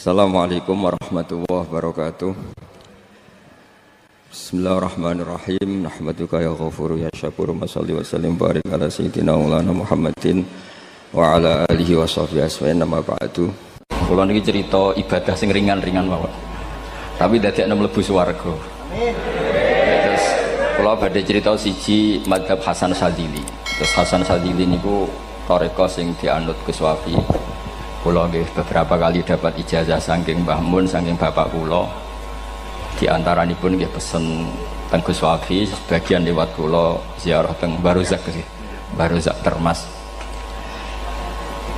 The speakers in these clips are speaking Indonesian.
Assalamualaikum warahmatullahi wabarakatuh. Bismillahirrahmanirrahim. Nahmaduka ya ghafuru ya syakuru. Mashalli wa sallim barik ala sayyidina maulana Muhammadin wa ala alihi wa sahbihi asma'in. Nama ba'du. Kula niki cerita ibadah sing ringan-ringan mawon. Tapi dadekne mlebu swarga. Amin. Terus kula badhe cerita siji mazhab Hasan Syadzili. Terus Hasan Syadzili niku thariqah sing dianut Gus Wafi. Kula nggih beberapa kali dapat ijazah saking Mbah Mun, saking bapak kula. Di antaranipun nggih pesen teng Gus Wafi, sebagian lewat kula ziarah teng Baruzak sih. Baruzak Termas.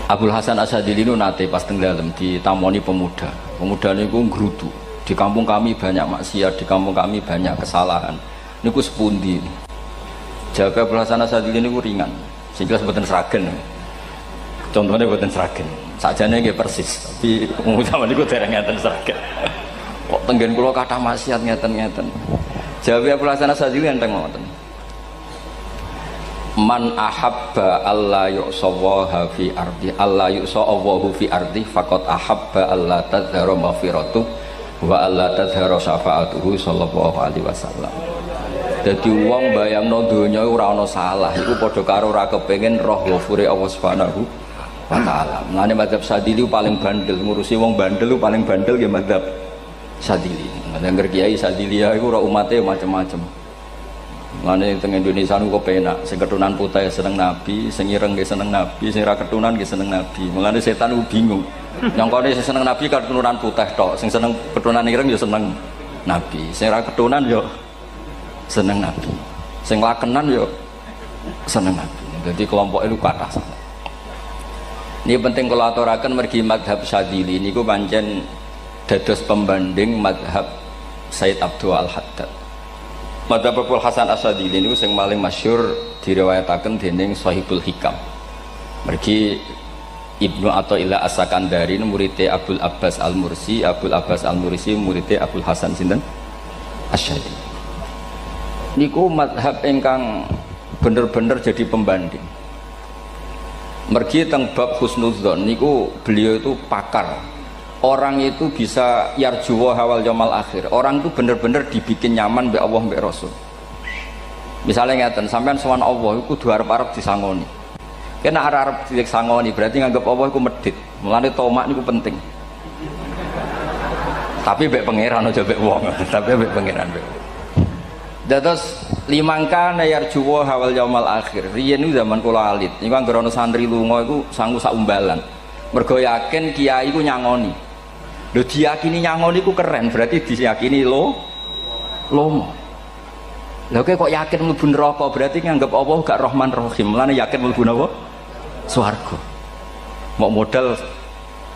Abdul Hasan Asyadzili niku nate pas teng dalem ditamoni pemuda. Pemuda niku ngrutu. Di kampung kami banyak maksiat, di kampung kami banyak kesalahan. Niku sepundi? Jawab Abdul Hasan Asyadzili niku ringan. Sing jelas mboten sragen. Contohnya mboten sragen. Sakjane nggih persis, tapi zaman niku dereng ngeten sragen. Kok tenggen kula kathah maksiat ngeten-ngeten. Jawab Abdul Hasan Asyadzili enteng mawon. Man ahabba alla yu'sawaha fi ardi alla yu'sawahu fi ardi faqad ahabba alla tadhara maghfiratu wa alla tadhara syafaatuhu sallallahu alaihi wasallam. Dadi wong bayangno donya ora ana salah iku padha karo ora kepengin roh ghafure Allah Subhanahu wa taala. Mulane mazhab Syadzili paling bandel, ngurusi wong bandel paling bandel nggih mazhab Syadzili. Ngger kiai Syadzili iku ora umate macam-macam. Mulane teng Indonesia niku penak, sing keturunan putih seneng nabi, sing ireng nggih seneng nabi, sing ora keturunan nggih seneng nabi. Mulane setan ku bingung. Nyongkone sing seneng nabi keturunan putih tok, sing seneng keturunan ireng ya seneng nabi, sing ora keturunan ya seneng nabi, sing lakenan ya seneng nabi. Jadi kelompok itu kathah sangat. Ini penting kalau aturaken mergi madhab Syadzili niku pancen dados pembanding madhab Sayyid Abdul Al-Haddad. Madhab Abdul Hasan Asyadzili niku sing paling masyhur diriwayataken dening Shahibul Hikam. Mergi Ibnu Athaillah As-Sakandari muridé Abdul Abbas Al-Mursi, Abdul Abbas Al-Mursi muridé Abdul Hasan sinten Asyadzili. Niku madhab ingkang bener-bener jadi pembanding. Mergi teng bab husnudzon niku beliau itu pakar. Orang itu bisa yarjuwa hawal yaumil akhir. Orang itu bener-bener dibikin nyaman mbek Allah mbek Rasul. Misalnya ngeten, sampean sowan Allah iku kudu arep-arep disangoni. Kena arep disangoni berarti nganggep Allah iku medhit. Mulane tomak niku penting. Tapi mbek pangeran aja mbek wong, tapi mbek pangeran mbek. Dados limangka yarjuwa hawal yaumil akhir. Riyen niku zaman kula alit. Niku anggere ana santri lunga iku sangu sak umbalan. Mergo yakin kiai iku nyangoni. Lho diyakini nyangoni iku keren, berarti diyakini lomo. Lha kok yakin mlebu neraka, berarti nganggep Allah gak Rahman Rahim. Mulane yakin mlebu napa? Swarga. Mok modal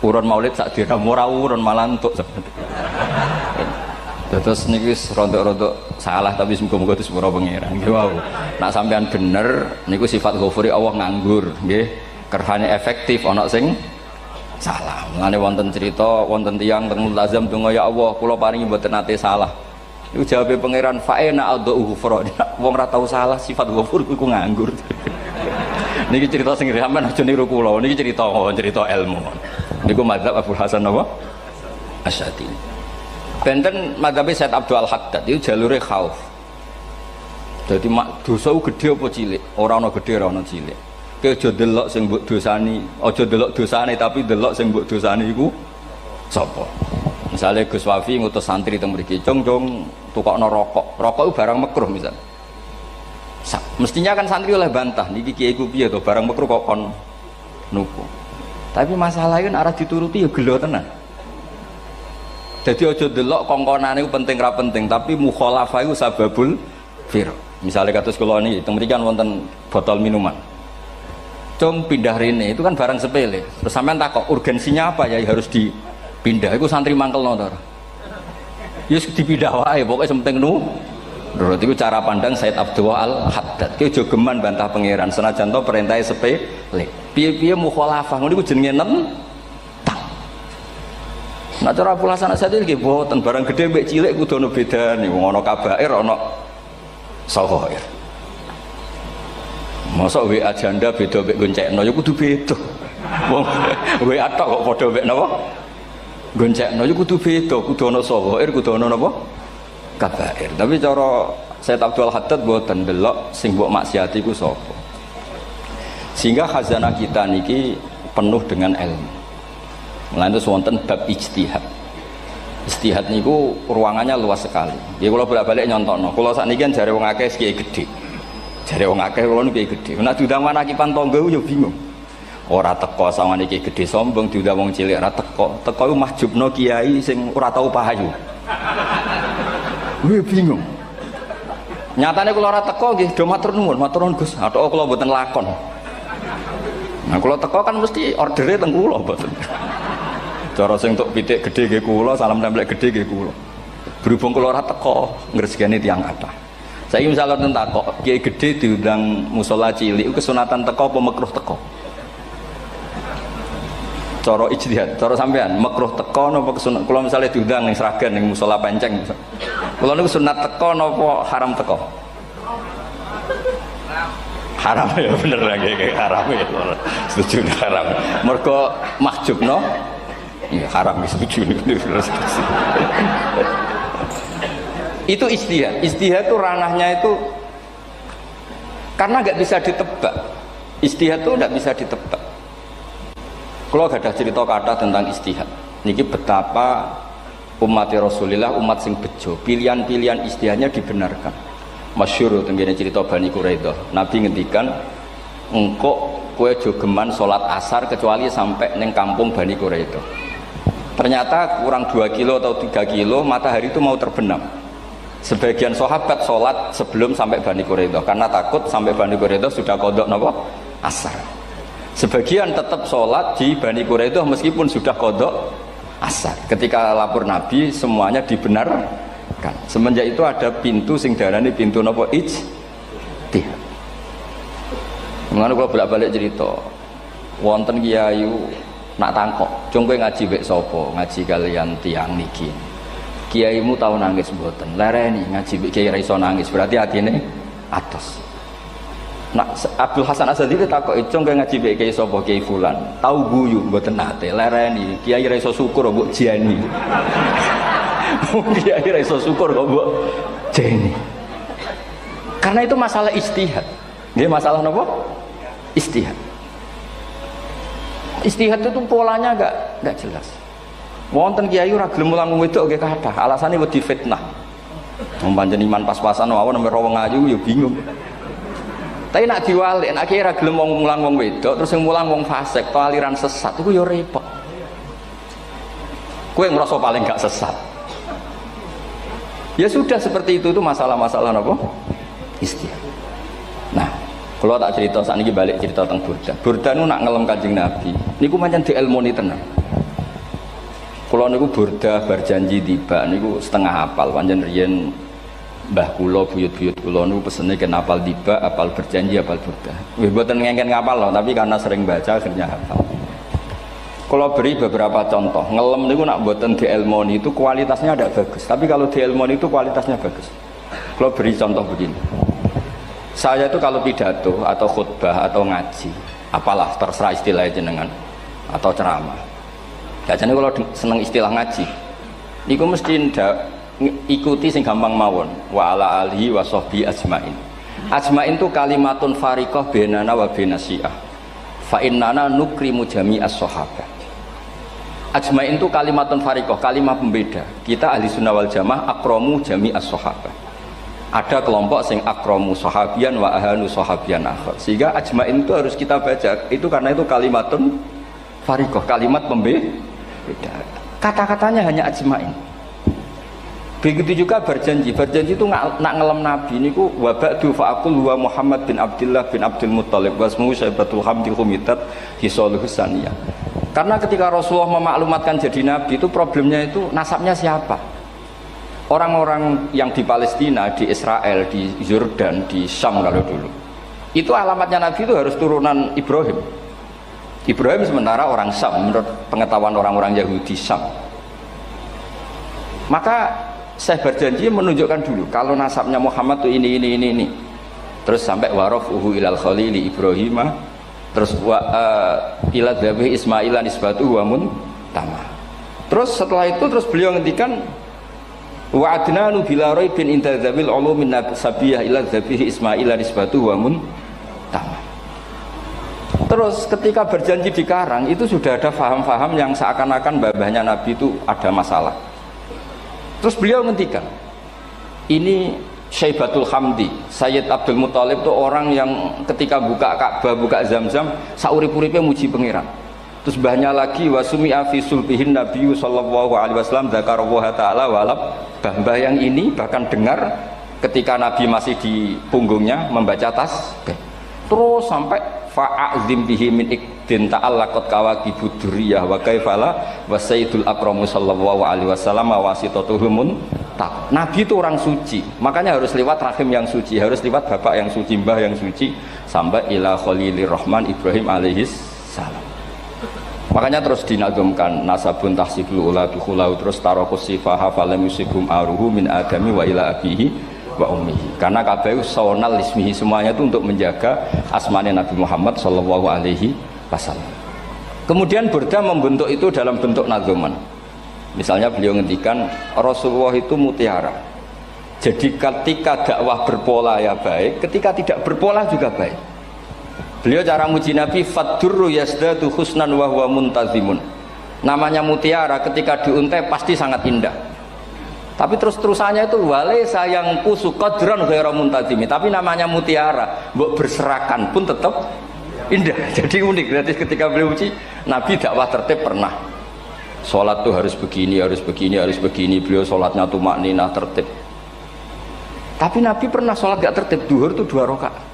urun maulid sak dina ora urun malah entuk. Terus niki rontok-rontok salah tapi muga-muga itu sepura pangeran. Nggih wau. Nak sampean bener niku sifat ghafuri Allah nganggur, nggih. Kerhane efektif ana sing salah. Mulane wonten cerita wonten tiyang teng multazam donga ya Allah kula paringi mboten nate salah. Niku jawabe pangeran fa'ina adhu ghufra. Wong ora tau salah sifat ghafur iku nganggur. Niki cerita sing sampean aja niru kula. Niki cerita ilmu. Niku mazhab Abdul Hasan apa? Asyadzili. Benten madhab Sayyid Abdul Al-Haddad itu jalure khauf. Jadi dosa gede apa cilik? Ora ana gede ora ana cilik. Kowe aja delok sing mbok dosani, aja delok dosane tapi delok sing mbok dosani iku sapa. Misale Gus Wafi ngutus santri teng mriki, "Cung, tukokno rokok." Rokok itu barang makruh misal. Mestinya kan santri oleh bantah, niki kiai ku piye to barang makruh kok kon nuku. Tapi masalahnya arah dituruti ya gelo tenan. Jadi aja delok kongkonane iku penting ra penting, tapi mukhalafah iku sababul fir. Misalnya kados kula niki teng mriki kan wonten botol minuman. Cung pindah rene itu kan barang sepele. Terus sampean takok urgensinya apa ya harus dipindah. Iku santri mangkelno to. Ya dipindah wae pokoke penting nu. Menurut itu cara pandang Sayyid Abdul Al-Haddad. Ki aja geman bantah pangeran senajan to perintahe sepele. Piye-piye mukhalafah ngono iku jenenge Nah cara Abdul Hasan Asyadzili nggih boten barang gede mbek cilik kudu ana bedane. Wong ana kabair ana saghair. Masa WA janda beda mbek goncekno ya kudu beda. Wong WA tok kok padha mbek napa? goncekno iku kudu beda, kudu ana sawair, kudu ana napa? Kabair. Tapi cara Sayyid Abdul Haddad mboten delok sing mbok maksiati iku sapa. Sehingga khazanah kita niki penuh dengan ilmu. Mulane terus wonten bab ijtihad. Ijtihad niku ruangannya luas sekali. Ya kula bolak-balik nyontokno. Kula sakniki kan jare wong akeh kiai gedhe. Jare wong akeh kula niku kiai gedhe. Nek diundang manakipan tangga yo bingung. Ora teko sawane kiai gedhe sombong, diundang wong cilik ora teko. Teko iku mahjubno kiai sing ora tau pahayu. Kuwi bingung. Nyatane kula ora teko nggih do matur nuwun Gus. Athok kula mboten lakon. Nah kula teko kan mesti ordere teng kula mboten. Cara sing tok pitik gedhe nggih kula, salam templek gedhe nggih kula. Berhubung kula ora teko ngresgeni tiyang kathah. Saiki misal wonten takok, kiai gedhe diundang musala cilik kesunatan teko apa makruh teko? Cara ijtihad, cara sampean makruh teko napa kesunat? Kula misale diundang ning Sragen ning musala Penceng. Kula niku sunat teko napa haram teko? Haram ya bener lagi haram ya. Setuju haram. Mergo mahjubno ya haram setuju itu ijtihad. Ijtihad itu ranahnya itu karena nggak bisa ditebak. Ijtihad itu nggak bisa ditebak. Kalau gak ada cerita kata tentang ijtihad niki betapa umat Rasulullah umat sing bejo pilihan-pilihan ijtihadnya dibenarkan. Masyhur tentang cerita Bani Quraidah. Nabi ngendikan engkau kue jogeman sholat asar kecuali sampai neng kampung Bani Quraidah. Ternyata kurang 2 kilo atau 3 kilo matahari itu mau terbenam. Sebagian sahabat sholat sebelum sampai Bani Quraidah karena takut sampai Bani Quraidah sudah kodok napa asar. Sebagian tetap sholat di Bani Quraidah meskipun sudah kodok asar. Ketika lapor Nabi semuanya dibenarkan. Semenjak itu ada pintu sing darani pintu napa ijtihad. Mengenai kalau bolak-balik cerita, wonten kiai nak tangkok, cung kowe ngaji mek sapa? Ngaji kalian tiang niki. Kiaimu tahu nangis mboten? Lereni ngaji mek kiai ra iso nangis, berarti atine atos. Nak Abdul Hasan Asadi takok, cung kowe ngaji mek kiai sapa? Kiai fulan. Tahu guyu mboten nate, lereni kiai ra iso syukur mbok jeni. Kiai ra iso syukur kok mbok jeni. Karena itu masalah ijtihad. Nggih masalah napa? Ijtihad. Ijtihad itu polanya enggak jelas. Wonten kiai ora gelem mulang wedok nggih kathah, alasane wedi fitnah. Wong pancen iman pas-pasan mawon nek wong ayu ya bingung. Tapi nak diwalik, nak kiai ora gelem mulang wong wedok, terus sing mulang wong fasik, to aliran sesat iku ya repot. Kowe ngrasa paling gak sesat. Ya sudah seperti itu masalah-masalah apa? Ijtihad. Nah, kalau tak cerita saat ini balik cerita tentang Burda. Burda nu nak ngelem Kanjeng Nabi. Niku pancen dielmoni tenan. Kalau niku Burda berjanji tiba niku setengah hafal. Pancen riyen mbah kula buyut-buyut kula niku pesene ken hafal tiba, hafal berjanji, hafal Burda. Wis mboten ngengken ngapal loh, tapi karena sering baca akhirnya hafal. Kalau beri beberapa contoh, ngelem niku nak mboten dielmoni itu kualitasnya ada bagus. Tapi kalau dielmoni itu kualitasnya bagus. Kalau beri contoh begini. Saya itu kalau pidato atau khutbah atau ngaji, apalah terserah istilah jenengan atau ceramah. Biasanya kalau seneng istilah ngaji, niku mesti ikuti sing gampang mawon. Wa ala alihi wa sahbi ajmain. Ajmain itu kalimatun fariqah bainana wa bainasyiah. Fa innana nukrimu jami'as sahabat. Ajmain itu kalimatun fariqah, kalimat pembeda. Kita ahli sunnah wal jamaah akramu jami'as sahabat. Ada kelompok sing akramu sahabian wa ahanu sahabian akhir. Sehingga ajmain itu harus kita baca. Itu karena itu kalimatun fariqah, kalimat pembeda. Kata-katanya hanya ajmain. Begitu juga berjanji. Berjanji itu nak ngelem Nabi niku wa ba'du fa'aqul wa Muhammad bin Abdullah bin Abdul Muttalib wasmuhu Syaibatul Hamdi Humitat Hisaluhus Saniyah. Karena ketika Rasulullah memaklumatkan jadi Nabi itu problemnya itu nasabnya siapa? Orang-orang yang di Palestina, di Israel, di Yordan, di Syam kalau dulu itu alamatnya Nabi itu harus turunan Ibrahim. Ibrahim sementara orang Syam menurut pengetahuan orang-orang Yahudi Syam. Maka saya berjanji menunjukkan dulu kalau nasabnya Muhammad itu ini. Terus sampai warafuhu ilal khalili Ibrahimah. Terus ila dzabih Ismailan isbatu wa mun tamah. Terus setelah itu terus beliau ngendikan wa adnanu bila raibin inda dzabil ulumin sabiyah ila dzabihi ismail nisbatu wa mun tamam. Terus ketika berjanji di Karang itu sudah ada faham-faham yang seakan-akan babahnya Nabi itu ada masalah. Terus beliau ngendikan ini Syaibatul Hamdi, Sayyid Abdul Muthalib itu orang yang ketika buka Ka'bah, buka Zamzam, saurip-uripe muji pangeran. Terus banyak lagi wasumi'a fi sulbihin Nabi sallallahu alaihi wasallam dzakarallaha ta'ala walab. Mbah yang ini bahkan dengar ketika Nabi masih di punggungnya membaca tasbih. Terus sampai fa'azim bihi min ikdin ta'allaqat kawakibud durriyah wa kaifala wa sayyidul akramu sallallahu alaihi wasallam wasitatuhumun. Nabi itu orang suci, makanya harus lewat rahim yang suci, harus lewat bapak yang suci, mbah yang suci, sampai ila Khalilir Rahman Ibrahim alaihis salam. Makanya terus dinagumkan nasabun tahsibul ula bikhulau, terus tarokus sifaha falam yusibhum aruhu min adami wa ila abihi wa ummihi. Karena kabeh sonal ismihi, semuanya itu untuk menjaga asmane Nabi Muhammad sallallahu alaihi wasallam. Kemudian Burda membentuk itu dalam bentuk nazuman. Misalnya beliau ngendikan Rasulullah itu mutiara. Jadi ketika dakwah berpola ya baik, ketika tidak berpola juga baik. Beliau cara muji Nabi faddurru yazdadu husnan wa huwa muntazimun. Namanya mutiara ketika diuntai pasti sangat indah. Tapi terus-terusannya itu wale sayang kusu qadran ghairu muntazimi. Tapi namanya mutiara, mbok berserakan pun tetap indah. Jadi unik. Berarti ketika beliau uji Nabi dakwah tertib pernah. Sholat tuh harus begini, harus begini, harus begini. Beliau sholatnya tuh makninah tertib. Tapi Nabi pernah sholat gak tertib. Duhur tuh 2 rakaat.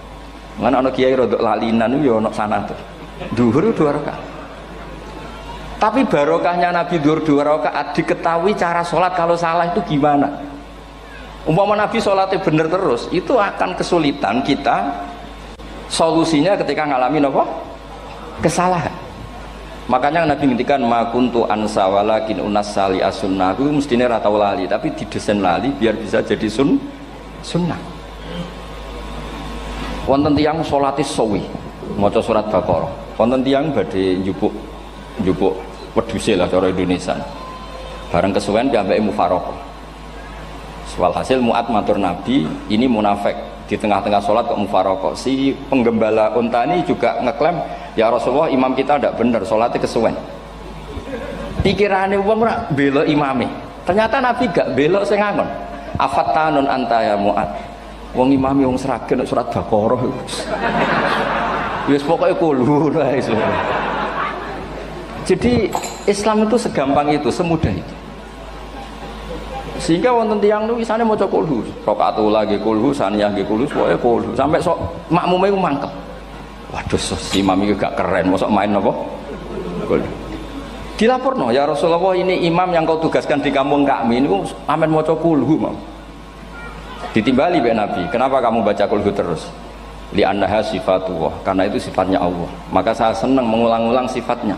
Mana anak kiai rodok lalinan itu ya anak sana tuh. Duhur itu 2 rakaat. Tapi barokahnya Nabi duhur 2 rakaat diketahui cara sholat kalau salah itu gimana. Umpama Nabi sholatnya bener terus, itu akan kesulitan kita solusinya ketika ngalamin apa? Kesalahan. Makanya Nabi ngendikan ma kuntu ansa walakin unas sali as-sunnah. Itu mestine ra tau lali, tapi didesain lali biar bisa jadi sunnah. Wonten tiyang salate suwi maca surat Baqarah. Wonten tiyang badhe njupuk wedhuse lah cara Indonesia. Bareng kesuwen piambake mufaraqah. Walhasil Mu'ad matur Nabi, ini munafik di tengah-tengah sholat kok mufaraqah. Si penggembala unta ini juga ngeklaim, ya Rasulullah imam kita tidak benar, sholatnya kesuwen. Pikirannya wong ora bela imame. Ternyata Nabi gak belok sing ngangon. Afattanun anta ya Mu'ad. Wong imame wong seragen surat Baqarah. Wis pokoke kulo wae. Jadi Islam itu segampang itu, semudah itu. Sehingga wonten tiyang niku isane maca kulhu, rakaat ula nggih kulhu, saniyah nggih kulhu, pokoke kulhu. Sampai sok makmume ku mangkel. Waduh, si imam iki gak keren, mosok main apa? Kulhu. Dilaporno, ya Rasulullah ini imam yang kau tugaskan di kampung kami niku amen maca kulhu, Mam. Ditimbali mbek Nabi, kenapa kamu baca kulhu terus? Li annaha sifatullah, karena itu sifatnya Allah. Maka saya senang mengulang-ulang sifatnya.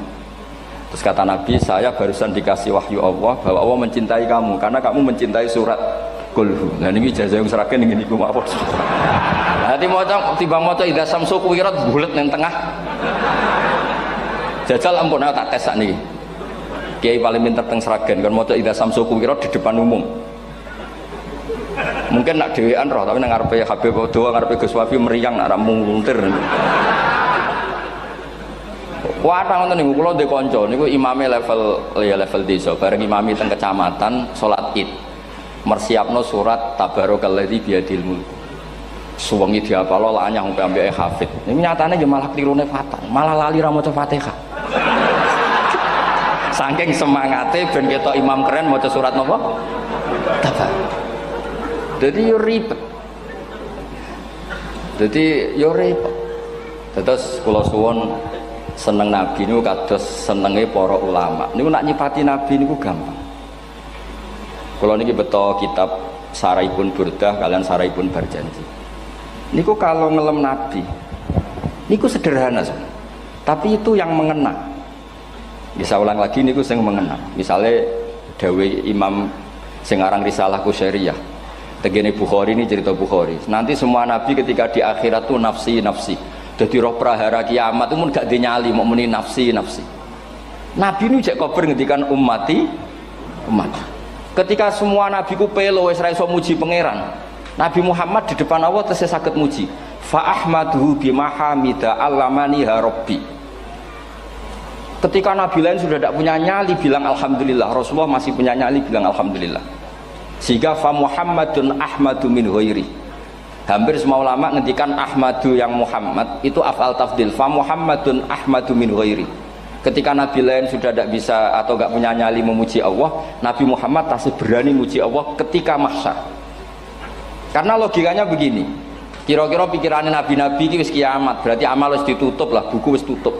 Terus kata Nabi, saya barusan dikasih wahyu Allah bahwa Allah mencintai kamu karena kamu mencintai surat Qulhu. Nah ini ijazah yang seragam ini niku apa? Nanti maca timbang maca idza samsu kuwirat bulet ning tengah. Jajal ampun tak tes sakniki. Kiai paling pinter teng seragam kan maca idza samsu kuwirat di depan umum. Mungkin nak dhewean roh tapi nang ngarepe Habib Doa ngarepe Gus Wafi meriang nak muntir. Wah, ngoten niku kula ndek kanca niku imame level desa, bareng imami teng kecamatan salat Id. Mersiapno surat Tabarakalladzi biyadil mulk. Suwengi diapalo lanyah sampai ambeke hafid. Niku nyatane nggih malah klirune fatal, malah lali ra maca Fatihah. Saking semangate ben ketok imam keren maca surat napa? Tabar. Jadi yo ribet. Terus kula suwun seneng Nabi niku kados senenge para ulama. Niku nak nyipati Nabi niku gampang. Kula niki beto kitab Saraipun Burdah kalian Saraipun Barjanji. Niku kalau ngelem Nabi niku sederhana sebenarnya. Tapi itu yang mengena. Bisa ulang lagi niku sing mengena. Misalnya dawe Imam sing aran Risalah Qusyariyah. Tegene Bukhari ini cerita Bukhari. Nanti semua Nabi ketika di akhirat tuh nafsi. Jadi roh prahara kiamat itu pun gak dinyali mau muni nafsi. Nabi ini cek kober ngendikan ummati umat. Ketika semua nabi ku pelo wis ra iso muji pangeran, Nabi Muhammad di depan Allah tesih saged muji. Fa ahmaduhu bimahamida allamani ha rabbi. Ketika nabi lain sudah tidak punya nyali bilang alhamdulillah, Rasulullah masih punya nyali bilang alhamdulillah. Sehingga fa Muhammadun ahmadu min ghairi. Hampir semua ulama ngendikan ahmadu yang Muhammad itu af'al tafdil. Fa Muhammadun ahmadu min ghairi. Ketika nabi lain sudah tidak bisa atau tidak punya nyali memuji Allah, Nabi Muhammad masih berani memuji Allah ketika mahsyar. Karena logikanya begini, kira-kira pikirannya nabi-nabi ini wis kiamat, berarti amal wis ditutup lah, buku wis tutup.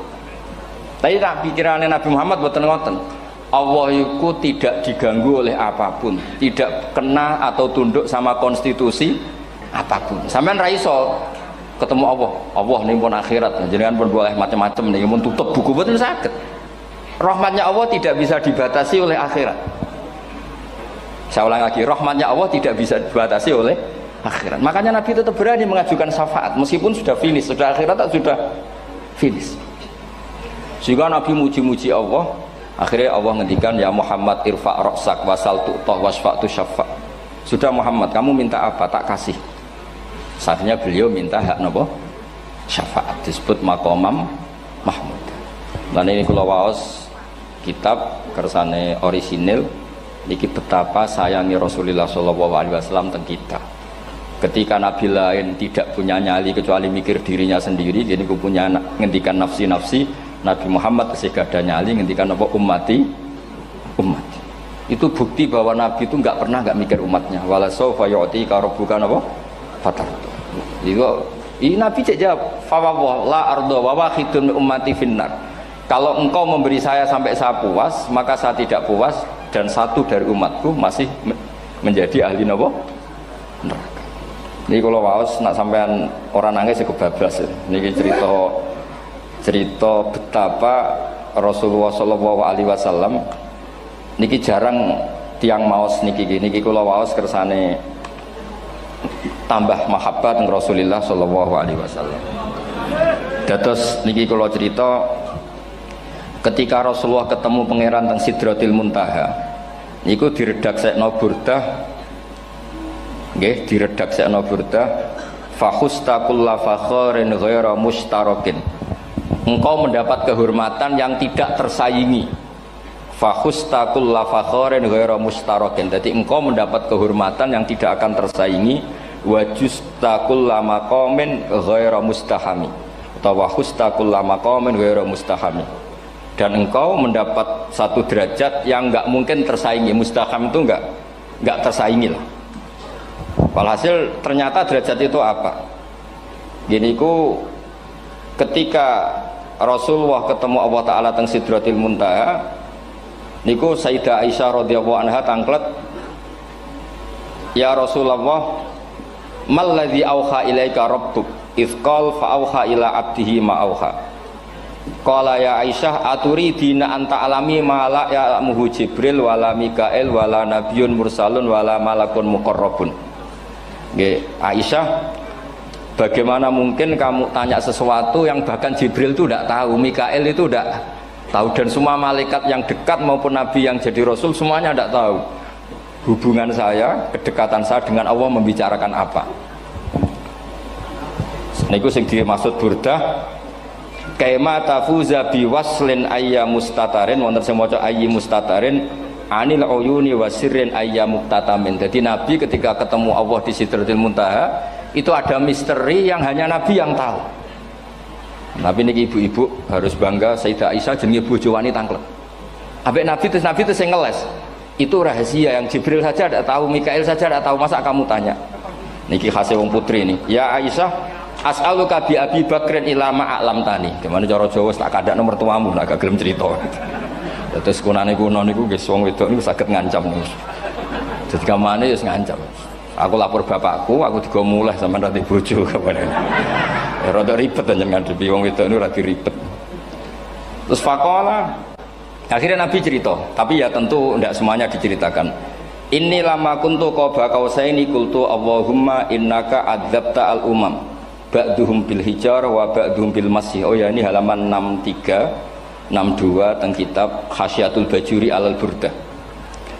Tapi tak pikirannya Nabi Muhammad boten ngoten. Allah itu tidak diganggu oleh apapun, tidak kena atau tunduk sama konstitusi apapun. Sampean ra iso ketemu Allah, Allah nih pun akhirat, jenengan pun boleh macam-macam nih, pun tutup buku boten saged. Rahmatnya Allah tidak bisa dibatasi oleh akhirat. Saya ulang lagi, rahmatnya Allah tidak bisa dibatasi oleh akhirat. Makanya Nabi tetap berani mengajukan syafaat meskipun sudah finish, sudah akhirat sudah finish. Sehingga Nabi muji-muji Allah, akhirnya Allah ngendikan ya Muhammad irfa' ra'sak wasal tu'tah wasfa'tu syafa'. Sudah Muhammad, kamu minta apa tak kasih. Saatnya beliau minta hak napa? Syafaat, disebut maqamam mahmud. Dan ini kula waos kitab kersane orisinil niki betapa sayangi Rasulullah sallallahu alaihi wasallam teng kita. Ketika nabi lain tidak punya nyali kecuali mikir dirinya sendiri, jadi aku punya ngendikan nafsi-nafsi, Nabi Muhammad masih gak ada nyali ngendikan apa ummati ummati. Itu bukti bahwa nabi itu nggak pernah nggak mikir umatnya. Wala sawfa yu'tika rabbuka apa? Fatartu. Ini nabi cek jawab, fa la ardo wa wahidun ummati finnar. Kalau engkau memberi saya sampai saya puas, maka saya tidak puas dan satu dari umatku masih menjadi ahli neraka. Ini kalau waos nak sampean orang nangis kebablas. Ini cerita betapa Rasulullah Shallallahu Alaihi Wasallam. Niki jarang tiang maos niki kalau waos kersane tambah mahabbat dengan Rasulullah Shallallahu Alaihi Wasallam. Dados niki kalau cerita ketika Rasulullah ketemu pangeran teng Sidratil Muntaha, niku diredaksekno burdah, nggih diredaksekno burdah, fakhusta kulla fakharin ghaira mustarakin. Engkau mendapat kehormatan yang tidak tersaingi. Fakhusta kulla fakharin ghaira mustarakin. Jadi engkau mendapat kehormatan yang tidak akan tersaingi. Wajusta kulla maqamin ghaira mustahami. Atau wakhusta kulla maqamin ghaira mustahami. Dan engkau mendapat satu derajat yang enggak mungkin tersaingi. Mustaham itu enggak tersaingi lah. Walhasil ternyata derajat itu apa? Gini ku ketika Rasulullah ketemu Allah Ta'ala teng Sidratil Muntaha, niku Sayyidah Aisyah radhiyallahu anha tangklet, ya Rasulullah, mal ladzi auha ilaika rabbuk idz qala fa auha ila abdihi ma auha. Qala ya Aisyah aturidina anta alami ma la ya'lamuhu Jibril wala Mikail wala nabiyyun mursalun wala malakun muqarrabun. Nggih, Aisyah, bagaimana mungkin kamu tanya sesuatu yang bahkan Jibril itu tidak tahu, Mikail itu tidak tahu, dan semua malaikat yang dekat maupun nabi yang jadi rasul semuanya tidak tahu hubungan saya, kedekatan saya dengan Allah membicarakan apa. Niku sing dimaksud burdah kaima tafuza biwaslin ayya mustatarin, wonten sing maca ayyi mustatarin anil uyuni wasirrin ayya muktatamin. Jadi nabi ketika ketemu Allah di Sidratil Muntaha itu ada misteri yang hanya nabi yang tahu. Nabi niki ibu-ibu harus bangga, Sayyidah Aisyah jenenge bojo wani tanglet. Ambek nabi itu sing ngeles. Itu rahasia yang Jibril saja tidak tahu, Mikail saja tidak tahu, masa kamu tanya? Niki khase wong putri ini. Ya Aisyah, as'aluka bi Abi Bakrin ila ma'alam tani. Gimana cara Jawa tak kadak nomor tuamu nak gak gelem cerita. Terus kunane kuno niku nggih wong wedok niku saged ngancam niku. Dadi kamane wis ngancam. Aku lapor bapakku, aku digo mulai sampean rati bojo kabare. Ya rada ribet jenengan ngadepi wong wedok niku rada ribet. Terus faqala, akhirnya Nabi cerita, tapi ya tentu tidak semuanya diceritakan. Inni lama kuntu qaba qausaini qultu Allahumma innaka adzabta al umam ba'duhum bil hijar wa ba'duhum bil masih. Oh ya, ini halaman 63 62 teng kitab Khasyatul Bajuri alal Burdah.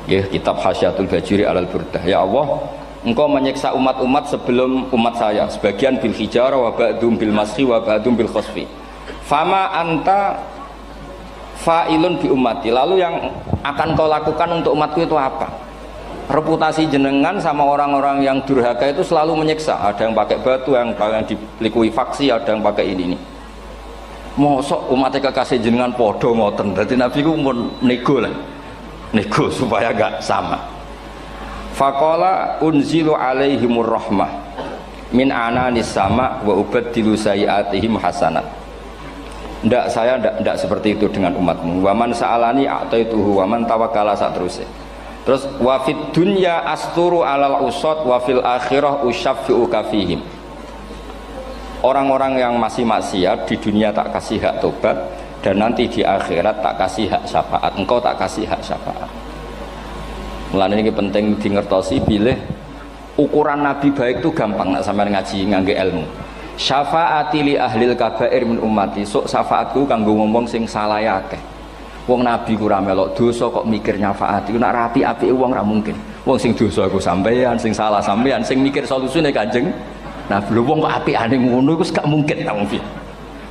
Ya, kitab Hasyatul Bajuri alal Burdah. Ya Allah, Engkau menyiksa umat-umat sebelum umat saya, sebagian bil hijarah wa ba'dum bil mashi wa ba'dum bil khosfi. Fama anta fa'ilun bi ummati. Lalu yang akan kau lakukan untuk umatku itu apa? Reputasi jenengan sama orang-orang yang durhaka itu selalu menyiksa. Ada yang pakai batu, yang dilikuifaksi, ada yang pakai ini. Mosok umatnya kekasih jenengan podo ngoten. Berarti Nabi ku mun nego lah. Nego supaya gak sama. Faqala unzilu alaihimur rahmah min ananis sama wa ubaddilu sayiatihim hasanat. Ndak, saya ndak seperti itu dengan umatmu. Waman sa'alani a'taituhu waman tawakkala saterusé. Terus wa fid dunya asturu alal usad wa fil akhirah usyaffi'u kafihim. Orang-orang yang masih maksiat di dunia tak kasih hak tobat, dan nanti di akhirat tak kasih hak syafaat. Engkau tak kasih hak syafaat. Mulane ini penting dingertosi bilih ukuran Nabi baik itu gampang nak sampean ngaji ngangge ilmu. Syafaati li ahlil kabair min ummati. Sok syafaatku kanggo ngomong sing salah akeh. Wong Nabi ku ora melok dosa kok mikir nyafaati. Nek rapi-apike wong ora mungkin. Wong sing dosa iku sampean, sing salah sampean, sing mikir solusine Kanjeng. Nah, lho wong kok apikane ngono iku gak mungkin ta wong.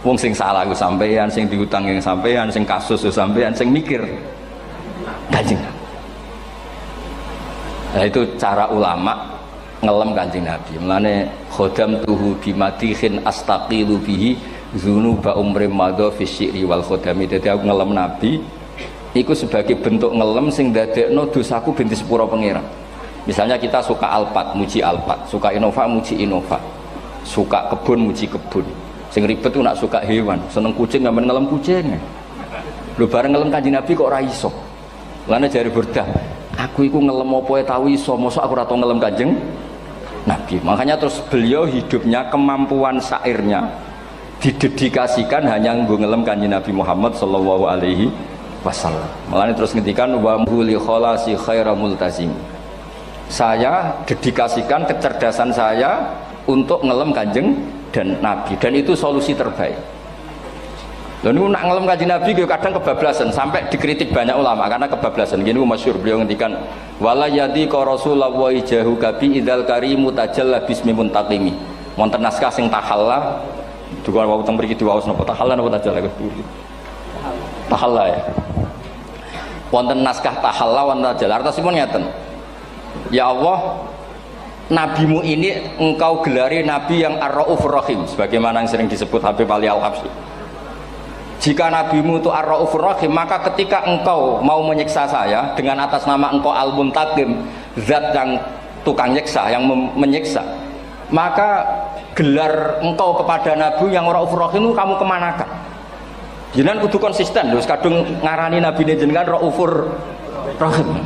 Wong sing salah iku sampean, sing diutang yang sampean, sing kasus iku sampean, sing mikir Kanjeng. Nah, itu cara ulama ngelem Kanjeng Nabi. Mulane khodam tuhu bimadihin astaqilu bihi dzunuba umrim madha fi syi'ri wal khodami. Dadi aku ngelem Nabi iku sebagai bentuk ngelem sing dadekno dosaku ben disepuro pangeran. Misalnya kita suka Alphard, muji Alphard, suka Innova, muji Innova, suka kebun, muji kebun. Sing ribet tuh nak suka hewan, seneng kucing nggak ngelem kucing. Lu bareng ngelem Kanjeng Nabi kok ora iso. Lane jari Burdah, aku iku ngelem apa tau iso, mosok aku ora tau ngelem Kanjeng Nabi. Makanya terus beliau hidupnya, kemampuan syairnya didedikasikan hanya nggo ngelem Kanjeng Nabi Muhammad sallallahu alaihi wasallam. Makanya terus ngendikan wa muli kholasi khaira multazim. Saya dedikasikan kecerdasan saya untuk ngelem Kanjeng dan Nabi, dan itu solusi terbaik. Lalu nak ngelem Kanjeng Nabi kadang kebablasan, sampai dikritik banyak ulama karena kebablasan. Gini masyhur beliau ngendikan wala yadi ka rasulullah wa ijahu kabi idzal karimu tajalla bismi muntaqimi. Wonten naskah sing tahalla duka wau teng mriki diwaos napa tahalla napa tajalla tahalla ya. Wonten naskah tahalla wonten tajalla artosipun ngeten. Ya Allah, nabimu ini engkau gelari nabi yang ar-raufur rahim, sebagaimana yang sering disebut Habib Ali Al-Habsyi. Jika nabimu itu ar-raufur rahim, maka ketika engkau mau menyiksa saya dengan atas nama engkau al-muntaqim, zat yang tukang nyiksa, yang menyiksa, maka gelar engkau kepada nabi yang ar-raufur rahim itu kamu kemanakan? Jenengan kudu konsisten, terus kadung ngarani nabi ini jenengan raufur rahim.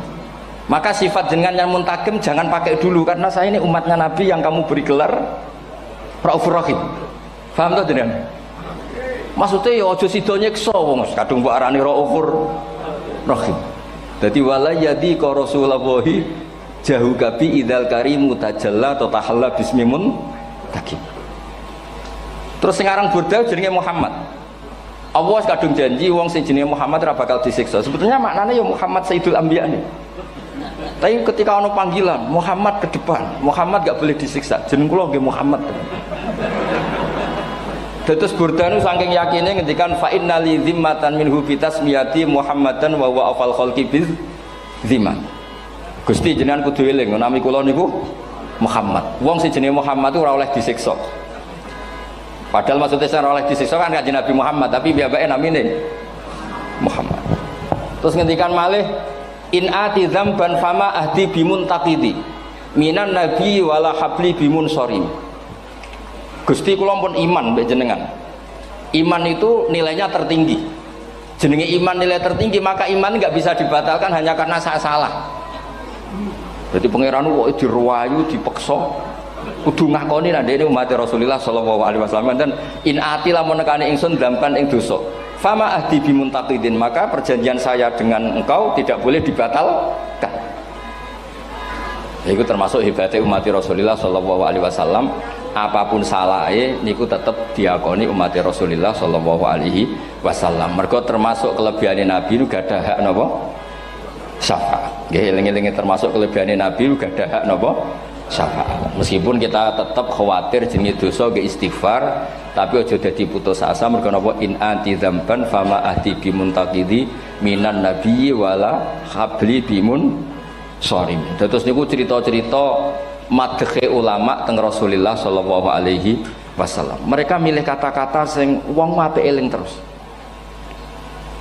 Maka sifat jenengan yang muntakim jangan pakai dulu, karena saya ini umatnya Nabi yang kamu beri gelar Raufur Rahim. Paham tuh jenengan? Maksudnya ya ojo sido nyiksa wong kadung mbok arani Raufur Rahim. Dadi wala yadi ka rasulullahi jahu kabi idzal karimu tajalla ta tahalla bismimun takim. Terus sing aran Burdah jenenge Muhammad. Allah kadung janji wong sing jenenge Muhammad ora bakal disiksa. Sebetulnya maknanya ya Muhammad Sayyidul Anbiya nih. Tapi ketika ono panggilan Muhammad ke depan, Muhammad gak boleh disiksa. Jeneng kula nggih Muhammad. Terus Burdah nu saking yakine ngendikan fa innali zimmatan minhu bi tasmiyati Muhammadan wa huwa afal khalqi biz zimman. Gusti jenengan kudu eling nami kula niku Muhammad. Wong sing jenenge Muhammad ora oleh disiksa. Padahal maksudnya ora oleh disiksa kan Kanjeng Nabi Muhammad, tapi biabake namine Muhammad. Terus ngendikan malih in ati dzamban fama ahdi bimun taqidi minan nabi wala habli bimun sorim. Gusti kula pun iman mbek jenengan. Iman itu nilainya tertinggi. Jenenge iman nilai tertinggi, maka iman nggak bisa dibatalkan hanya karena saya salah. Berarti pangeran kok diruwayu dipeksa kudu ngakoni nek dene umat Rasulullah sallallahu alaihi wasallam dan in ati lamun nekane ingsun dzamban ing dosa. Fama ahdi bimuntaqidin, maka perjanjian saya dengan engkau tidak boleh dibatalkan. Itu termasuk hebatnya umat Rasulullah sallallahu alaihi wasallam, apapun salahnya niku tetap diakoni umat Rasulullah sallallahu alaihi wasallam. Mergo termasuk kelebihan Nabi nu gak ada hak napa? Syafaat. Nggih eling-eling termasuk kelebihan Nabi uga ada hak napa syafaat. Meskipun kita tetap khawatir jenenge dosa nggih istighfar, tapi aja dadi putus asa mergo napa in anti dzamban fama ahdi bimuntaqidi minan nabiyyi wala habli bimun sharim. Terus niku cerita-cerita madhe ulama teng Rasulullah sallallahu alaihi wasallam. Mereka milih kata-kata sing wong apik eling terus.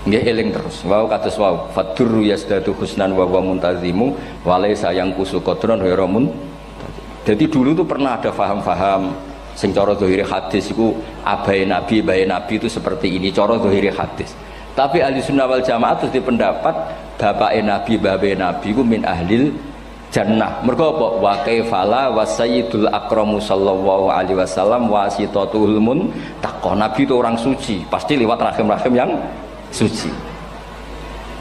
Nggih eling terus. Wau kados wau fadurru yasdatu husnan wa wa muntazimu walaysa yang kusu qadron hiramun. Jadi dulu tuh pernah ada faham-faham sing cara zahiri hadis iku abai nabi itu seperti ini cara zahiri hadis. Tapi ahli sunnah wal jamaah terus di pendapat bapak nabi iku min ahlil jannah. Mergo apa? Wa kaifala wa sayyidul akramu sallallahu alaihi wasallam wasitatul muntaqah. Nabi itu orang suci, pasti lewat rahim-rahim yang suci.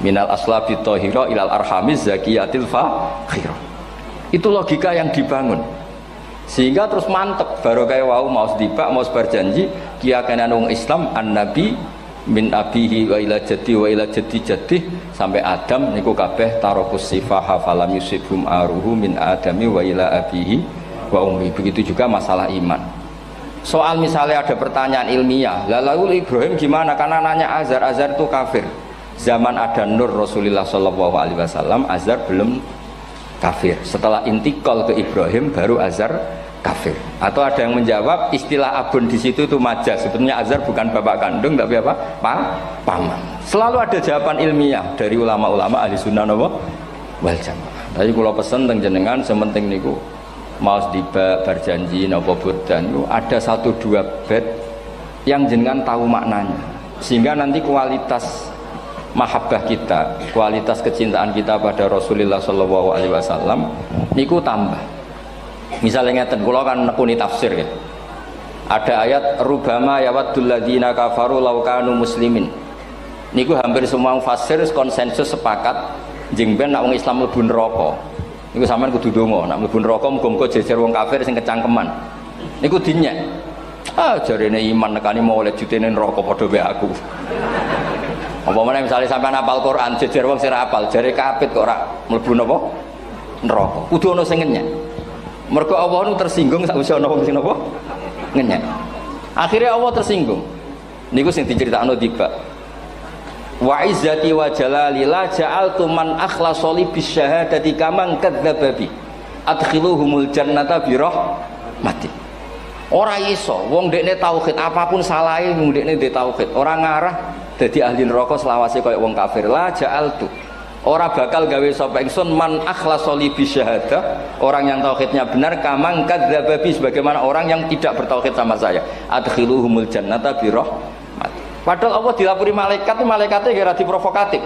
Minal aslabi thahira ilal arhamiz zakiyatil fakhira. Itu logika yang dibangun. Sehingga terus mantep baru kayak wau mau sedibak mau berjanji kiyakan wong Islam an-nabi min abihi wa ila jaddi sampai Adam niku kabeh tarokus sifaha falam yusibhum aruhu min adami wa ila abihi wa ummi. Begitu juga masalah iman. Soal misalnya ada pertanyaan ilmiah, lalu Ibrahim gimana? Karena nanya Azar itu kafir. Zaman ada Nur Rasulullah sallallahu alaihi wasallam, Azar belum kafir. Setelah intikal ke Ibrahim baru Azar kafir. Atau ada yang menjawab istilah abun di situ itu majaz. Sebetulnya Azar bukan bapak kandung tapi apa? Paman. Selalu ada jawaban ilmiah dari ulama-ulama ahli sunnah wal jamaah. Tapi kalau pesen teng jenengan sementing niku mau dibak berjanji napa burdan ada 1-2 bait yang jenengan tahu maknanya. Sehingga nanti kualitas mahabbah kita, kualitas kecintaan kita pada Rasulullah sallallahu alaihi wasallam niku tambah. Misalnya ngeten, kula kan nekuni tafsir ya. Ada ayat rubama yawaddul ladzina kafaru law kanu muslimin. Niku hampir semua mufassir konsensus sepakat jeng ben nek wong Islam mlebu neraka. Niku sampean kudu donga, nek mlebu neraka muga-muga jejer wong kafir sing kecangkeman. Niku dinyek. Jarene iman nekani mau oleh jutene neraka padha wae aku. Apa meneh misale sampean hafal Quran jejer wong sing hafal jare kapit kok ora mlebu napa neraka. Kudu ana sing ngenyek. Mergo Allah nu tersinggung sakwise ana wong sing napa ngenyek. Akhirnya Allah tersinggung. Niku sing diceritakno tiba. Wa izzati wa jalali la ja'altu man akhlasa li bisyahadati kaman kadzdzaba bi. Adkhiluhumul jannata bi rahmati. Ora iso wong dekne tauhid apapun salahe wong dekne ndek tauhid, ora ngarah dadi ahli neraka selawase kaya wong kafir. La ja'altu ora bakal gawe sapa ingsun man akhlasa li bisyahadah, orang yang tauhidnya benar kamang kadzdzaba bi, sebagaimana orang yang tidak bertauhid sama saya. Adkhiluhumul jannata bi rahmat. Padahal Allah dilapuri malaikat, malaikatnya kira diprovokatif.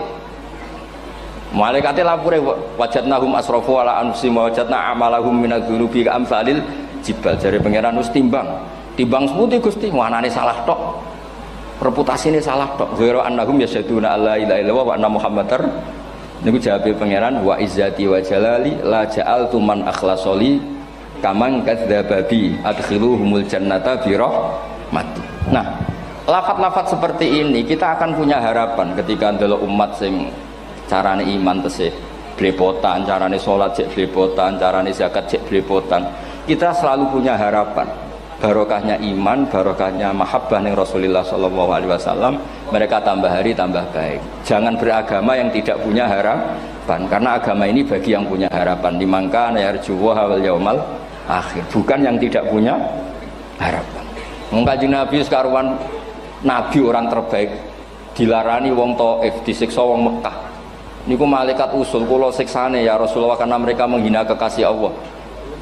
Malaikatnya lapure wajadnahum asrafu ala anfusihim wa wajadna amalahum minadz-dzunubi ka'amsalil jibal. Jare pangeran wis timbang seputi Gusti, wanane salah tok. Reputasine salah tok. Ghairu annahum yasyaduna alla ilaha illallah wa anna muhammadar. Niku jawabe pangeran wa izzati wa jalali la ja'altu man akhlasoli kaman kadzdzaba bi adkhiluhumul jannata bi rahmati. Nah, lafat-lafat seperti ini kita akan punya harapan ketika ndelok umat sing carane iman tesih blepotan, carane salat cek blepotan, carane zakat cek blepotan. Kita selalu punya harapan barokahnya iman, barokahnya mahabbah ning Rasulullah sallallahu alaihi wasallam, mereka tambah hari tambah baik. Jangan beragama yang tidak punya harapan, karena agama ini bagi yang punya harapan. Dimangka yarjuwa wal yaumal akhir, bukan yang tidak punya harapan. Kanjeng Nabi sekaruan nabi orang terbaik dilarani wong Taif, disiksa wong Mekah. Niku malaikat usul kula siksane ya Rasulullah karena mereka menghina kekasih Allah.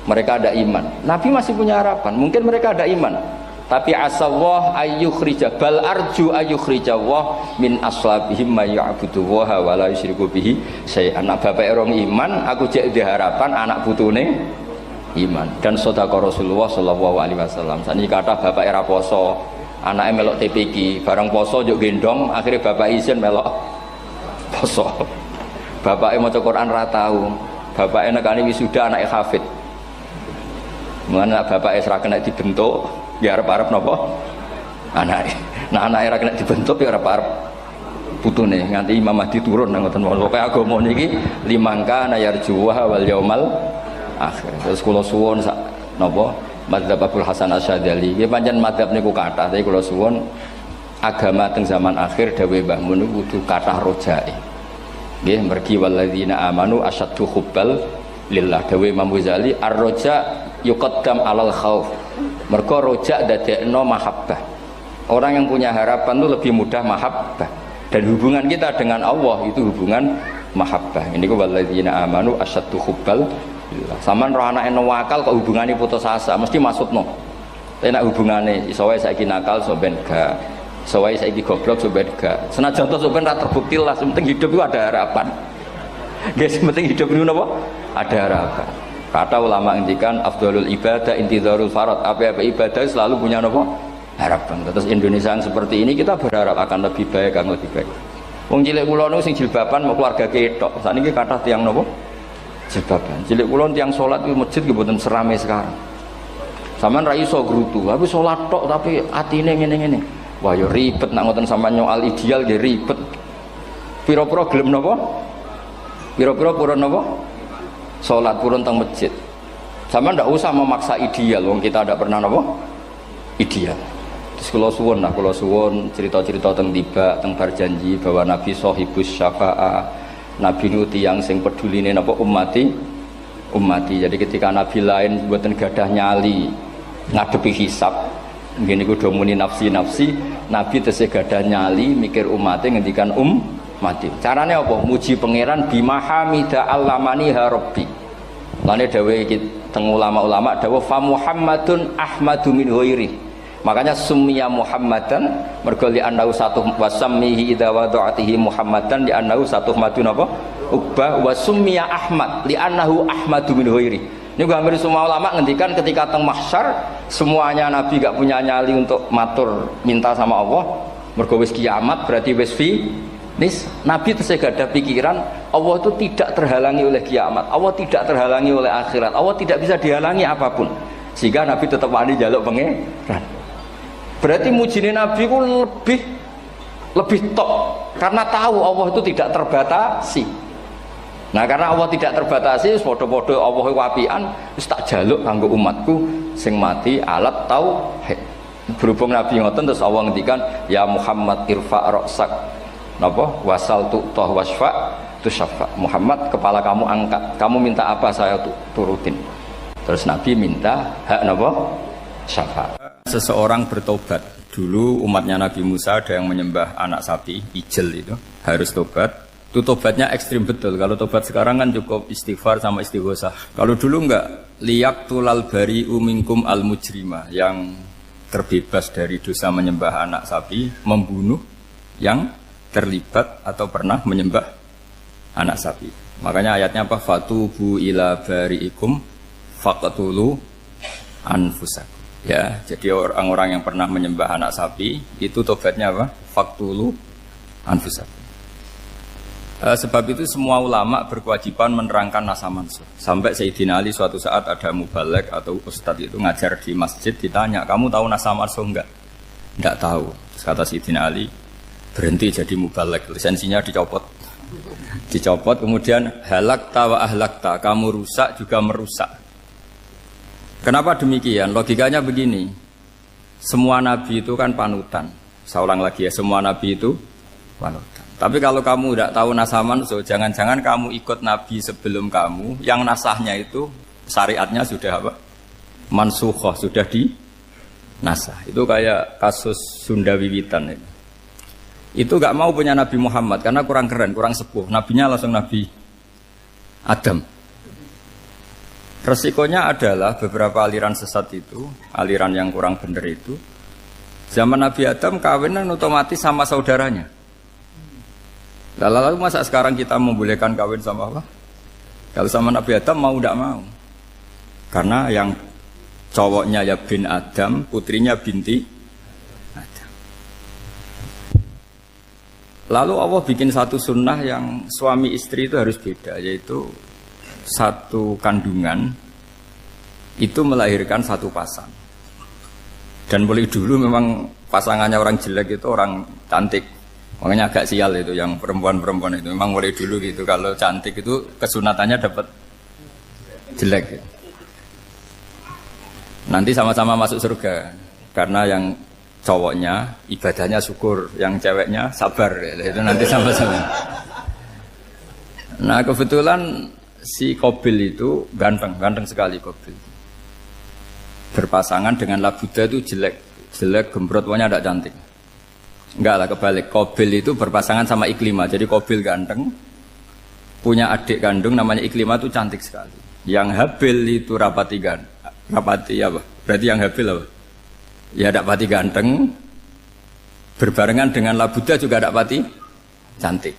Mereka ada iman. Nabi masih punya harapan. Mungkin mereka ada iman. Tapi asallah ayyukhrija bal arju ayyukhrijawah min aslabihim may ya'budullaha wa la yusyriku bihi syai'an. Anak bapak orang iman, aku cek di harapan anak putune iman. Dan sedekah Rasulullah sallallahu alaihi wasallam. Sani kata bapak era poso, anaknya melok TPQ, bareng poso juk gendong, akhirnya bapak izin melok poso. Bapaknya maca Quran ra tau. Bapaknya nekani wisuda anake hafid. Mulane bapak Isra kena dibentuk, ya arep-arep napa? Anake. Nah anake ora kena dibentuk ya arep-arep putune nganti Imam Mahdi turun nang ngoten pokoke agama niki limangka nayarjuha wal yaumal akhir. Terus kula suwun sak napa madzhab Abdul Hasan Asyadzali nggih pancen madzhab niku kathah tapi kula suwun agama teng zaman akhir dawuh Mbah Mun kudu kathah rojae. Nggih mergi walladzina amanu asyaddu hubbal lillah dawuh Imam Ghazali ar-roja yuqaddam alal khauf. Mergo roja dadekno mahabbah. Orang yang punya harapan itu lebih mudah mahabbah. Dan hubungan kita dengan Allah itu hubungan mahabbah. Ini ku walladzina amanu asyaddu hubbal lillah. Saman roh anake wakal kok hubungane putus asa mesti maksudno. Tapi nek hubungane iso wae saiki nakal so ben gak. Iso wae saiki goblok so ben gak. Senajan to so ben ra terbukti lah, penting hidup itu ada harapan. Guys, penting hidup itu napa? Ada harapan. Kata ulama ngendikan afdhalul ibadah intizarul farad. Apa-apa ibadah selalu punya napa? Harapan. Terus Indonesia yang seperti ini kita berharap akan lebih baik, akan lebih baik. Wong cilik kula niku sing jilbaban mau keluarga ketok. Saniki kathah tiyang napa? Jilbaban. Cilik kula tiyang salat di masjid nggih mboten serame sekarang. Sampeyan ra iso grutu, tapi salat tok tapi atine ngene-ngene. Wah ya ribet nak ngoten sampeyan nyoal ideal nggih ribet. Pira-pira gelem napa? Pira-pira purun napa? Salat purun teng masjid. Sampeyan ndak usah memaksa ideal, wong kita ndak pernah napa? Ideal. Terus kula suwun cerita-cerita teng tiba teng berjanji bahwa Nabi sahibus syafa'ah. Nabi nu tiyang sing peduline napa ummati. Jadi ketika Nabi lain mboten gadah nyali ngadepi hisab. Ngene niku do muni nafsi, Nabi tesih gadah nyali mikir umate ngendikan mati. Carane apa? Muji pangeran bima hamida allamani ha rabbi. Lane dawuh iki teng ulama-ulama dawuh fa Muhammadun ahmadu min ghairi. Makanya summiya Muhammadan mergo li annahu satu wasammihi idza wada'atihi Muhammadan li annahu satu madun apa? Uqbah wa summiya Ahmad li annahu ahmadu min ghairi. Ini hampir semua ulama ngendikan ketika teng mahsyar semuanya Nabi gak punya nyali untuk matur minta sama Allah. Mergo wis kiamat berarti wis nis Nabi tesih gak ada pikiran Allah itu tidak terhalangi oleh kiamat, Allah tidak terhalangi oleh akhirat, Allah tidak bisa dihalangi apapun, sehingga Nabi tetap wani jaluk pangeran. Berarti mujine Nabi ku lebih top karena tahu Allah itu tidak terbatasi. Nah karena Allah tidak terbatasi, podo-podo Allah wapian, wis tak jaluk kanggo umatku sing mati alat tauhid. Berhubung Nabi ngoten terus Allah ngendikan ya Muhammad irfa ra'sak napa wasal tu'tah wasfa tusaffa. Muhammad kepala kamu angkat, kamu minta apa saya turutin. Terus Nabi minta hak napa syafaat. Seseorang bertobat. Dulu umatnya Nabi Musa ada yang menyembah anak sapi, ijel itu, harus tobat. Itu tobatnya ekstrim betul. Kalau tobat sekarang kan cukup istighfar sama istighosah. Kalau dulu enggak, liyak tulal bari umingkum al mujrima, yang terbebas dari dosa menyembah anak sapi, membunuh yang terlibat atau pernah menyembah anak sapi. Makanya ayatnya apa? Fatubu ila bari'ikum faqtulu anfusakum. Ya, jadi orang-orang yang pernah menyembah anak sapi itu tobatnya apa? Faqtulu anfusakum. Sebab itu semua ulama berkewajiban menerangkan nasa mansuh. Sampai Sayyidina Ali suatu saat ada mubalek atau ustadz itu ngajar di masjid, ditanya, kamu tahu nasa mansuh enggak? Enggak tahu. Terus kata Sayyidina Ali, berhenti jadi mubalek, lisensinya dicopot. Dicopot, kemudian halakta wa ahlakta, kamu rusak juga merusak. Kenapa demikian? Logikanya begini, semua nabi itu kan panutan. Saya ulang lagi ya, semua nabi itu panutan. Tapi kalau kamu tidak tahu nasaman, so jangan-jangan kamu ikut nabi sebelum kamu, yang nasahnya itu syariatnya sudah apa? Mansukhoh, sudah di nasah. Itu kayak kasus Sunda Wiwitan ini. Itu gak mau punya Nabi Muhammad karena kurang keren, kurang sepuh. Nabinya langsung Nabi Adam. Resikonya adalah beberapa aliran sesat itu, aliran yang kurang benar itu, zaman Nabi Adam kawinan otomatis sama saudaranya. Lalu masa sekarang kita membolehkan kawin sama apa? Kalau sama Nabi Adam mau tidak mau. Karena yang cowoknya ya bin Adam, putrinya binti Adam. Lalu Allah bikin satu sunnah yang suami istri itu harus beda, yaitu satu kandungan itu melahirkan satu pasang. Dan mulai dulu memang pasangannya orang jelek itu orang cantik, Makanya agak sial itu yang perempuan-perempuan itu. Memang mulai dulu gitu kalau cantik itu kesunatannya dapat jelek. Gitu. Nanti sama-sama masuk surga karena yang cowoknya ibadahnya syukur, yang ceweknya sabar. Itu nanti sama-sama. Nah kebetulan si Qabil itu ganteng sekali Qabil. Berpasangan dengan Labuda itu jelek gembrot, pokoknya tidak cantik. Enggak lah, kebalik. Qabil itu berpasangan sama Iklimah. Jadi Qabil ganteng, punya adik kandung namanya Iklimah itu cantik sekali. Yang Habil itu rapati apa? Berarti yang Habil apa? Ya dapati ganteng, berbarengan dengan Labuda juga dapati cantik.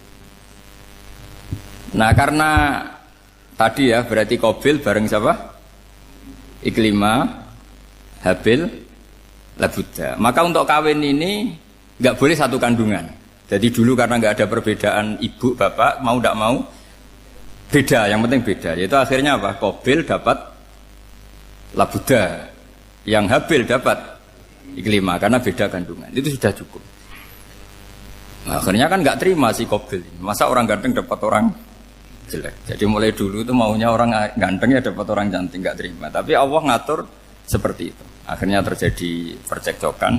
Nah karena tadi ya berarti Qabil bareng siapa? Iklimah, Habil, Labuda. Maka untuk kawin ini nggak boleh satu kandungan. Jadi dulu karena nggak ada perbedaan ibu bapak, mau tidak mau beda. Yang penting beda. Yaitu akhirnya apa? Qabil dapat Labuda, yang Habil dapat Iklimah karena beda kandungan. Itu sudah cukup. Nah, akhirnya kan nggak terima si Qabil. Masa orang ganteng dapat orang jelek. Jadi mulai dulu itu maunya orang ganteng ya dapat orang cantik, nggak terima. Tapi Allah ngatur seperti itu. Akhirnya terjadi percekcokan.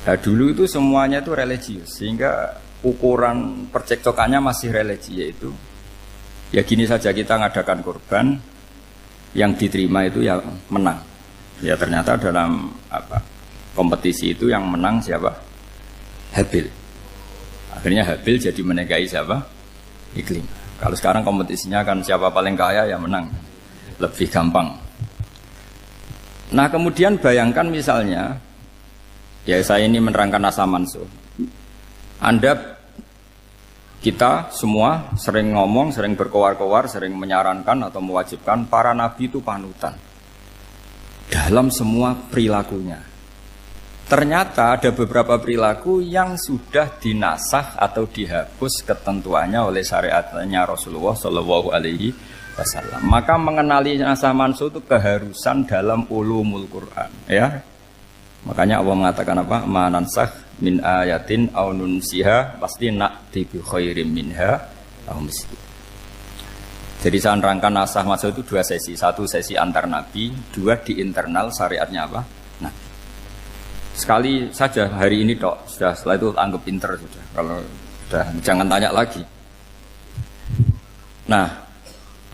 Nah, dulu itu semuanya itu religius, sehingga ukuran percekcokannya masih religi, yaitu ya gini saja, kita ngadakan kurban, yang diterima itu ya menang. Ya ternyata dalam kompetisi itu yang menang siapa? Habil. Akhirnya Habil jadi menikahi siapa? Iklimah. Kalau sekarang kompetisinya kan siapa paling kaya ya menang, lebih gampang. Nah kemudian bayangkan misalnya, ya saya ini menerangkan asa mansuh. Kita semua sering ngomong, sering berkoar-koar, sering menyarankan atau mewajibkan para nabi itu panutan dalam semua perilakunya. Ternyata ada beberapa perilaku yang sudah dinasakh atau dihapus ketentuannya oleh syariatnya Rasulullah Shallallahu Alaihi Wasallam. Maka mengenali asa mansuh itu keharusan dalam ulumul Quran. Ya, makanya Allah mengatakan apa? Manansakh min ayatin aw nunsiha pasti na'ti bi khairim minha aw misli. Jadi saya nerangkan nasah masuk itu dua sesi. Satu sesi antar nabi, dua di internal syariatnya apa? Nah, sekali saja hari ini tok, sudah setelah itu anggap pinter sudah. Kalau sudah jangan tanya lagi. Nah,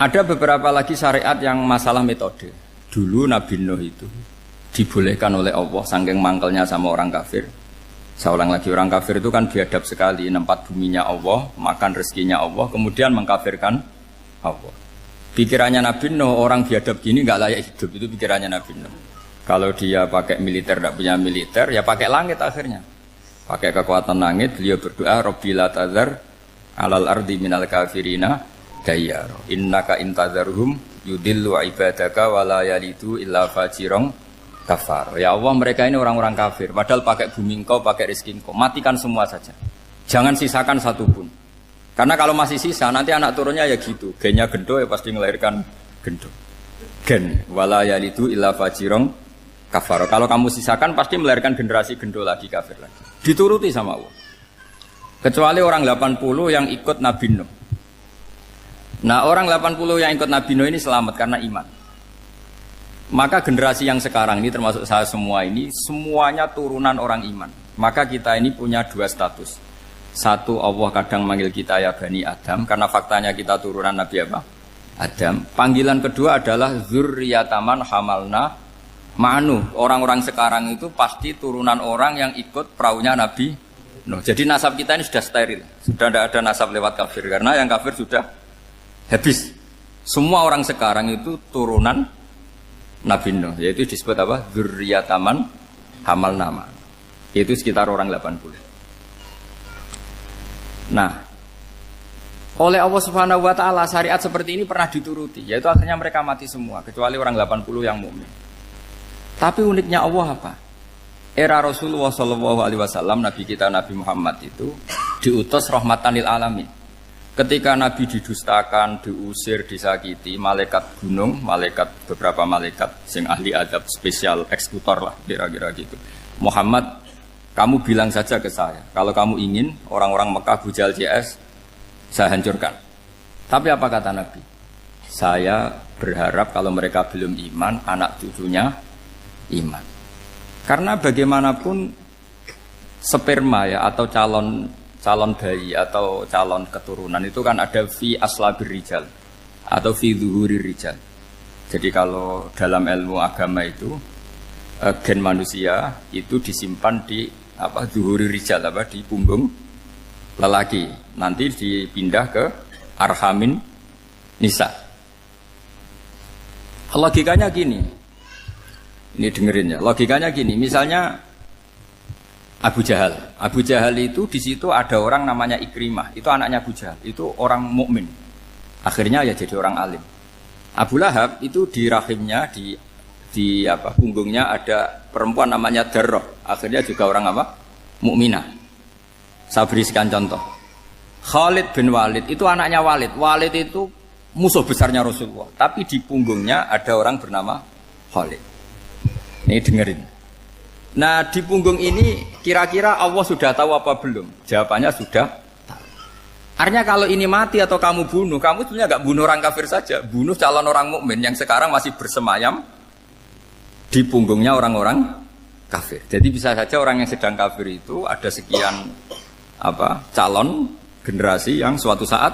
ada beberapa lagi syariat yang masalah metode. Dulu Nabi Nuh itu dibolehkan oleh Allah saking mangkelnya sama orang kafir. Saya ulang lagi, orang kafir itu kan biadab sekali, nempat buminya Allah, makan rezekinya Allah, kemudian mengkafirkan Allah. Pikirannya Nabi Nuh, orang biadab gini nggak layak hidup, itu pikirannya Nabi Nuh. Kalau dia pakai militer, tidak punya militer, ya pakai langit akhirnya. Pakai kekuatan langit, beliau berdoa, Rabbi la tazar alal ardi minal kafirina dayyar. Innaka intazarhum yudillu ibadaka wala yalidu illa fajirong kafar. Ya Allah, mereka ini orang-orang kafir, padahal pakai bumi engkau, pakai rezeki engkau, matikan semua saja. Jangan sisakan satupun. Karena kalau masih sisa, nanti anak turunnya ya gitu. Gennya gendo ya pasti melahirkan gendo. Gen, wala yalidu illa fajirong kafar. Kalau kamu sisakan pasti melahirkan generasi gendo lagi, kafir lagi. Dituruti sama Allah. Kecuali orang 80 yang ikut Nabi Nuh. Nah orang 80 yang ikut Nabi Nuh ini selamat karena iman. Maka generasi yang sekarang ini termasuk saya semua ini, semuanya turunan orang iman. Maka kita ini punya dua status. Satu, Allah kadang manggil kita ya Bani Adam, karena faktanya kita turunan Nabi apa? Adam. Panggilan kedua adalah Zurriyataman Hamalna Ma'nu. Orang-orang sekarang itu pasti turunan orang yang ikut perahunya Nabi Nuh. Jadi nasab kita ini sudah steril. Sudah tidak ada nasab lewat kafir, karena yang kafir sudah habis. Semua orang sekarang itu turunan Nabi Nuh, yaitu disebut apa? Zurriyataman Hamalna Ma'nu. Itu sekitar orang 80. Nah, oleh Allah Subhanahu wa taala syariat seperti ini pernah dituruti, yaitu akhirnya mereka mati semua kecuali orang 80 yang mukmin. Tapi uniknya Allah apa? Era Rasulullah Shallallahu Alaihi Wasallam, Nabi kita Nabi Muhammad itu diutus rahmatan lil alamin. Ketika Nabi didustakan, diusir, disakiti, malaikat gunung, beberapa malaikat sing ahli adab spesial eksekutor lah kira-kira gitu. Muhammad Kamu bilang saja ke saya, kalau kamu ingin orang-orang Mekah Abu Jahal CS, saya hancurkan. Tapi apa kata Nabi? Saya berharap kalau mereka belum iman, anak cucunya iman. Karena bagaimanapun sperma ya atau calon bayi atau calon keturunan itu kan ada fi aslabir rijal atau fi zuhurir rijal. Jadi kalau dalam ilmu agama itu gen manusia itu disimpan di zuhurir rijal di punggung lelaki. Nanti dipindah ke arhamin nisa. Logikanya gini. Ini dengerin ya. Logikanya gini, misalnya Abu Jahal. Abu Jahal itu di situ ada orang namanya Ikrimah. Itu anaknya Abu Jahal. Itu orang mukmin. Akhirnya ya jadi orang alim. Abu Lahab itu di rahimnya di punggungnya ada perempuan namanya Darroh. Akhirnya juga orang mukminah. Saya berikan contoh. Khalid bin Walid itu anaknya Walid. Walid itu musuh besarnya Rasulullah. Tapi di punggungnya ada orang bernama Khalid. Ini dengerin. Nah di punggung ini kira-kira Allah sudah tahu apa belum? Jawabannya sudah tahu. Artinya kalau ini mati atau kamu bunuh, kamu sebenarnya nggak bunuh orang kafir saja, bunuh calon orang mukmin yang sekarang masih bersemayam di punggungnya orang-orang kafir. Jadi bisa saja orang yang sedang kafir itu ada sekian calon generasi yang suatu saat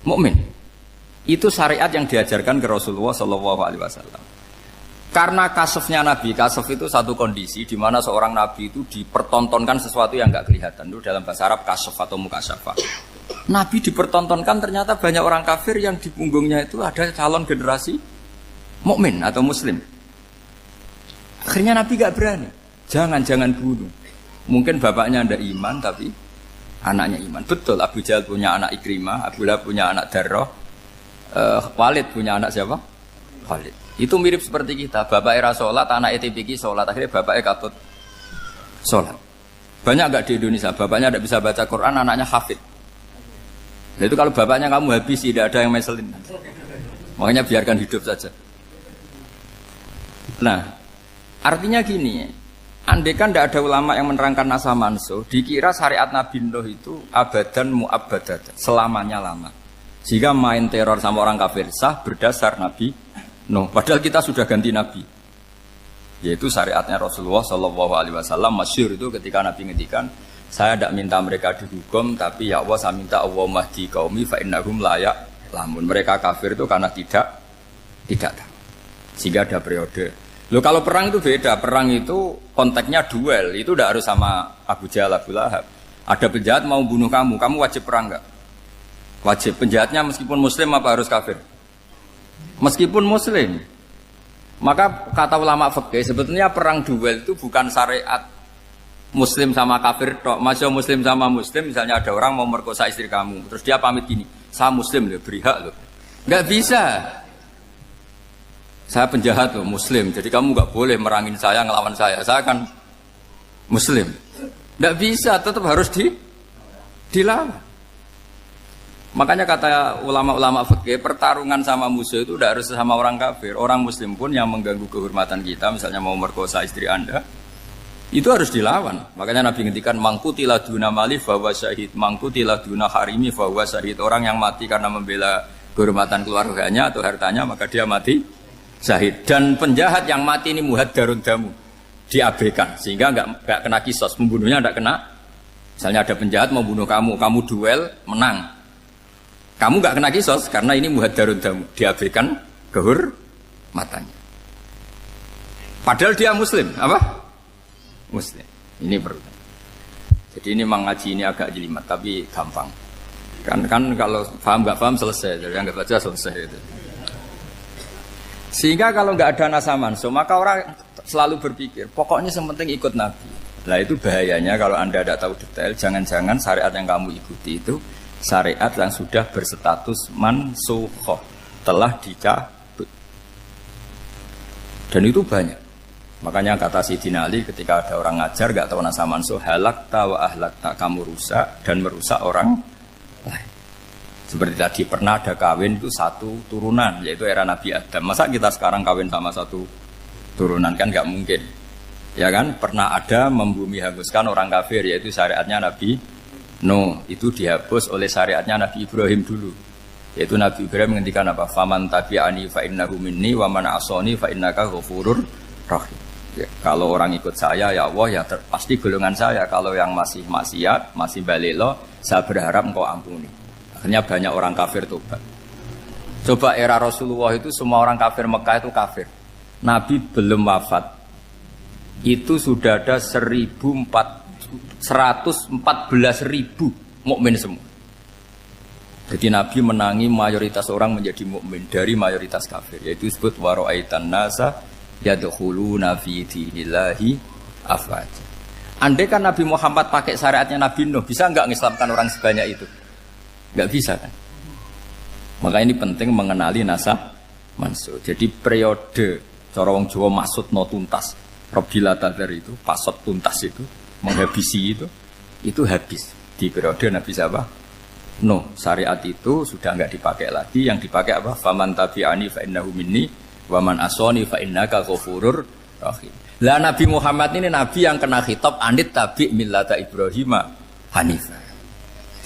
mukmin. Itu syariat yang diajarkan ke Rasulullah SAW. Karena kasofnya Nabi, kasof itu satu kondisi di mana seorang Nabi itu dipertontonkan sesuatu yang nggak kelihatan. Itu dalam bahasa Arab kasof atau mukasyafa. Nabi dipertontonkan ternyata banyak orang kafir yang di punggungnya itu ada calon generasi mukmin atau muslim. Akhirnya Nabi nggak berani. Jangan bunuh. Mungkin bapaknya ada iman tapi anaknya iman. Betul, Abu Jahal punya anak Ikrimah, Abu Lahab punya anak Darroh, Walid punya anak siapa? Walid. Itu mirip seperti kita, bapak era sholat, anak ETPK sholat, akhirnya bapaknya katut sholat. Banyak nggak di Indonesia, bapaknya tidak bisa baca Quran, anaknya hafid. Nah, itu kalau bapaknya kamu habis, tidak ada yang meselin. Makanya biarkan hidup saja. Nah, artinya gini, andaikan tidak ada ulama yang menerangkan nasa mansuh, dikira syariat Nabi Nuh itu abadan mu'abbadat, selamanya lama. Jika main teror sama orang kafir sah berdasar Nabi Nuh, padahal kita sudah ganti Nabi. Yaitu syariatnya Rasulullah SAW masyhur itu ketika Nabi ngendikan, saya tidak minta mereka dihukum, tapi ya Allah saya minta Allah mahdi qaumi fa innahum la ya'lamun. Mereka kafir itu karena tidak tahu. Sehingga ada periode. Loh kalau perang itu beda, perang itu konteksnya duel, itu tidak harus sama Abu Jahal, Abu Lahab. Ada penjahat mau bunuh kamu wajib perang enggak? Wajib. Penjahatnya meskipun muslim apa harus kafir? Meskipun muslim. Maka kata ulama fikih sebetulnya perang duel itu bukan syariat muslim sama kafir tok. Masih muslim sama muslim, misalnya ada orang mau merkosa istri kamu, terus dia pamit gini, saya muslim loh, beri hak loh. Enggak bisa. Saya penjahat loh, muslim, jadi kamu enggak boleh merangin saya, ngelawan saya kan muslim. Enggak bisa, tetap harus dilawan. Makanya kata ulama-ulama fikih, pertarungan sama musuh itu tidak harus sama orang kafir. Orang muslim pun yang mengganggu kehormatan kita, misalnya mau merkosa istri Anda, itu harus dilawan. Makanya Nabi ngendikan mangkutilah duna mali fahuwa syahid, mangkutilah duna harimi fahuwa syahid. Orang yang mati karena membela kehormatan keluarganya atau hartanya, maka dia mati syahid. Dan penjahat yang mati ini muhaddarun damu, diabaikan sehingga enggak kena kisos, pembunuhnya enggak kena. Misalnya ada penjahat mau bunuh kamu duel, menang. Kamu enggak kena kisos karena ini muhaddarun damu, diabaikan kehormatannya. Padahal dia muslim, apa? Muslim. Ini perlu. Jadi ini mengaji ini agak jelimet tapi gampang. Kan kalau paham enggak paham selesai, jadi enggak baca selesai itu. Sehingga kalau enggak ada nasa mansuh, maka orang selalu berpikir, pokoknya yang penting ikut Nabi. Nah itu bahayanya kalau Anda tidak tahu detail, jangan-jangan syariat yang kamu ikuti itu syariat yang sudah berstatus mansukhoh, telah dicabut. Dan itu banyak. Makanya kata Sayyidina Ali ketika ada orang ngajar gak tahu nasa mansuh, halakta wa ahlakta, kamu rusak dan merusak orang lain. Seperti tadi pernah ada kawin itu satu turunan, yaitu era Nabi Adam. Masa kita sekarang kawin sama satu turunan, kan gak mungkin. Ya kan, pernah ada membumi hanguskan orang kafir, yaitu syariatnya Nabi Nuh. Itu dihapus oleh syariatnya Nabi Ibrahim dulu. Yaitu Nabi Ibrahim menghentikan apa? Faman tabi'ani fa innahu minni wa man asani fa innaka ghafurur rahim. Ya, kalau orang ikut saya ya Allah ya pasti golongan saya. Kalau yang masih maksiat, masih balelo, saya berharap engkau ampuni. Akhirnya banyak orang kafir tobat. Coba era Rasulullah itu semua orang kafir Mekah itu kafir. Nabi belum wafat. Itu sudah ada 114.000 mukmin semua. Jadi Nabi menangi mayoritas orang menjadi mukmin dari mayoritas kafir. Yaitu disebut wara'aitan nasa yadkhuluna fi dinillahi afwaja. Andai kan Nabi Muhammad pakai syariatnya Nabi Nuh, bisa enggak mengislamkan orang sebanyak itu? Enggak bisa kan? Maka ini penting mengenali nasab mansur. Jadi periode cara wong Jawa maksud no tuntas. Robila tadar itu, pasot tuntas itu, menghabisi itu habis di periode Nabi siapa? Nuh. Syariat itu sudah enggak dipakai lagi, yang dipakai apa? Faman tabi'ani fa innahu minni wa man asani fa innaka ghafurur rahim. Lah Nabi Muhammad ini nabi yang kena khitab anit tabi' millata Ibrahim hanifah.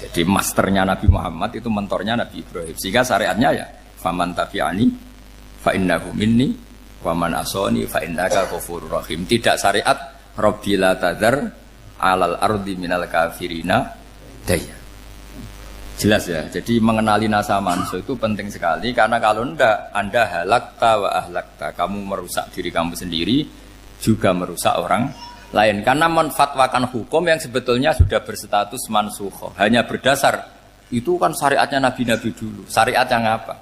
Jadi masternya Nabi Muhammad itu mentornya Nabi Ibrahim. Sehingga syariatnya ya faman tabi'ani fa innahu minni wa man asani fa innaka ghafurur rahim. Tidak syariat rabbila tadzar alal ardi minal kafirina daya. Jelas ya, jadi mengenali nasa manso itu penting sekali. Karena kalau tidak, Anda halakta wa ahlakta, kamu merusak diri kamu sendiri, juga merusak orang lain. Karena menfatwakan hukum yang sebetulnya sudah berstatus mansukh, hanya berdasar, itu kan syariatnya Nabi-Nabi dulu. Syariat yang apa?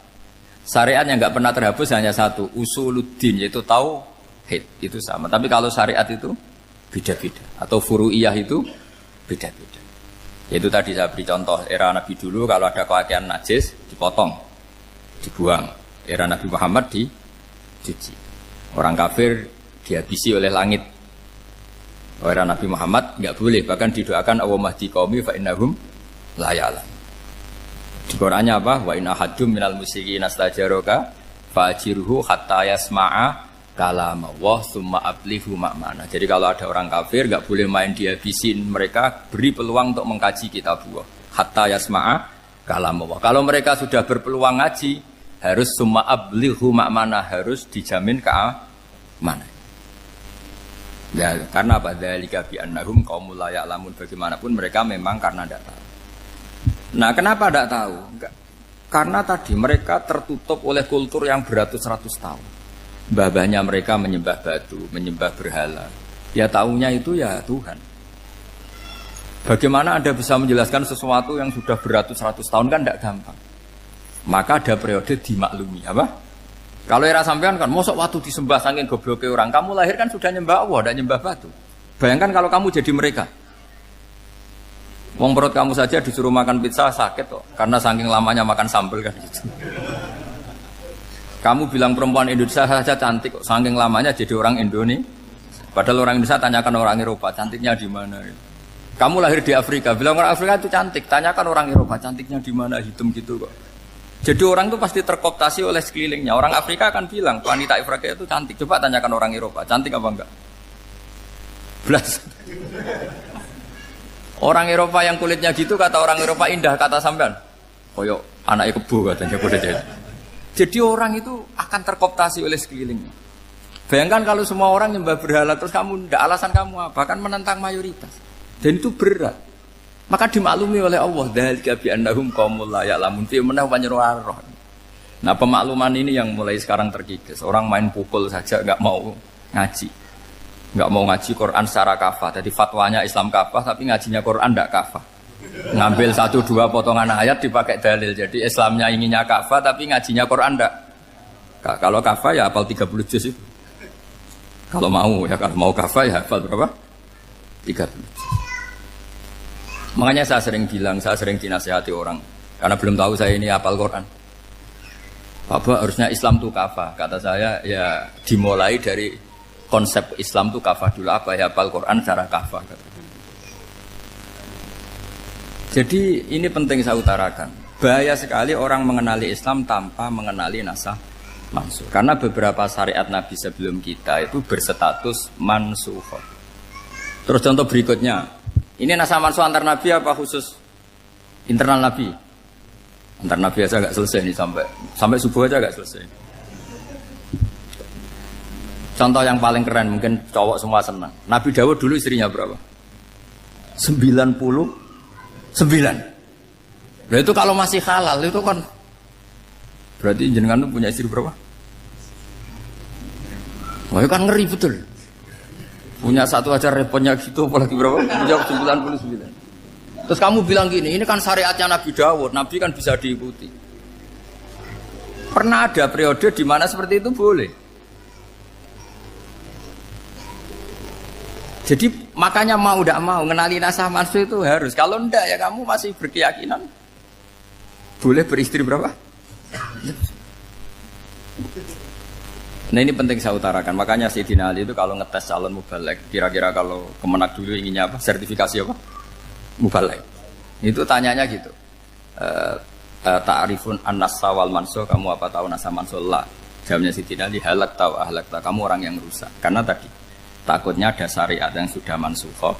Syariat yang nggak pernah terhapus hanya satu, usuluddin, yaitu tauhid, itu sama. Tapi kalau syariat itu beda-beda, atau furu'iyah itu beda-beda. Itu tadi saya beri contoh, era Nabi dulu kalau ada pakaian najis dipotong, dibuang. Era Nabi Muhammad dicuci. Orang kafir dihabisi oleh langit. Era Nabi Muhammad enggak boleh, bahkan didoakan Allahumma hdi qaumi fa innahum la ya'lam. Di Qur'annya apa? Wa in ahadum minal musyrikin astajaraka fa'jirhu hatta yasma'a kalamullah summa ablihu ma'mana. Jadi kalau ada orang kafir enggak boleh main dihabisin mereka, beri peluang untuk mengkaji kitabullah hatta yasma'a kalamullah. Kalau mereka sudah berpeluang ngaji, harus summa ablihu ma'mana, harus dijamin keamanan. Ya, karena apa? Dzalika bi annahum qaumul la ya'lamun. Bagaimanapun mereka memang karena tidak tahu. Nah, kenapa tidak tahu? Enggak. Karena tadi mereka tertutup oleh kultur yang beratus-ratus tahun. Mbah-mbahnya mereka menyembah batu, menyembah berhala. Ya tahunya itu ya Tuhan. Bagaimana Anda bisa menjelaskan sesuatu yang sudah beratus-ratus tahun kan tidak gampang. Maka ada periode dimaklumi, apa? Kalau era sampean kan mosok waktu disembah saking gobloke orang, kamu lahir kan sudah nyembah Allah, tidak nyembah batu. Bayangkan kalau kamu jadi mereka. Wong perut kamu saja disuruh makan pizza sakit kok, karena saking lamanya makan sambal kan gitu. Kamu bilang perempuan Indonesia saja cantik kok, saking lamanya jadi orang Indonesia. Padahal orang Indonesia tanyakan orang Eropa, cantiknya di mana? Kamu lahir di Afrika, bilang orang Afrika itu cantik, tanyakan orang Eropa, cantiknya di mana? Hitam gitu kok. Jadi orang itu pasti terkooptasi oleh sekelilingnya. Orang Afrika akan bilang wanita Afrika itu cantik. Coba tanyakan orang Eropa, cantik apa enggak? Belas. Orang Eropa yang kulitnya gitu kata orang Eropa indah, kata sampean. Koyok anaknya kebo katanya kuda jadi. Jadi orang itu akan terkooptasi oleh sekelilingnya. Bayangkan kalau semua orang nyembah berhala terus kamu ndak, alasan kamu apa? Kan menentang mayoritas. Dan itu berat. Maka dimaklumi oleh Allah, dzalika bi annahum qaumul la ya'lamun fi manah panyeruarah. Nah, pemakluman ini yang mulai sekarang terkikis. Orang main pukul saja enggak mau ngaji. Enggak mau ngaji Quran secara kafah. Jadi fatwanya Islam kafah tapi ngajinya Quran enggak kafah. Ngambil 1-2 potongan ayat dipakai dalil. Jadi Islamnya inginnya kafah tapi ngajinya Quran enggak. Kalau kafah ya hafal 30 juz itu. Kalau mau ya, kalau mau kafah ya hafal berapa? 30 juz. Makanya saya sering bilang, saya sering dinasihati orang karena belum tahu saya ini hafal Quran. Bapak harusnya Islam itu kafah. Kata saya ya dimulai dari konsep Islam itu kafah dulu. Apa ya hafal Quran secara kafah. Jadi ini penting saya utarakan. Bahaya sekali orang mengenali Islam tanpa mengenali nasah mansukh. Karena beberapa syariat Nabi sebelum kita itu berstatus mansukh. Terus contoh berikutnya, ini naskah mansukh antar Nabi apa khusus internal Nabi? Antar Nabi aja nggak selesai nih sampai subuh aja nggak selesai. Contoh yang paling keren mungkin cowok semua senang. Nabi Dawud dulu istrinya berapa? 99. Nah itu kalau masih halal itu kan berarti jenengan tuh punya istri berapa? Wah itu kan ngeri betul. Punya satu aja repotnya gitu apalagi berapa? Punya 99. Terus kamu bilang gini, ini kan syariatnya Nabi Dawud, Nabi kan bisa diikuti. Pernah ada periode di mana seperti itu boleh. Jadi makanya mau tidak mau ngenali naskah mansukh itu harus. Kalau enggak ya kamu masih berkeyakinan boleh beristri berapa? Nah ini penting saya utarakan. Makanya Sayyidina Ali itu kalau ngetes calon mubaligh, kira-kira kalau Kemenak dulu inginnya apa? Sertifikasi apa? Mubaligh. Itu tanyanya gitu. Ta'rifun an-nassa wal mansukh, kamu apa tahu naskah mansukh? La. Jawabnya Sayyidina Ali, halak tahu ahlak tahu. Kamu orang yang rusak. Karena tadi takutnya ada syariat yang sudah mansukh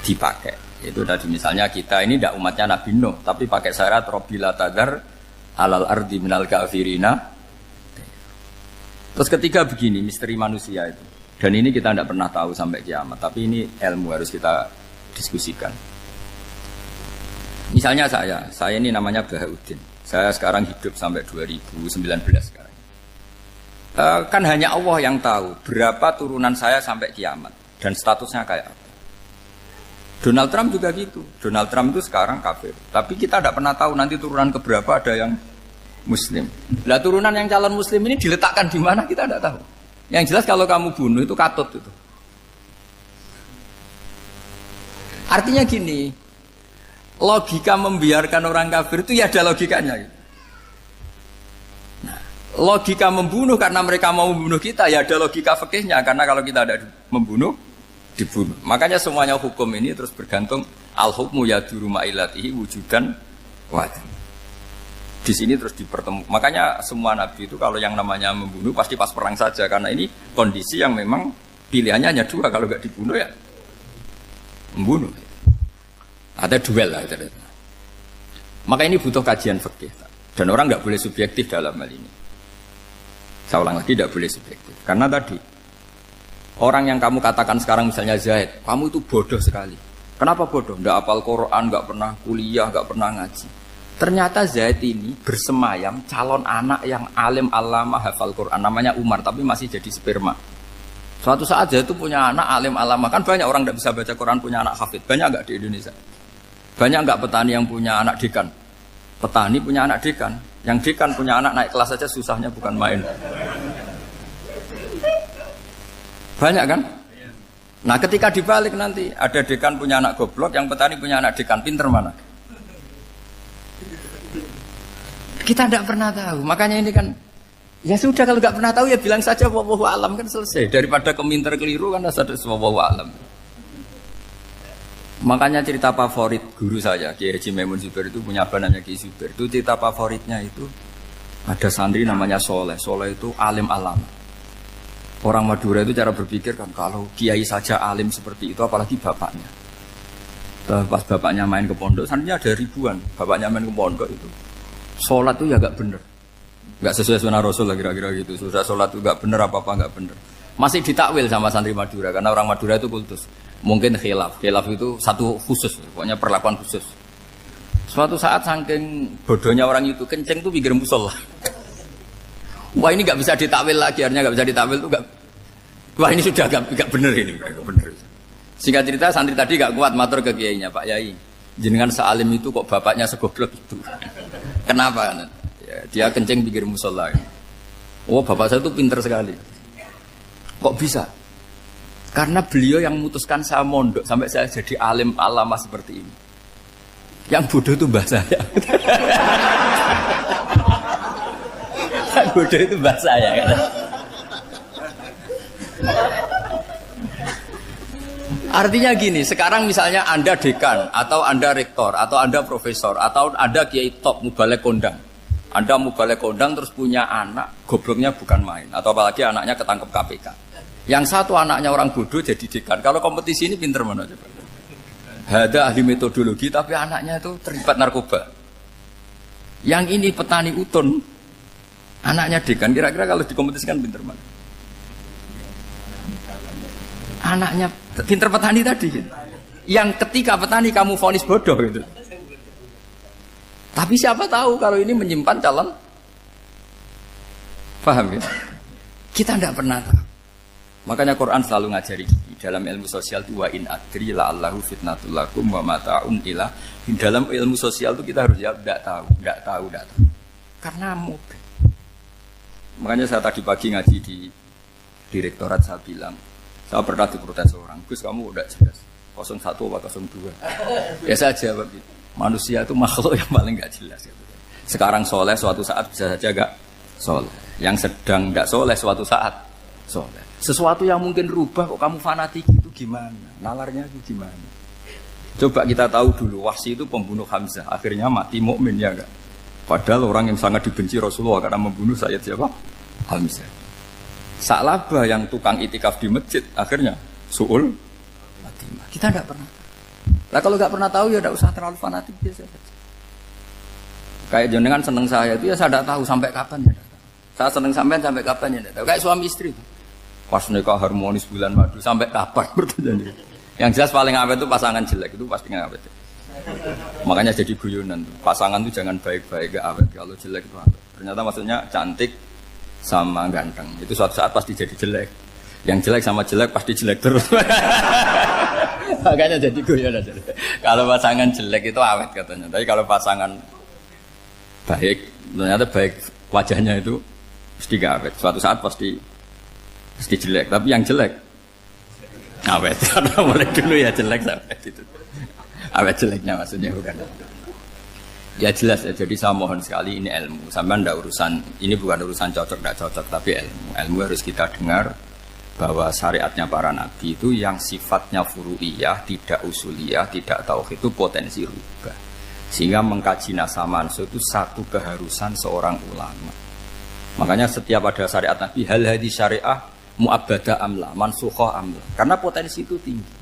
dipakai. Itu tadi misalnya kita ini tidak umatnya Nabi Nuh, tapi pakai syariat Robbila tadar alal ardi minal kafirina. Terus ketiga begini, misteri manusia itu. Dan ini kita tidak pernah tahu sampai kiamat, tapi ini ilmu harus kita diskusikan. Misalnya saya ini namanya Bahauddin. Saya sekarang hidup sampai 2019 sekarang. Kan hanya Allah yang tahu berapa turunan saya sampai kiamat dan statusnya kayak apa. Donald Trump juga gitu. Donald Trump itu sekarang kafir, tapi kita tidak pernah tahu nanti turunan keberapa ada yang Muslim. Lah turunan yang calon Muslim ini diletakkan di mana kita tidak tahu. Yang jelas kalau kamu bunuh itu katut itu. Artinya gini, logika membiarkan orang kafir itu ya ada logikanya. Gitu. Logika membunuh karena mereka mau membunuh kita ya ada logika fikihnya, karena kalau kita ada membunuh dibunuh. Makanya semuanya hukum ini terus bergantung al-hukmu yaduru ma'ilatihi wujudan wajib. Di sini terus dipertemukan. Makanya semua nabi itu kalau yang namanya membunuh pasti pas perang saja, karena ini kondisi yang memang pilihannya hanya dua, kalau nggak dibunuh ya membunuh. Ada duel lah. Maka ini butuh kajian fikih dan orang nggak boleh subjektif dalam hal ini. Saya ulang lagi, tidak boleh subjektif. Karena tadi, orang yang kamu katakan sekarang misalnya Zaid, kamu itu bodoh sekali. Kenapa bodoh? Tidak hafal Quran, nggak pernah kuliah, nggak pernah ngaji. Ternyata Zaid ini bersemayam calon anak yang alim alama hafal Quran. Namanya Umar, tapi masih jadi sperma. Suatu saat Zaid itu punya anak alim alama. Kan banyak orang tidak bisa baca Quran punya anak hafid. Banyak nggak di Indonesia? Banyak nggak petani yang punya anak dekan? Petani punya anak dekan. Yang dekan punya anak naik kelas saja susahnya bukan main. Banyak kan? Nah ketika dibalik nanti ada dekan punya anak goblok, yang petani punya anak dekan, pinter mana? Kita tidak pernah tahu. Makanya ini kan ya sudah, kalau nggak pernah tahu ya bilang saja wallahu alam, kan selesai. Daripada keminter keliru kan ada wallahu alam. Makanya cerita favorit guru saya, Kiai Haji Maimun Zubair itu punya apa namanya Kiai Zubair. Itu cerita favoritnya itu ada santri namanya Soleh. Soleh itu alim alama. Orang Madura itu cara berpikir kan kalau kiai saja alim seperti itu, apalagi bapaknya. Pas bapaknya main ke pondok, santrinya ada ribuan. Bapaknya main ke pondok itu, sholat itu ya gak bener, gak sesuai sunnah Rasul lah kira-kira gitu. Sudah sholat itu gak bener, apa-apa gak bener. Masih ditakwil sama santri Madura, karena orang Madura itu kultus. Mungkin khilaf itu satu khusus, pokoknya perlakuan khusus. Suatu saat saking bodohnya orang itu, kenceng tuh pinggir musola. Wah ini nggak bisa ditakwil lagi, akhirnya nggak bisa ditakwil tuh nggak. Wah ini sudah nggak bener ini, nggak bener. Singkat cerita santri tadi nggak kuat matur ke kiainya, Pak Yai, jenengan sealim itu kok bapaknya segoblok itu. Kenapa? Ya, dia kenceng pinggir musola. Oh bapak saya itu pinter sekali. Kok bisa? Karena beliau yang memutuskan saya mondok sampai saya jadi alim alama seperti ini. Yang bodoh itu mbah saya. Yang bodoh itu mbah saya. Artinya gini, sekarang misalnya Anda dekan, atau Anda rektor, atau Anda profesor, atau Anda kiai top mubalek kondang. Anda mau balik kondang terus punya anak, gobloknya bukan main. Atau apalagi anaknya ketangkep KPK. Yang satu anaknya orang bodoh jadi dekan. Kalau kompetisi ini pinter mana coba? Ada ahli metodologi tapi anaknya itu terlibat narkoba. Yang ini petani utun, anaknya dekan. Kira-kira kalau dikompetisikan pinter mana? Anaknya pinter petani tadi. Yang ketika petani kamu vonis bodoh gitu. Tapi siapa tahu kalau ini menyimpan calon, paham ya? Kita tidak pernah tahu. Makanya Quran selalu ngajari dalam ilmu sosial itu wa in adri la'allahu fitnatul lakum wa mata'un ila. Di dalam ilmu sosial itu kita harus jawab tidak tahu. Karena mudah. Makanya saya tadi pagi ngaji di direktorat saya bilang, saya pernah diprotes orang, Gus kamu udah jelas 01 atau 02. Ya saya jawab gitu. Manusia itu makhluk yang paling gak jelas gitu. Sekarang soleh suatu saat bisa saja gak soleh. Yang sedang gak soleh suatu saat soleh. Sesuatu yang mungkin rubah kok kamu fanatik itu gimana? Nalarnya itu gimana? Coba kita tahu dulu Wahsy itu pembunuh Hamzah, akhirnya mati mukmin ya enggak? Padahal orang yang sangat dibenci Rasulullah karena membunuh Sayyid siapa? Hamzah. Sa'labah yang tukang itikaf di masjid akhirnya su'ul Fatimah. Kita enggak pernah. Nah kalau nggak pernah tahu ya tidak usah terlalu fanatik biasa saja. Kayak jenengan seneng saya itu ya saya tidak tahu sampai kapan ya. Saya seneng sampai kapan ya tidak tahu. Kayak suami istri itu. Pas nikah harmonis bulan madu sampai kapan bertanya. Yang jelas paling awet itu pasangan jelek itu pasti nggak awet. Makanya jadi guyonan tuh. Pasangan itu jangan baik-baik gak awet. Kalau jelek itu awet. Ternyata maksudnya cantik sama ganteng. Itu suatu saat pasti jadi jelek. Yang jelek sama jelek pasti jelek terus. Makanya jadi guyon aja. Kalau pasangan jelek itu awet katanya. Tapi kalau pasangan baik, ternyata baik wajahnya itu mesti gak awet. Suatu saat pasti jelek. Tapi yang jelek awet. Karena mulai dulu ya jelek sampai itu. Awet jeleknya maksudnya bukan. Ya jelas ya. Jadi saya mohon sekali ini ilmu. Sampai ndak urusan ini bukan urusan cocok ndak cocok, tapi ilmu. Ilmu harus kita dengar. Bahwa syariatnya para nabi itu yang sifatnya furu'iyah, tidak usuliyah, tidak tauhid itu potensi rubah. Sehingga mengkaji nasab manusia itu satu keharusan seorang ulama. Makanya setiap ada syariat nabi, hal hadis syariah mu'abbadah amla, mansukhah amla. Karena potensi itu tinggi.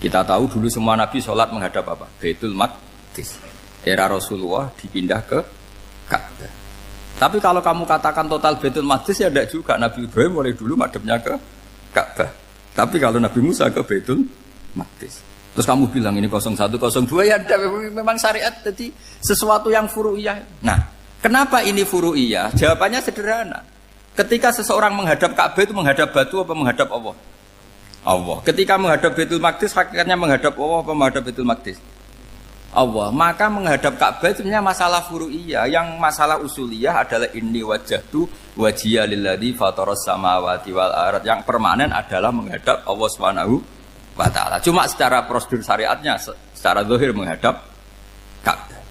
Kita tahu dulu semua nabi sholat menghadap apa? Baitul Maqdis. Era Rasulullah dipindah ke Ka'bah. Tapi kalau kamu katakan total Baitul Maqdis ya tidak juga. Nabi Ibrahim mulai dulu madhabnya ke Ka'bah. Tapi kalau Nabi Musa ke Baitul Maqdis. Terus kamu bilang ini 01, 02 ya memang syariat jadi sesuatu yang furu'iyah. Nah, kenapa ini furu'iyah? Jawabannya sederhana. Ketika seseorang menghadap Ka'bah itu menghadap batu apa menghadap Allah? Allah. Ketika menghadap Baitul Maqdis hakikatnya menghadap Allah apa menghadap Baitul Maqdis? Allah. Maka menghadap Ka'bah sebenarnya masalah furu'iyah. Yang masalah usuliyah adalah inni wajjahtu wajhiya lilladzi fataras samawati wal ardh. Yang permanen adalah menghadap Allah Subhanahu wa taala. Cuma secara prosedur syariatnya secara zahir menghadap Ka'bah.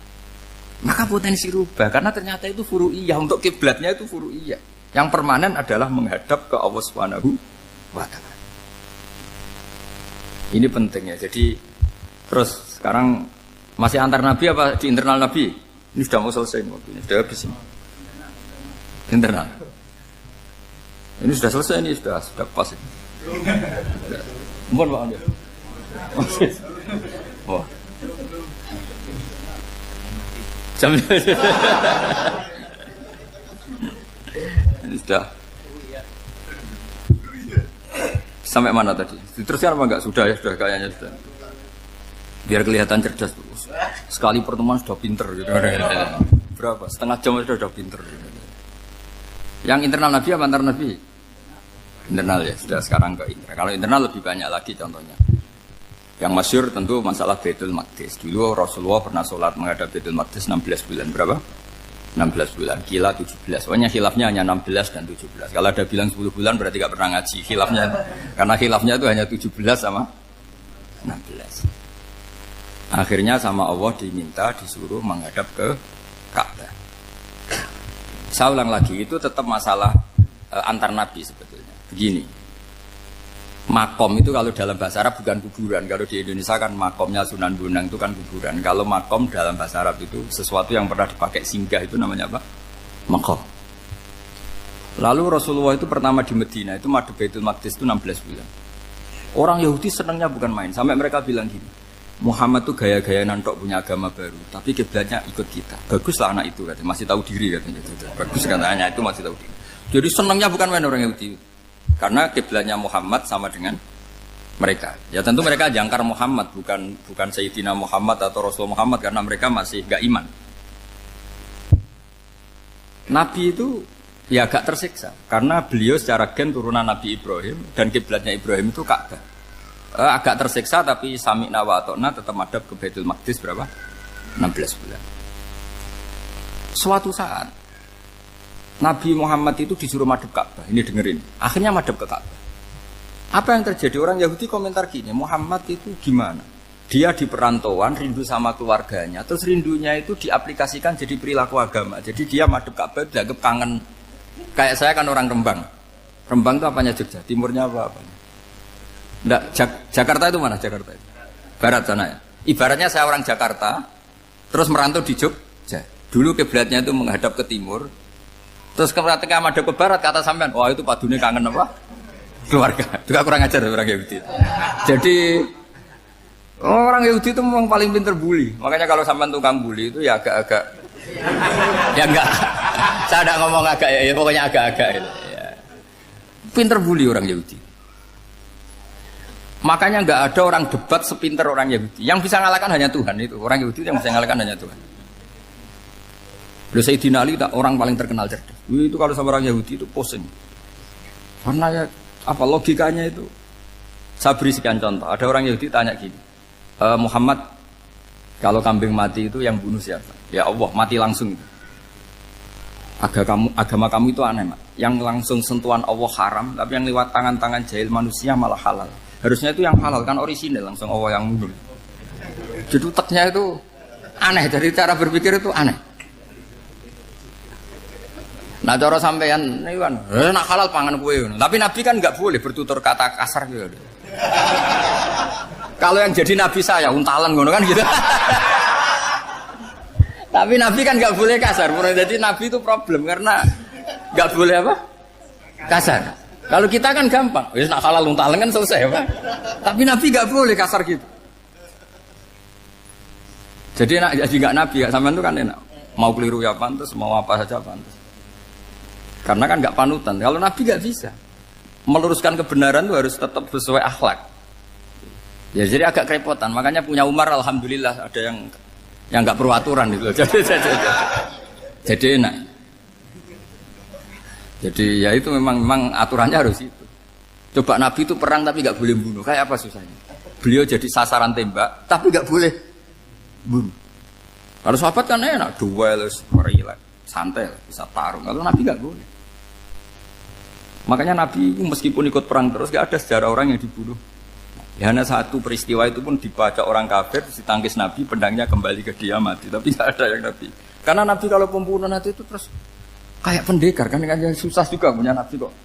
Maka potensi rubah karena ternyata itu furu'iyah. Untuk kiblatnya itu furu'iyah. Yang permanen adalah menghadap ke Allah Subhanahu wa taala. Ini pentingnya. Jadi terus sekarang masih antar nabi apa di internal nabi? Ini sudah mau selesai waktunya, sudah habis ini. Internal. Ini sudah selesai, ini sudah pas ini. Mohon Pak Anda. Wah. Jam ini sudah. Sampai mana tadi? Diteruskan apa enggak? Sudah ya, sudah kayaknya sudah. Biar kelihatan cerdas. Sekali pertemuan sudah pinter gitu. Berapa? Setengah jam sudah pinter gitu. Yang internal nabi apa antar nabi? Internal ya, sudah sekarang ke internal. Kalau internal lebih banyak lagi contohnya. Yang masyhur tentu masalah Baitul Maqdis. Dulu Rasulullah pernah sholat menghadap Baitul Maqdis 16 bulan. Berapa? 16 bulan. Kila 17. Pokoknya khilafnya hanya 16 dan 17. Kalau ada bilang 10 bulan berarti gak pernah ngaji. Khilafnya, karena khilafnya itu hanya 17 sama 16. Akhirnya sama Allah diminta disuruh menghadap ke Ka'bah. Saya ulang lagi, itu tetap masalah antar nabi sebetulnya. Begini, Makom itu kalau dalam bahasa Arab bukan kuburan. Kalau di Indonesia kan makomnya Sunan Bonang itu kan kuburan. Kalau makom dalam bahasa Arab itu sesuatu yang pernah dipakai singgah, itu namanya apa? Makom. Lalu Rasulullah itu pertama di Medina itu madhep Baitul Maqdis itu 16 bulan. Orang Yahudi senangnya bukan main. Sampai mereka bilang gini, Muhammad tuh gaya-gaya nantok punya agama baru, tapi kiblatnya ikut kita. Baguslah anak itu katanya, masih tahu diri katanya. Bagus katanya itu masih tahu diri. Jadi senangnya bukan main orang Yahudi. Karena kiblatnya Muhammad sama dengan mereka. Ya tentu mereka jangkar Muhammad, bukan Sayyidina Muhammad atau Rasul Muhammad, karena mereka masih gak iman. Nabi itu ya agak tersiksa karena beliau secara gen turunan Nabi Ibrahim dan kiblatnya Ibrahim itu Ka'bah. Agak tersiksa tapi sami'na wa ata'na tetap madhab ke Baitul Maqdis berapa? 16 bulan. Suatu saat Nabi Muhammad itu disuruh madhab Ka'bah. Ini dengerin. Akhirnya madhab ke Ka'bah. Apa yang terjadi? Orang Yahudi komentar gini, Muhammad itu gimana? Dia di perantauan, rindu sama keluarganya. Terus rindunya itu diaplikasikan jadi perilaku agama. Jadi dia madhab Ka'bah dianggap kangen. Kayak saya kan orang Rembang. Rembang itu apanya Jogja? Timurnya apa-apanya? Enggak, Jakarta itu mana Jakarta itu? Barat sana ya. Ibaratnya saya orang Jakarta, terus merantau di Jogja. Dulu kiblatnya itu menghadap ke timur. Terus ketika madhab ke barat, kata sampean, wah itu padune kangen apa? Keluarga. Juga kurang ajar orang Yahudi. Jadi orang Yahudi itu memang paling pinter bully. Makanya kalau sampean tukang bully itu ya agak-agak, ya enggak. Saya tidak ngomong agak ya, pokoknya agak-agak. Ya. Pinter bully orang Yahudi. Makanya enggak ada orang debat sepinter orang Yahudi. Yang bisa ngalahkan hanya Tuhan itu. Orang Yahudi yang bisa ngalahkan hanya Tuhan. Beliau Sayyidina Ali orang paling terkenal cerdas. Itu kalau sama orang Yahudi itu pusing. Karena ya apa logikanya itu? Saya beri sekian contoh. Ada orang Yahudi tanya gini, Muhammad, kalau kambing mati itu yang bunuh siapa? Ya Allah, mati langsung itu. Agama kamu itu aneh, Mak. Yang langsung sentuhan Allah haram, tapi yang lewat tangan-tangan jahil manusia malah halal. Harusnya itu yang halal kan orisinal, langsung Allah yang bunuh. Jadi utaknya itu aneh, dari cara berpikir itu aneh. Nah cara sampean ini kan, nak halal pangan kue. Tapi Nabi kan nggak boleh bertutur kata kasar gitu. Kalau yang jadi Nabi saya untalan ngono kan gitu. Tapi Nabi kan nggak boleh kasar. Jadi Nabi itu problem karena nggak boleh apa? Kasar. Kalau kita kan gampang, wis nak halal untalan kan selesai apa? Tapi Nabi nggak boleh kasar gitu. Jadi nggak Nabi, sampean itu kan enak. Mau keliru ya pantas, mau apa saja pantas. Karena kan nggak panutan. Kalau Nabi nggak bisa meluruskan kebenaran itu harus tetap sesuai akhlak. Ya jadi agak kerepotan. Makanya punya Umar alhamdulillah ada yang nggak perlu aturan itu. Jadi enak. Jadi ya itu memang aturannya harus itu. Coba Nabi itu perang tapi nggak boleh bunuh. Kayak apa susahnya? Beliau jadi sasaran tembak tapi nggak boleh bunuh. Kalau sahabat kan enak, duel, relax, santai, bisa tarung. Kalau Nabi nggak boleh. Makanya Nabi meskipun ikut perang terus gak ada sejarah orang yang dibunuh. Ya hanya satu peristiwa itu pun dibaca orang kafir, ditangkis Nabi, pedangnya kembali ke dia mati. Tapi gak ada yang Nabi. Karena Nabi kalau pembunuh nanti itu terus kayak pendekar kan susah juga punya Nabi kok.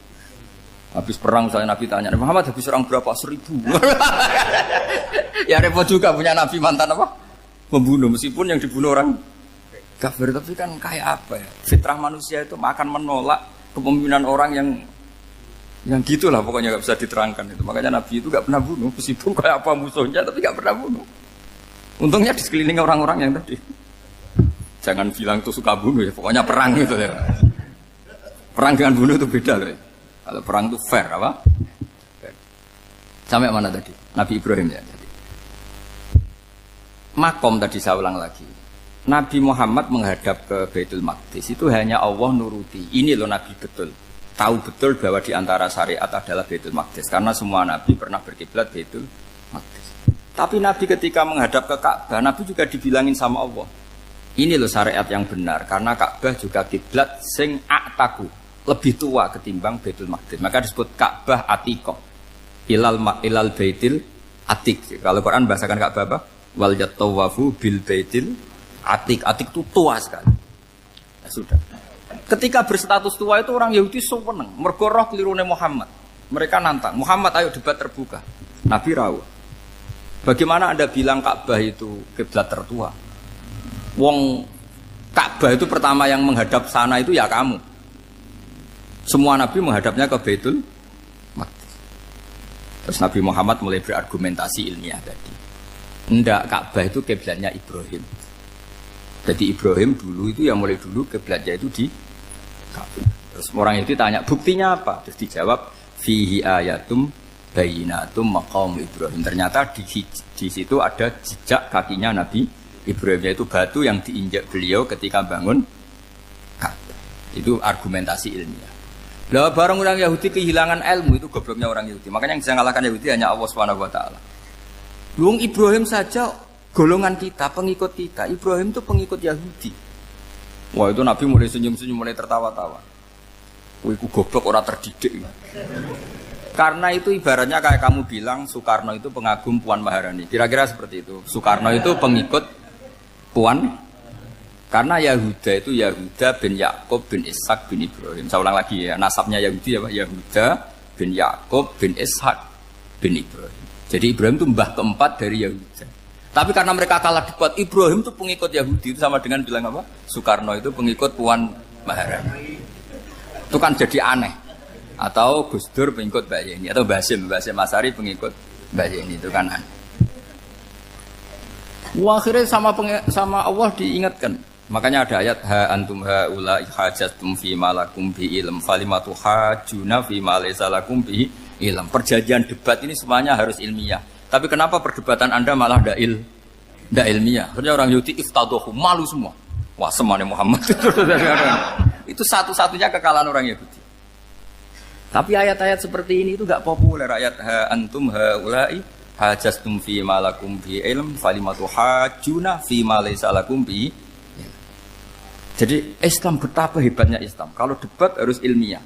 Habis perang misalnya Nabi tanya, Muhammad habis perang berapa? 1000. Ya repot juga punya Nabi mantan apa? Pembunuh meskipun yang dibunuh orang kafir, tapi kan kayak apa ya? Fitrah manusia itu akan menolak kepemimpinan orang yang gitulah pokoknya gak bisa diterangkan itu. Makanya Nabi itu gak pernah bunuh meskipun kayak apa musuhnya tapi gak pernah bunuh. Untungnya di sekeliling orang-orang yang tadi. Jangan bilang tuh suka bunuh ya, pokoknya perang gitu ya. Perang dengan bunuh itu beda loh. Ya. Kalau perang itu fair apa? Fair. Sampai mana tadi? Nabi Ibrahim ya tadi. Makom tadi saya ulang lagi. Nabi Muhammad menghadap ke Baitul Maqdis itu hanya Allah nuruti. Ini loh Nabi betul. Tahu betul bahwa di antara syariat adalah Baitul Maqdis karena semua Nabi pernah berkiblat Baitul Maqdis. Tapi Nabi ketika menghadap ke Ka'bah, Nabi juga dibilangin sama Allah. Ini loh syariat yang benar karena Ka'bah juga kiblat sing a'taku, lebih tua ketimbang Baitul Maqdis. Maka disebut Ka'bah Atiqah. Ilal Baitil Atiq. Kalau Quran bahasakan Ka'bah apa? Wal yatawafu bil Baitil Atiq. Atiq itu tua sekali. Ya sudah. Ketika berstatus tua itu orang Yahudi seneng, mergo roh kelirune Muhammad. Mereka nantang, Muhammad ayo debat terbuka. Nabi rawuh. Bagaimana Anda bilang Ka'bah itu kiblat tertua? Wong Ka'bah itu pertama yang menghadap sana itu ya kamu. Semua Nabi menghadapnya ke Baitul Maqdis. Terus Nabi Muhammad mulai berargumentasi ilmiah tadi. Enggak, Ka'bah itu kiblatnya Ibrahim. Jadi Ibrahim dulu itu yang mulai dulu kiblatnya itu di Ka'bah. Terus orang itu tanya, buktinya apa? Terus dijawab, fihi ayatum bayinatum maqam Ibrahim. Ternyata di situ ada jejak kakinya Nabi Ibrahim, yaitu batu yang diinjak beliau ketika bangun Ka'bah. Itu argumentasi ilmiah. Lah barang orang Yahudi kehilangan ilmu, itu gobloknya orang Yahudi. Makanya yang bisa mengalahkan Yahudi hanya Allah Subhanahu wa taala. Luang Ibrahim saja golongan kita, pengikut kita. Ibrahim itu pengikut Yahudi. Wah, itu Nabi mulai senyum-senyum, mulai tertawa-tawa. Wah, itu goblok, orang terdidik. Karena itu ibaratnya kayak kamu bilang Soekarno itu pengagum Puan Maharani. Kira-kira seperti itu. Soekarno itu pengikut Puan. Karena Yahuda itu Yahuda bin Yakub bin Ishak bin Ibrahim. Saya ulang lagi ya, nasabnya Yahudi ya Pak. Yahuda bin Yakub bin Ishak bin Ibrahim. Jadi Ibrahim itu mbah keempat dari Yahuda. Tapi karena mereka kalah debat, Ibrahim itu pengikut Yahudi. Itu sama dengan bilang apa? Soekarno itu pengikut Puan Maharani. Itu kan jadi aneh. Atau Gus Dur pengikut Mbak Yeni. Atau Basim Masari pengikut Mbak Yeni. Itu kan aneh. Wah, akhirnya sama Allah diingatkan. Makanya ada ayat ha antum haula hajjatum fi malakum bi ilm falimatu hajuna fi ma laysa lakum bi ilm. Perjanjian debat ini semuanya harus ilmiah. Tapi kenapa perdebatan Anda malah ndak ilmiah? Akhirnya orang Yahudi iftadohu, malu semua. Wah, semuanya Muhammad. Itu satu-satunya kekalahan orang Yahudi. Tapi ayat-ayat seperti ini itu enggak populer. Ayat ha antum haula'i hajjatum fi malakum bi ilm falimatu hajuna fi ma laysa lakum bi. Jadi Islam, betapa hebatnya Islam. Kalau debat harus ilmiah.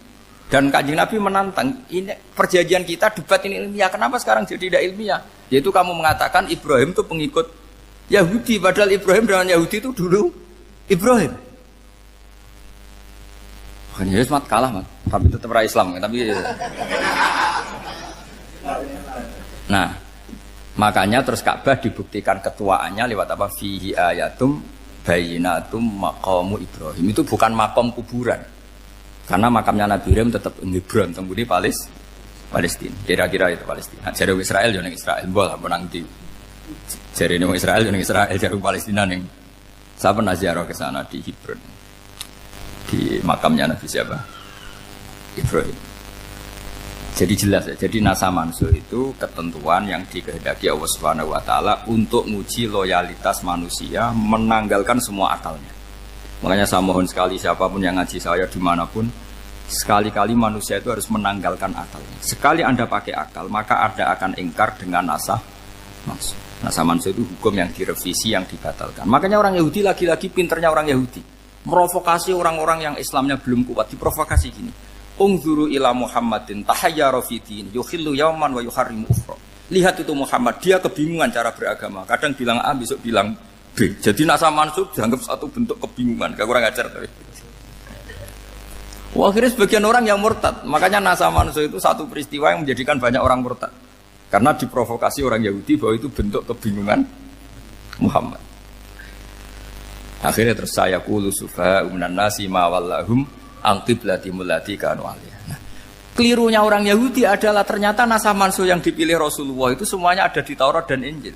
Dan Kanjeng Nabi menantang, ini perjanjian kita debat ini ilmiah. Kenapa sekarang jadi tidak ilmiah? Yaitu kamu mengatakan Ibrahim itu pengikut Yahudi. Padahal Ibrahim dengan Yahudi itu dulu Ibrahim. Makanya Yesus kalah, man. Tapi tetap ra Islam. Tapi nah, makanya terus Ka'bah dibuktikan ketuaannya lewat apa? Fihi ayatum bayinatum maqamu Ibrahim. Itu bukan makam kuburan. Karena makamnya Nabi Ibrahim tetap di Hebron, tempat di Palestina. Kira-kira itu Palestina. Jari Israel yang Israel bola menang di. Jari Israel yang Israel, jari Palestina yang saya pernah ziarah ke sana di Hebron. Di makamnya Nabi siapa? Ibrahim. Jadi jelas ya. Jadi nasa mansuh itu ketentuan yang dikehendaki Allah Subhanahu wa taala untuk menguji loyalitas manusia, menanggalkan semua akalnya. Makanya saya mohon sekali siapapun yang ngaji saya dimanapun, sekali-kali manusia itu harus menanggalkan akalnya. Sekali Anda pakai akal, maka Anda akan ingkar dengan nasa mansuh. Nasa mansuh itu hukum yang direvisi, yang dibatalkan. Makanya orang Yahudi lagi-lagi pinternya orang Yahudi. Merovokasi orang-orang yang Islamnya belum kuat, diprovokasi gini. Ungzuru ila Muhammadin tahayyara fi din yukhillu yawman wa yuharrimu ukhra. Lihat itu Muhammad, dia kebingungan cara beragama. Kadang bilang A, besok bilang B. Jadi nasa mansub dianggap satu bentuk kebingungan. Gak kurang ajar tapi. Wah, akhirnya sebagian orang yang murtad. Makanya nasa mansub itu satu peristiwa yang menjadikan banyak orang murtad. Karena diprovokasi orang Yahudi bahwa itu bentuk kebingungan Muhammad. Akhirnya terus saya qulu sufa minan nasi ma wallahum angqiblati mulati kanu aliyah. Nah, kelirunya orang Yahudi adalah ternyata nasa mansuh yang dipilih Rasulullah itu semuanya ada di Taurat dan Injil.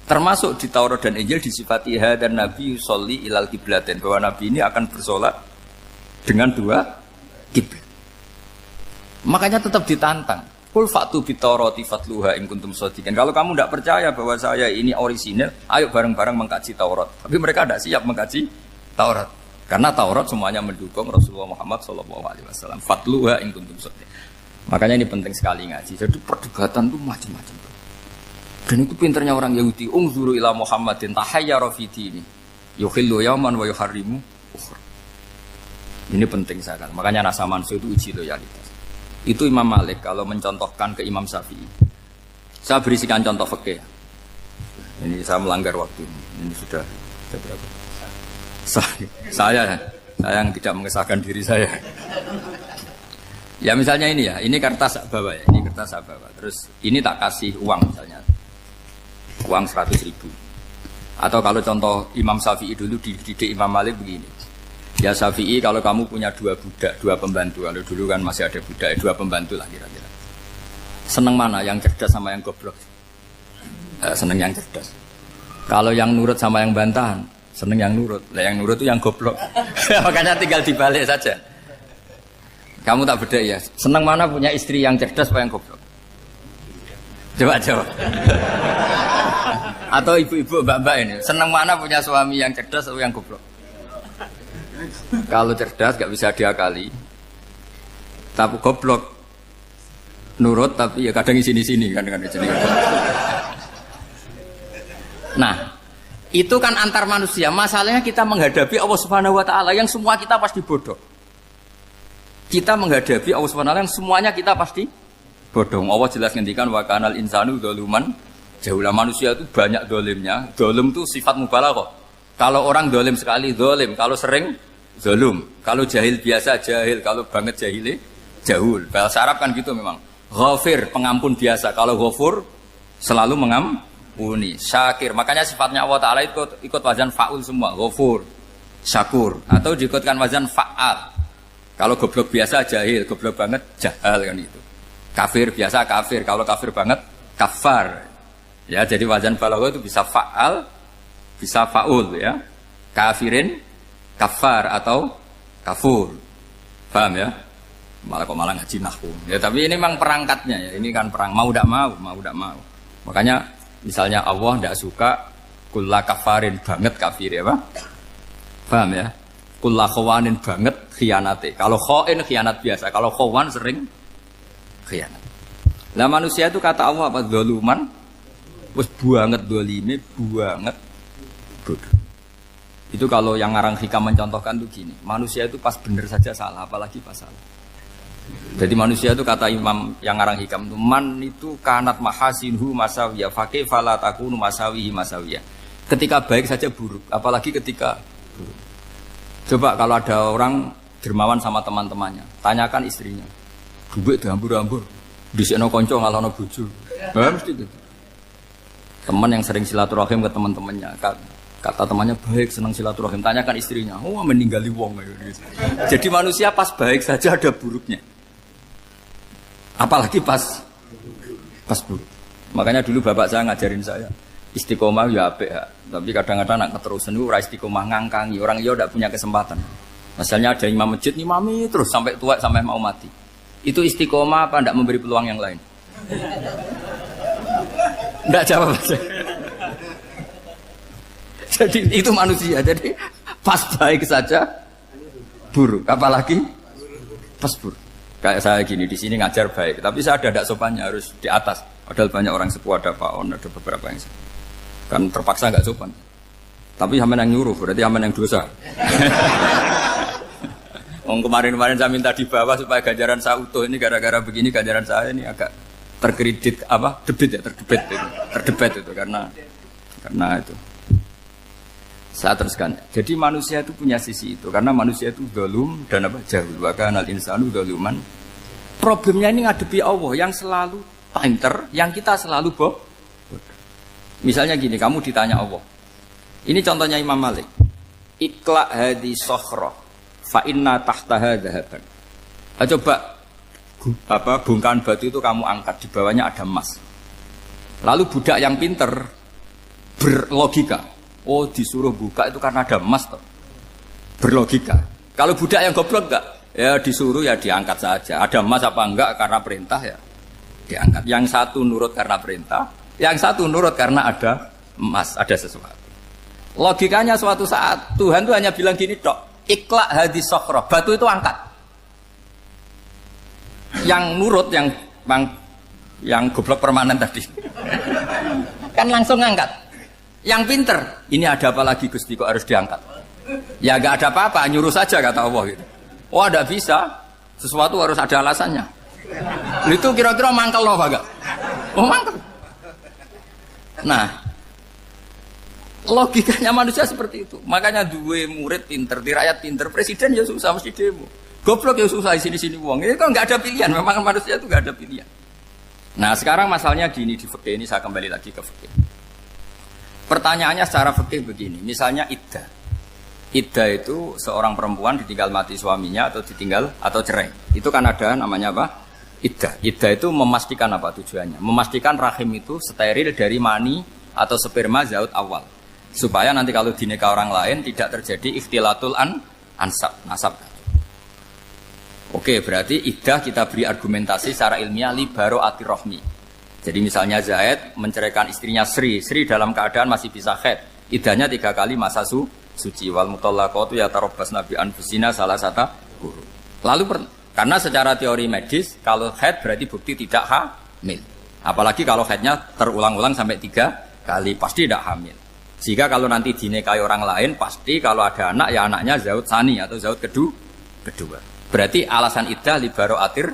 Termasuk di Taurat dan Injil disifati dan Nabi sholli ilal qiblatain, bahwa Nabi ini akan bersolat dengan dua kiblat. Makanya tetap ditantang. Qul fa'tu bit-taurati fatluha in kuntum shadiqin. Kalau kamu tidak percaya bahwa saya ini orisinil, ayo bareng-bareng mengkaji Taurat. Tapi mereka tidak siap mengkaji Taurat. Karena Taurat semuanya mendukung Rasulullah Muhammad SAW. Fatluha in kuntum shadiqin. Makanya ini penting sekali ngaji. Jadi perdebatan itu macam-macam. Dan itu pinternya orang Yahudi. Ungzuru ila Muhammadin tahayyara fi dini yukhillu yawman wa yuharrimu ukhra. Ini penting sekali. Makanya nasa mansuh itu uji loyalitas. Itu Imam Malik kalau mencontohkan ke Imam Syafi'i. Saya berisikan contoh fikih. Ini saya melanggar waktu ini. Ini sudah berapa? Saya yang tidak mengesahkan diri saya. Ya misalnya ini ya, ini kertas bawa ya, ini kertas saya bawa. Terus ini tak kasih uang misalnya, uang 100.000. Atau kalau contoh Imam Syafi'i dulu dididik Imam Malik begini. Ya Syafi'i kalau kamu punya 2 budak, 2 pembantu, kalau dulu kan masih ada budak, 2 pembantu lah kira-kira. Seneng mana, yang cerdas sama yang goblok? Seneng yang cerdas. Kalau yang nurut sama yang bantahan, seneng yang nurut. Lah yang nurut itu yang goblok. Makanya tinggal dibalik saja. Kamu tak beda ya. Seneng mana punya istri yang cerdas apa yang goblok? Coba jawab. Atau ibu-ibu mbak-mbak ini, seneng mana punya suami yang cerdas atau yang goblok? Kalau cerdas gak bisa diakali. Tapi goblok nurut tapi ya kadang di sini-sini kan di sini. Nah, itu kan antar manusia. Masalahnya kita menghadapi Allah Subhanahu wa taala yang semua kita pasti bodoh. Kita menghadapi Allah Subhanahu wa taala yang semuanya kita pasti bodoh. Allah jelas ngendikan wa kanal insanu dzaluman jauhlah, manusia itu banyak dolimnya. Dolim itu sifat mubalaghah. Kalau orang dolim sekali dolim, kalau sering zalum, kalau jahil biasa jahil, kalau banget jahile jahul. Bahasa Arab kan gitu memang. Ghafir pengampun biasa, kalau ghafur selalu mengampuni. Syakir, makanya sifatnya Allah Taala ikut wazan faul semua. Ghafur, syakur, atau diikutkan wazan fa'al. Kalau goblok biasa jahil, goblok banget jahal kan itu. Kafir biasa kafir, kalau kafir banget kafar. Ya, jadi wazan balagha itu bisa fa'al, bisa faul ya. Kafirin, kafar atau kafur. Paham ya? Malah ngaji nahwu. Ya, tapi ini memang perangkatnya ya. Ini kan perang mau tidak mau. Makanya misalnya Allah tidak suka kulla kafarin banget kafir ya, Pak. Paham ya? Kulla khawanin banget khianate. Kalau khain khianat biasa, kalau khawan sering khianat. Lah manusia itu kata Allah apa? Zaluman. Wis banget dolime, banget bodoh. Itu kalau yang ngarang hikam mencontohkan tuh gini, manusia itu pas bener saja salah, apalagi pas salah. Jadi manusia itu kata Imam yang ngarang hikam itu, man itu kanat mahasinhu masawiyah, fakih fala takunu masawihi masawiyah. Ketika baik saja buruk, apalagi ketika buruk. Coba kalau ada orang dermawan sama teman-temannya, tanyakan istrinya, duit dihambur-hambur, disekno konco ngalono bojo. Mesti itu. Teman yang sering silaturahim ke teman-temannya, kata temannya baik, senang silaturahim, tanyakan istrinya, oh meninggali wong gitu. Jadi manusia pas baik saja ada buruknya, apalagi pas buruk. Makanya dulu bapak saya ngajarin saya istiqomah ya apik ya, tapi kadang-kadang nak keterusan itu ora istiqomah ngangkangi orang yo tidak punya kesempatan. Misalnya ada imam masjid ngimami terus sampai tua sampai mau mati, itu istiqomah apa tidak memberi peluang yang lain? Tidak jawab aja. Jadi itu manusia. Jadi pas baik saja buruk, apalagi pas buruk. Kayak saya gini di sini ngajar baik, tapi saya ada tidak sopannya harus di atas. Padahal banyak orang sepuh, ada Pak On, ada beberapa yang kan terpaksa nggak sopan. Tapi sampean yang nyuruh, berarti sampean yang dosa. Kemarin-kemarin saya minta di bawah supaya ganjaran saya utuh, ini gara-gara begini ganjaran saya ini agak terkredit apa? Terdebet itu karena itu. Saya teruskan. Jadi manusia itu punya sisi itu karena manusia itu dzalum dan apa? Jahul. Wa kanal insanu dzaluman. Problemnya ini ngadepi Allah yang selalu pinter, yang kita selalu bodoh. Misalnya gini, kamu ditanya Allah. Ini contohnya Imam Malik. Ikla hadi sokhroh fa inna tahtaha dhahaban. Coba bongkahan batu itu kamu angkat, di bawahnya ada emas. Lalu budak yang pinter berlogika, oh disuruh buka itu karena ada emas toh. Berlogika. Kalau budak yang goblok enggak, ya disuruh ya diangkat saja. Ada emas apa enggak karena perintah ya diangkat. Yang satu nurut karena perintah, yang satu nurut karena ada emas, ada sesuatu. Logikanya suatu saat Tuhan tuh hanya bilang gini tok, ikla hadis sokhroh, batu itu angkat. Yang nurut yang goblok permanen tadi kan langsung ngangkat. Yang pinter, ini ada apa lagi Gusti kok harus diangkat? Ya gak ada apa-apa, nyuruh saja kata Allah gitu. Oh ada bisa, sesuatu harus ada alasannya. Itu kira-kira mangkel loh Pak? Oh mangkel. Nah, logikanya manusia seperti itu. Makanya dua murid pinter, di rakyat pinter, presiden ya susah mesti demo. Goblok ya susah di sini wong. Ini kan nggak ada pilihan. Memang manusia itu nggak ada pilihan. Nah sekarang masalahnya gini di fikih ini saya kembali lagi ke fikih. Pertanyaannya secara fikih begini. Misalnya iddah. Iddah itu seorang perempuan ditinggal mati suaminya atau ditinggal atau cerai. Itu kan ada namanya apa? Iddah. Iddah itu memastikan apa tujuannya? Memastikan rahim itu steril dari mani atau sperma zaut awal. Supaya nanti kalau dinikah orang lain tidak terjadi ikhtilatul ansab, nasab. Oke, berarti iddah kita beri argumentasi secara ilmiah li baro'ati rohmi. Jadi misalnya Zaid menceraikan istrinya Sri dalam keadaan masih bisa haid. Iddahnya 3 kali masa suci. Wal mutallaqatu yatarabbasna bi anfusina salah satu guru. Lalu karena secara teori medis kalau haid berarti bukti tidak hamil. Apalagi kalau haidnya terulang-ulang sampai 3 kali pasti tidak hamil. Sehingga kalau nanti dinikahi orang lain pasti kalau ada anak ya anaknya zaud sani atau zaud kedua. Berarti alasan iddah li baro'atir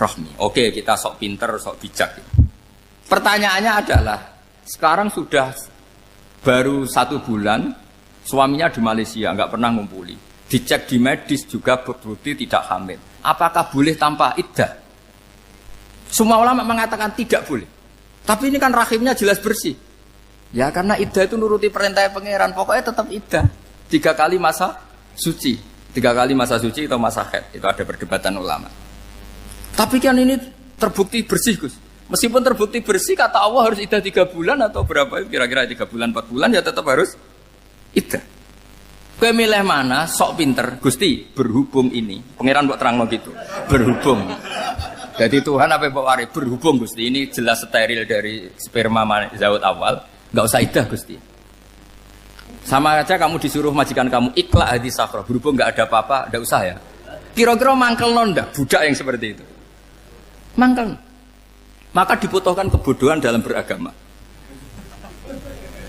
rohmi. Oke, kita sok pinter, sok bijak. Pertanyaannya adalah, sekarang sudah baru 1 bulan, suaminya di Malaysia, nggak pernah ngumpuli. Dicek di medis juga berbukti tidak hamil. Apakah boleh tanpa iddah? Semua ulama mengatakan tidak boleh. Tapi ini kan rahimnya jelas bersih. Ya karena iddah itu nuruti perintah pangeran, pokoknya tetap iddah. 3 kali masa suci. 3 kali masa suci atau masa haid. Itu ada perdebatan ulama. Tapi kan ini terbukti bersih, Gus. Meskipun terbukti bersih, kata Allah harus iddah 3 bulan atau berapa? Kira-kira 3 bulan, 4 bulan ya tetap harus iddah. Kowe milih mana? Sok pinter. Gusti, berhubung ini. Pangeran mbok terangno gitu. Berhubung. Jadi Tuhan apa mbok wari? Berhubung Gusti. Ini jelas steril dari sperma zaut awal. Enggak usah iddah, Gusti. Sama aja kamu disuruh majikan kamu ikhla hadis safra, berhubung nggak ada apa-apa, nggak usah ya. Kira-kira mangkel nonda budak yang seperti itu. Mangkel. Maka dibutuhkan kebodohan dalam beragama.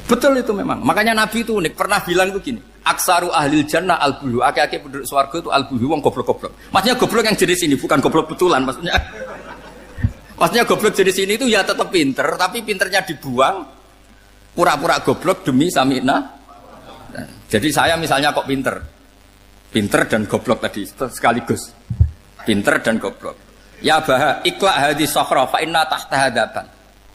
Betul itu memang. Makanya Nabi itu unik, pernah bilang itu gini, aksaru ahlil jannah al-bulu, aki-aki penduduk swarga itu al-bulu, wong goblok-goblok. Maksudnya goblok yang jenis ini, bukan goblok betulan maksudnya. Maksudnya goblok jenis ini itu ya tetap pinter, tapi pinternya dibuang, pura-pura goblok demi sami'na. Jadi saya misalnya kok pinter dan goblok tadi sekaligus, pinter dan goblok. Ya bah, ikhla hadis sokhra fa inna tahta hadapan.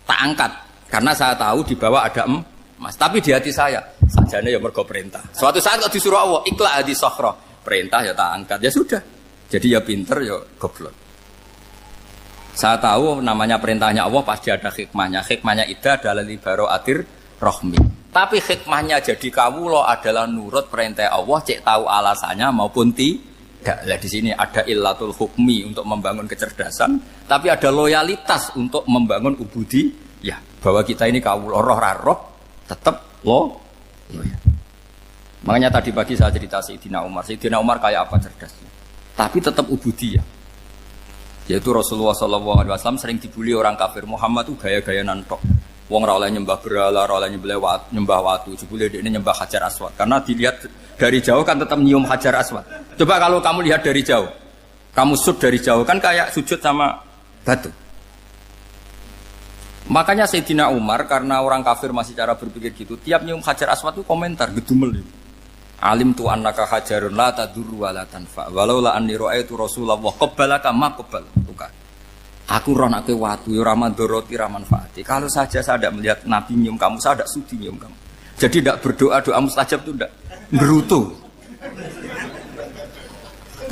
Tak angkat karena saya tahu di bawah ada emas. Tapi di hati saya sajane ya mergo perintah. Suatu saat kok disuruh Allah ikhla hadis sokhra, perintah ya tak angkat ya sudah. Jadi ya pinter ya goblok. Saya tahu namanya perintahnya Allah pasti ada hikmahnya. Hikmahnya iddah adalah li baro'atir rohmi. Tapi hikmahnya jadi kawula adalah nurut perintah Allah, cek tahu alasannya maupun tidak. Lah di sini ada illatul hukmi untuk membangun kecerdasan, tapi ada loyalitas untuk membangun ubudi. Ya, bahwa kita ini kawula roh tetap loyal. Makanya tadi pagi saya cerita Sayyidina Umar. Sayyidina Umar kayak apa cerdasnya? Tapi tetap ubudi ya. Yaitu Rasulullah SAW sering dibully orang kafir. Muhammad itu gaya-gaya nantok. Wong ra oleh nyembah berhala, ra oleh nyembah watu, jebule dekne nyembah Hajar Aswad. Karena dilihat dari jauh kan tetap nyium Hajar Aswad. Coba kalau kamu lihat dari jauh, kamu sujud dari jauh kan kayak sujud sama batu. Makanya Sayyidina Umar karena orang kafir masih cara berpikir gitu, tiap nyium Hajar Aswad itu komentar gedumel. Alim tu annaka hajarun la tadurru wa la tanfa. Walau la anni ra'aitu Rasulullah qabbalaka ma qabbal. Aku roh nak ke watu, ramadoroti ramanfaati. Kalau saja saya tidak melihat Nabi nyium kamu, saya tidak sudi nyium kamu. Jadi tidak berdoa doa mustajab itu tidak berutuh.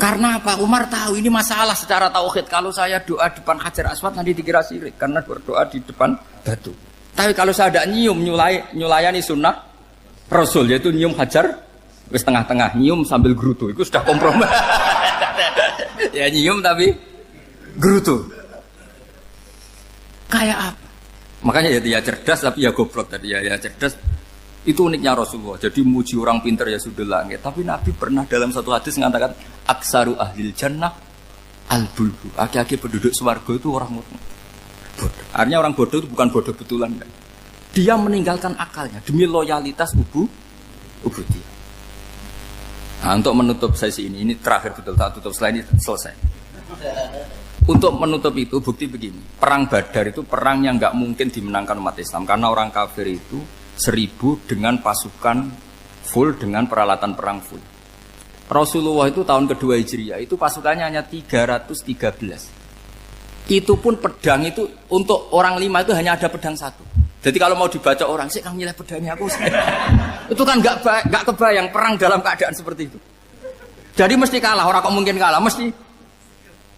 Karena apa? Umar tahu ini masalah secara tauhid. Kalau saya doa depan Hajar Aswad nanti dikira syirik karena berdoa di depan batu. Tapi kalau saya tidak nyium nyulayani sunnah Rasul yaitu nyium Hajar, wis tengah-tengah nyium sambil gerutu, itu sudah kompromi. Ya nyium tapi gerutu. Kayak apa? Makanya ya cerdas tapi ya goblok tadi ya cerdas. Itu uniknya Rasulullah. Jadi muji orang pintar ya sudah langit. Tapi Nabi pernah dalam satu hadis mengatakan aksaru ahlil jannah al-bulbu. Aki-aki penduduk swarga itu orang bodoh. Artinya orang bodoh itu bukan bodoh betulan. Kan? Dia meninggalkan akalnya demi loyalitas ubudiyah. Nah, untuk menutup sesi ini terakhir betul tak tutup selain ini selesai. Untuk menutup itu bukti begini, perang Badar itu perang yang nggak mungkin dimenangkan umat Islam karena orang kafir itu 1000 dengan pasukan full dengan peralatan perang full. Rasulullah itu tahun kedua Hijriah itu pasukannya hanya 313. Itu pun pedang itu untuk orang 5 itu hanya ada pedang 1. Jadi kalau mau dibaca orang, sih kamu nilai pedangnya aku. Itu kan nggak kebayang perang dalam keadaan seperti itu. Jadi mesti kalah, orang kok mungkin kalah, mesti.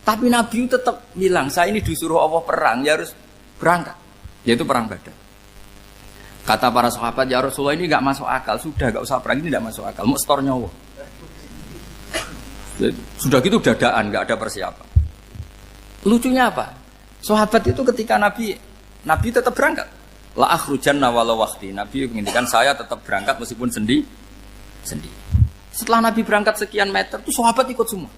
Tapi Nabi tetap bilang, saya ini disuruh Allah perang, ya harus berangkat. Yaitu perang Badar. Kata para sahabat, ya Rasulullah ini nggak masuk akal, sudah nggak usah perang, ini nggak masuk akal, mau setor nyawa. Sudah gitu dadaan, nggak ada persiapan. Lucunya apa? Sahabat itu ketika Nabi tetap berangkat. La akhrujanna walau waqti. Nabi menginginkan saya tetap berangkat meskipun sendi. Setelah Nabi berangkat sekian meter, tuh sahabat ikut semua.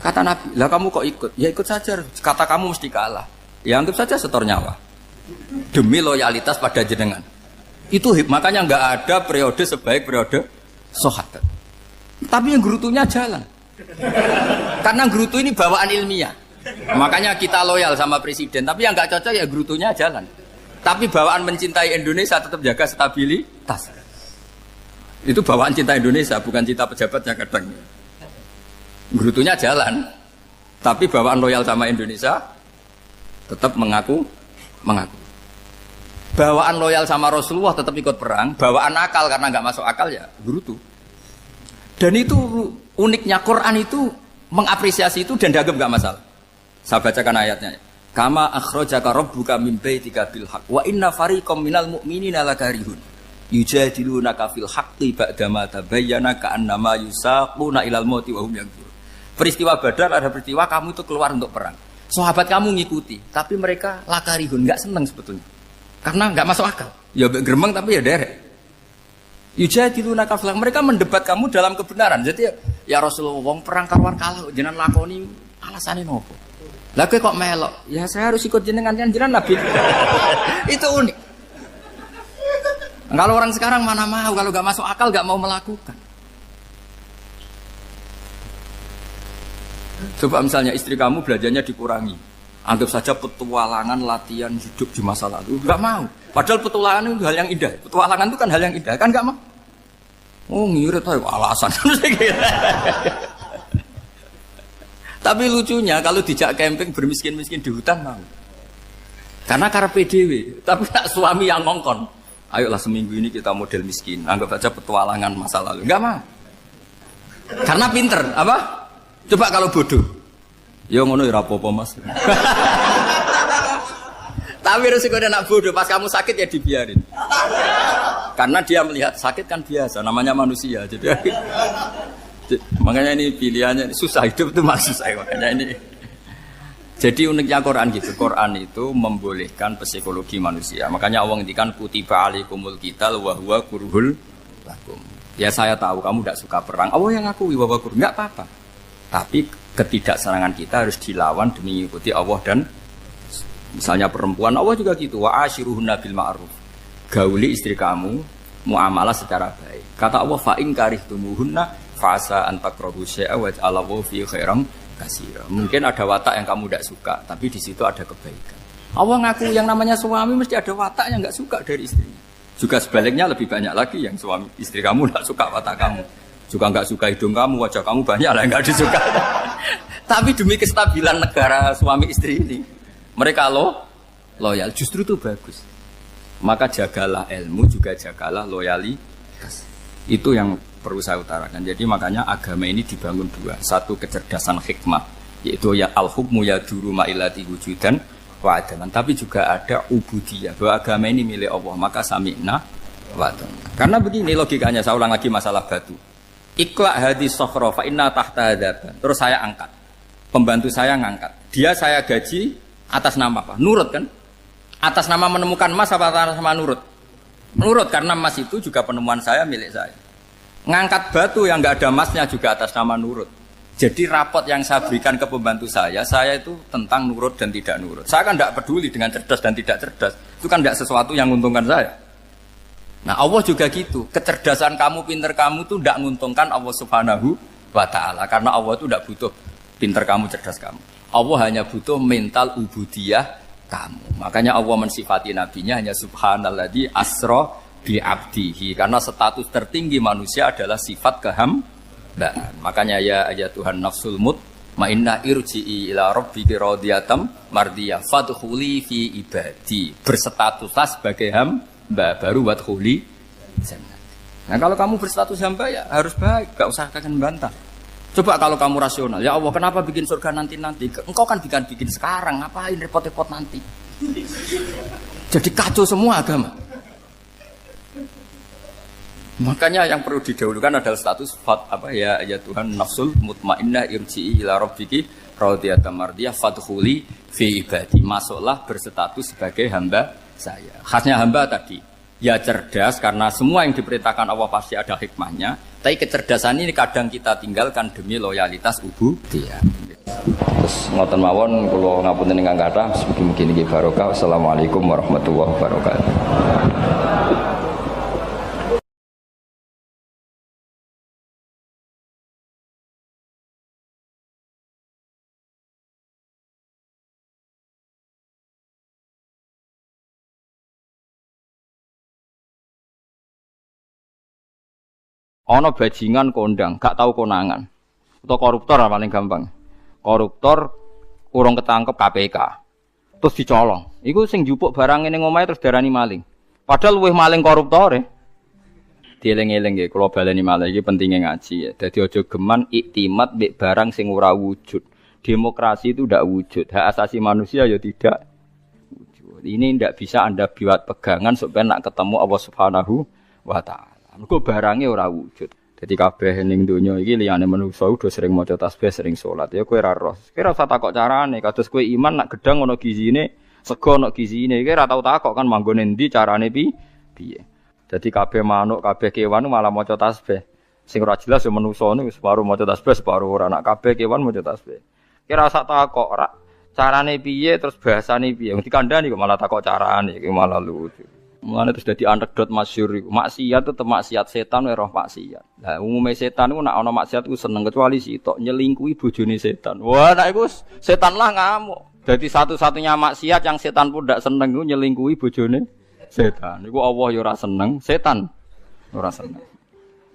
Kata Nabi, lah kamu kok ikut? Ya ikut saja. Kata kamu mesti kalah. Ya anggap saja setor nyawa. Demi loyalitas pada jenengan. Itu makanya nggak ada periode sebaik periode sahabat. Tapi yang gerutunya jalan. Karena gerutu ini bawaan ilmiah. Makanya kita loyal sama presiden. Tapi yang nggak cocok ya gerutunya jalan. Tapi bawaan mencintai Indonesia tetap jaga stabilitas. Itu bawaan cinta Indonesia, bukan cinta pejabatnya kadang. Gerutunya jalan. Tapi bawaan loyal sama Indonesia tetap mengaku. Bawaan loyal sama Rasulullah tetap ikut perang. Bawaan akal karena nggak masuk akal ya gerutu. Dan itu uniknya Quran itu mengapresiasi itu dan dianggap nggak masalah. Saya bacakan ayatnya. Kama akhrajaka rabbuka min baitika bil haqq wa inna fariqam minal mu'minina lakarihun yujadilunaka fil haqqi ba'dama tabayyana ka'annama yusaquna ilal mauti wa hum yanzurun. Peristiwa Badar ada peristiwa kamu itu keluar untuk perang. Sahabat kamu ngikuti, tapi mereka lakarihun, enggak senang sebetulnya. Karena enggak masuk akal. Ya gremeng tapi ya derek. Yujadilunaka fil haqq, mereka mendebat kamu dalam kebenaran. Jadi ya Rasulullah wong perang karuan kalah jenengan lakoni alasane nopo? Lah kok melok? Ya saya harus ikut jenengan kan jenengan Nabi. Itu unik. Kalau orang sekarang mana mau, kalau gak masuk akal gak mau melakukan. Coba misalnya istri kamu belajarnya dikurangi. Anggap saja petualangan latihan hidup di masa lalu. Gak mau. Padahal petualangan itu hal yang indah. Petualangan itu kan hal yang indah. Kan gak mau. Oh ngirit aja alasan. Tapi lucunya kalau dijak camping bermiskin-miskin di hutan mau. Karena karpe dhewe, tapi tak suami yang ngongkon. Ayolah seminggu ini kita model miskin, anggap saja petualangan masa lalu. Enggak mau. Karena pinter, apa? Coba kalau bodoh. Ya ngono ya apa-apa Mas. Tapi resiko nak bodoh, pas kamu sakit ya dibiarin. Karena dia melihat sakit kan biasa, namanya manusia. Jadi makanya ini pilihannya susah, hidup itu masih susah makanya ini. Jadi uniknya Quran gitu. Quran itu membolehkan psikologi manusia. Makanya Allah ngendikan kutiba alaikumul qital wa huwa kurhul lakum. Ya saya tahu kamu tidak suka perang. Allah yang ngakui bahwa kurhul enggak apa-apa. Tapi ketidaksenangan kita harus dilawan demi mengikuti Allah dan misalnya perempuan Allah juga gitu. Wa ashiruhunna bil ma'ruf. Gauli istri kamu muamalah secara baik. Kata Allah fa in karihtumuhunna fasa antakrahu syai'a wa ja'alallahu fi khairan katsira. Mungkin ada watak yang kamu tidak suka, tapi di situ ada kebaikan. Allah ngaku yang namanya suami mesti ada watak yang enggak suka dari istrinya. Juga sebaliknya lebih banyak lagi yang suami istri kamu enggak suka watak kamu. Juga enggak suka hidung kamu, wajah kamu banyak lah yang enggak disuka. Tapi demi kestabilan negara suami istri ini, mereka loyal, justru itu bagus. Maka jagalah ilmu, juga jagalah loyalitas. Itu yang perlu saya utarakan. Jadi makanya agama ini dibangun dua. Satu kecerdasan hikmah, yaitu ya al-hukmu yaduru ma'ilati wujudan wa adaman. Tapi juga ada ubudiyah, bahwa agama ini milik Allah. Maka sami'na wa adaman. Karena begini logikanya, saya ulang lagi masalah batu. Iqla hadis sokhra fa inna tahta hadaban. Terus saya angkat. Pembantu saya ngangkat. Dia saya gaji atas nama apa? Nurut kan? Atas nama menemukan emas apa atas nama nurut? Menurut, karena emas itu juga penemuan saya, milik saya. Ngangkat batu yang nggak ada emasnya juga atas nama nurut. Jadi rapot yang saya berikan ke pembantu saya itu tentang nurut dan tidak nurut. Saya kan tidak peduli dengan cerdas dan tidak cerdas. Itu kan tidak sesuatu yang menguntungkan saya. Nah Allah juga gitu. Kecerdasan kamu, pinter kamu itu tidak menguntungkan Allah Subhanahu wa Ta'ala. Karena Allah itu tidak butuh pinter kamu, cerdas kamu. Allah hanya butuh mental ubudiyah kamu. Makanya Allah mensifati nabinya hanya subhanalladzi asra bi abdihi, karena status tertinggi manusia adalah sifat Nah, makanya ya Tuhan nafsul mutmainnah irji'i ila rabbiki radhiyatam mardiyah fadkhuli fi ibadi. Berstatuslah sebagai hamba baru wadkhuli jannah. Nah, kalau kamu berstatus hamba ya harus baik, enggak usah kakek bantah. Coba kalau kamu rasional, ya Allah kenapa bikin surga nanti-nanti? Engkau kan bikin sekarang, ngapain repot-repot nanti? Jadi kacau semua agama. Makanya yang perlu didahulukan adalah status ya Tuhan nafsul mutmainnah irji'i ila rabbiki radhiyatam mardiyah fadkhuli fi ibadi. Masuklah berstatus sebagai hamba saya. Khasnya hamba tadi, ya cerdas karena semua yang diperintahkan Allah pasti ada hikmahnya. Tapi kecerdasan ini kadang kita tinggalkan demi loyalitas ubudiyah. Terus ngoten mawon kula ngapunten ingkang kathah, mugi-mugi niki barokah. Wassalamualaikum warahmatullahi wabarakatuh. Ono bajingan kondang, gak tahu konangan. Atau koruptor paling gampang. Koruptor urung ketangkep KPK. Terus dicolong. Iku sing njupuk barang ning omahe terus darani maling. Padahal luwih maling koruptore. Dieling-eling nggih, kula baleni malih iki pentinge ngaji ya. Dadi aja geman iktimat mbek barang sing ora wujud. Demokrasi itu tidak wujud. Hak asasi manusia ya tidak wujud. Ini tidak bisa Anda buat pegangan supaya nak ketemu Allah Subhanahu wa taala. Mergo barange ora wujud. Dadi kabeh ning donya iki liyane manungsa udah sering maca tasbih, sering salat. Ya kowe ora roh. Kowe ora usah takok carane. Kados kowe iman nak gedang ana gizine, sego ana gizine. Kowe ora tau takok kan manggone endi carane piye. Dadi kabeh manuk, kabeh kewan malah maca tasbih. Sing ora jelas ya manungsa niku separuh maca tasbih, separuh ora. Nak kabeh kewan maca tasbih. Kowe ora usah takok ora carane piye terus bahasane piye. Wong dikandani kok malah takok carane, iki malah lucu. Mulane terus dadi anekdot masyhur iku. Maksiat tetep maksiat, setan wae roh maksiat. Lah umume setan iku nek ana maksiat iku seneng kecuali sitok nyelingkuhi bojone setan. Wah, nek iku setan lah ngamuk. Dadi satu-satunya maksiat yang setan pun ndak seneng iku nyelingkuhi bojone setan. Iku Allah ya ora seneng, setan ora seneng.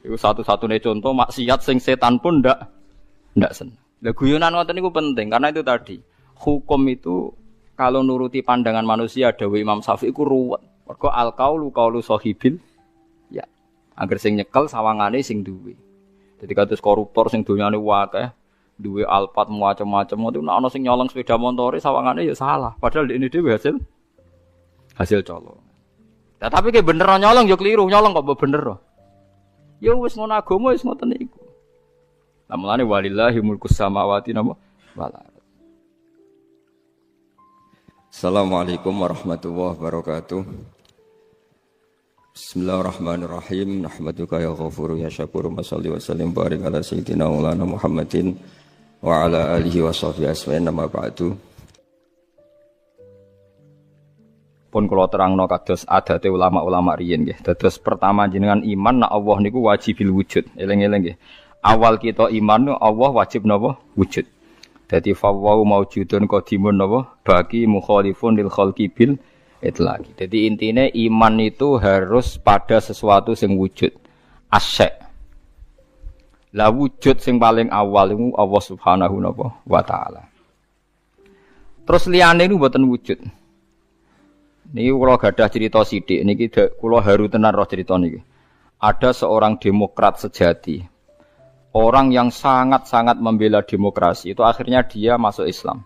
Iku satu-satunya contoh maksiat sing setan pun ndak seneng. Lah guyonan ngoten niku penting karena itu tadi. Hukum itu kalau nuruti pandangan manusia dawuh Imam Syafi'i iku ruwet. Mergo al-qaulu qaulu sahibil ya. Angger sing nyekel sawangane sing duwe. Dadi kados koruptor sing donyane akeh, duwe alpat macam-macam itu nek ana sing nyolong sepeda montore sawangane ya salah. Padahal ini dhewe hasil colong. Nah, tapi ki bener nyolong ya keliru, nyolong kok bener. Ya wis ngono agama wis ngoten iku. Lah mulane walillahi mulkus samawati wal ardh. Assalamualaikum warahmatullahi wabarakatuh. Bismillahirrahmanirrahim. Nahmaduka ya ghafuru ya syakuru wa shalli wa sallim barik ala sayyidina maulana Muhammadin wa ala alihi wa sahbihi asma'in nama ba'du. Pun kula terangno kados adate ulama-ulama riyen nggih. Dados pertama jenengan iman nek Allah niku wajibil wujud. Eling-eling nggih. Awal kita iman Allah wajib napa? Wujud. Dadi fawwau maujudun qadimun napa? Bagi mukhalifun lil khalqi bil itlaqi. Jadi intinya iman itu harus pada sesuatu yang wujud. Asy'. Lah wujud yang paling awal itu Allah Subhanahu wa taala. Terus liyane niku mboten wujud. Niki kula gadah cerita sithik niki kula haru tenan roh cerita niki. Ada seorang demokrat sejati. Orang yang sangat-sangat membela demokrasi itu akhirnya dia masuk Islam.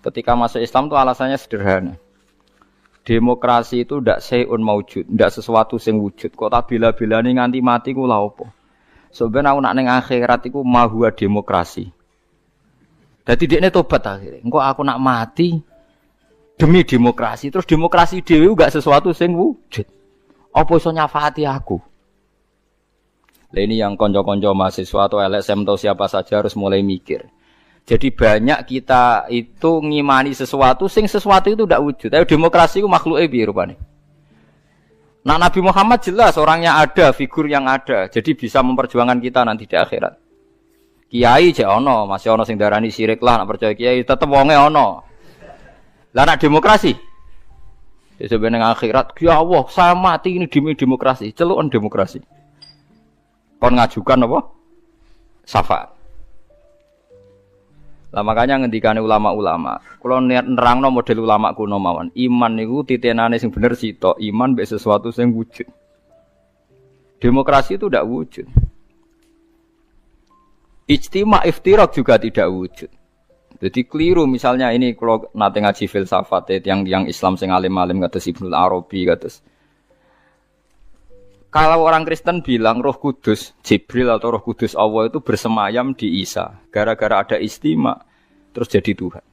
Ketika masuk Islam itu alasannya sederhana. Demokrasi itu ndak sayun maujud, ndak sesuatu sing wujud. Kok tak bela-belani nganti mati ku lha opo? Sebenarnya aku nak ning akhirat iku mahwa demokrasi. Dadi dekne tobat akhire. Engko aku nak mati demi demokrasi. Terus demokrasi dhewe enggak sesuatu sing wujud. Apa iso nyafaati aku? Lah ini yang konco-konco mahasiswa atau LSM atau siapa saja harus mulai mikir. Jadi banyak kita itu ngimani sesuatu sesuatu itu tidak wujud. Tapi demokrasi itu makhluke piye rupane. Nah Nabi Muhammad jelas orangnya ada, figur yang ada. Jadi bisa memperjuangkan kita nanti di akhirat. Kiai jek ono, masih ono sing darani syirik lah nak percaya kiai tetep wonge ono. Lah nak demokrasi. Ya sebenarnya akhirat, ya Allah, saya mati ini demi demokrasi, celukan demokrasi. Kon ngajukan apa? syafaat. Lah makanya ngendikane ulama-ulama, kula nerangno model ulama kuno mawon. Iman niku titenane sing bener sitok, iman mbek sesuatu sing wujud. Demokrasi itu tidak wujud. Ijtima iftirak juga tidak wujud. Jadi keliru misalnya ini kalau nate ngaji filsafat yang Islam sing alim-alim kados Ibnu Arabi kados. Kalau orang Kristen bilang Roh Kudus, Jibril atau Roh Kudus Allah itu bersemayam di Isa, gara-gara ada istima terus jadi Tuhan.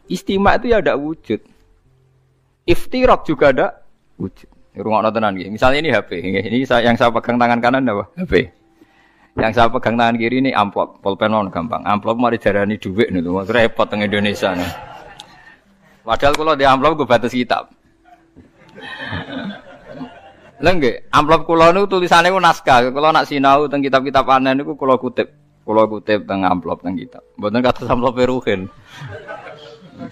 Istima itu ya ada wujud. Iftirak juga ada wujud. Rungokno tenan iki. Misalnya ini HP, ini yang saya pegang tangan kanan apa? HP. Yang saya pegang tangan kiri ini amplop, pulpen gampang. Amplop mari darani dhuwit niku, repot teng Indonesia nih. Padahal kalau di amplop gue batas kitab. Lha nggih, amplop kula niku tulisane ku naskah. Kula nak sinau teng kitab-kitab anen niku kula kutip teng amplop teng kitab. Mboten kados amplop Ruhin.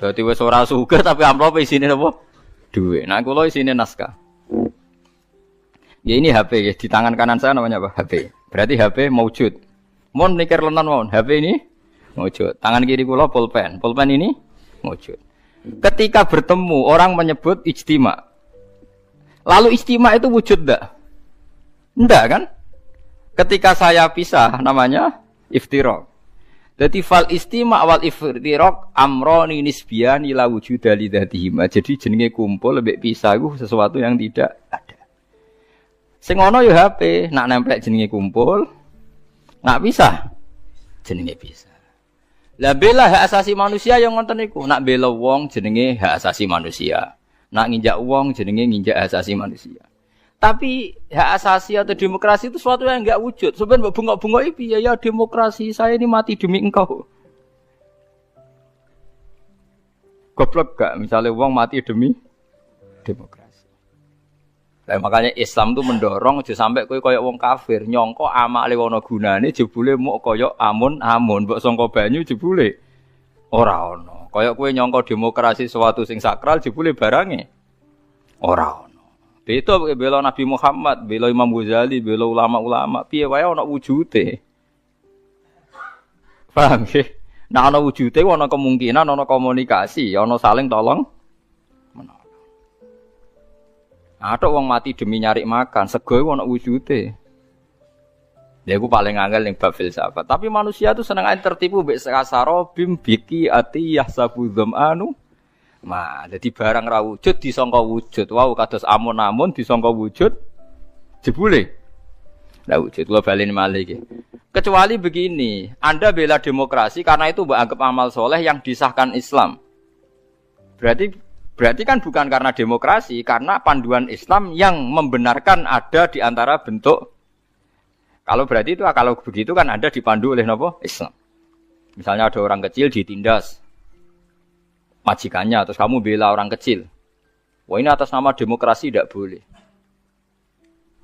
Dadi wis ora sugih tapi amplop isine napa? Dhuwit. Nah kula isine naskah. Ya ini HP ya, di tangan kanan saya namanya apa? HP. Berarti HP maujud. Mon mikir lenan mon, HP ini maujud. Tangan kiri kula pulpen. Pulpen ini maujud. Ketika bertemu orang menyebut ijtima. Lalu ijtima itu wujud enggak? Enggak kan? Ketika saya pisah namanya iftirak. Jadi fal istima wal iftirak amroni nisbiyani la wujuda li dzatihima. Jadi jenenge kumpul lebih pisah itu sesuatu yang tidak ada. Sing ana ya HP, nak nempel jenenge kumpul, nak pisah jenenge pisah. Lah bela hak asasi manusia yang ngoten niku, nak bela wong jenenge hak asasi manusia. Nak nginjak wong jenenge nginjak hak asasi manusia. Tapi hak asasi atau demokrasi itu sesuatu yang enggak wujud. Sampeyan mbok bengok-bengoki piye ya demokrasi, saya ini mati demi engkau. Goblok gak misalnya wong mati demi demokrasi. Nah, makanya Islam itu mendorong aja sampai kowe koyo wong kafir nyangka amale ana gunane jebule muk koyo amun-amun mbok sangka banyu jebule ora ana. Koyo kowe nyangka demokrasi sesuatu sing sakral jebule barange ora ana. Beda bela Nabi Muhammad, bela Imam Ghazali, bela ulama-ulama, piye wae ana wujude. Paham nggih? Nah ana wujude ana kemungkinan ana komunikasi, ana saling tolong. Ada wong mati demi nyari makan, sego ana wujude. Ya iku paling angel ning bab filsafat. Tapi manusia itu seneng ae tertipu mbek sakasaro bim biki ati yahsabu dzamanu. Nah, dadi barang ra wujud disangka wujud. Wau kados amun-amun disangka wujud jebule. Lah wujud kula baleni malih iki. Kecuali begini, Anda bela demokrasi karena itu mbok anggap amal soleh yang disahkan Islam. Berarti kan bukan karena demokrasi, karena panduan Islam yang membenarkan ada di antara bentuk. Kalau berarti itu, kalau begitu kan Anda dipandu oleh apa? Islam. Misalnya ada orang kecil ditindas majikannya, terus kamu bela orang kecil. Wah ini atas nama demokrasi tidak boleh.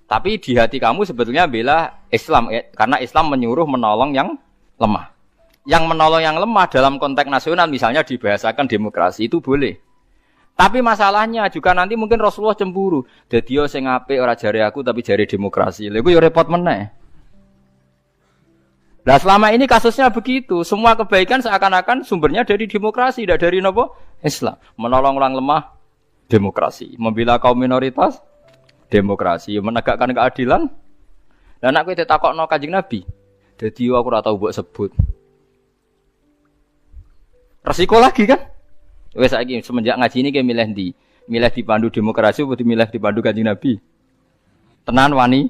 Tapi di hati kamu sebetulnya bela Islam, karena Islam menyuruh menolong yang lemah. Yang menolong yang lemah dalam konteks nasional misalnya dibahasakan demokrasi itu boleh. Tapi masalahnya juga nanti mungkin Rasulullah cemburu. Dadi yo sing apik ora jare aku tapi jare demokrasi. Lha iku yo repot meneh. Lah selama ini kasusnya begitu, semua kebaikan seakan-akan sumbernya dari demokrasi, tidak dari napa? Islam. Menolong orang lemah demokrasi, membela kaum minoritas demokrasi, menegakkan keadilan. Lah nek kowe ditakokno Kanjeng Nabi, dadi aku ora tau mbok sebut. Resiko lagi kan? Wes saiki semenjak ngaji ini ke milih ndi? Milih dipandu demokrasi apa milih dipandu Kanjeng Nabi? Tenan wani.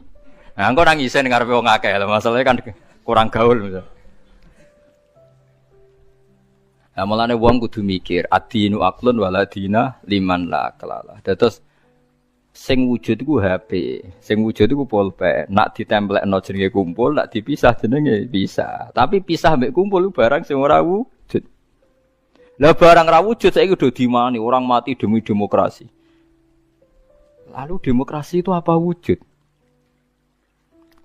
Nah, engko nang isen ngarepe wong akeh lho, masalahnya kan kurang gaul misal. Nah, mulane wong kudu mikir, adinu aqlun waladina liman la kalala. Terus sing wujud iku HP, sing wujud iku pulpen. Nak ditemplekno jenenge kumpul, nak dipisah jenenge bisa. Tapi pisah mbek kumpul barang sing ora wujud. Lah barang ra wujud saiki kudu dimani orang mati demi demokrasi. Lalu demokrasi itu apa wujud?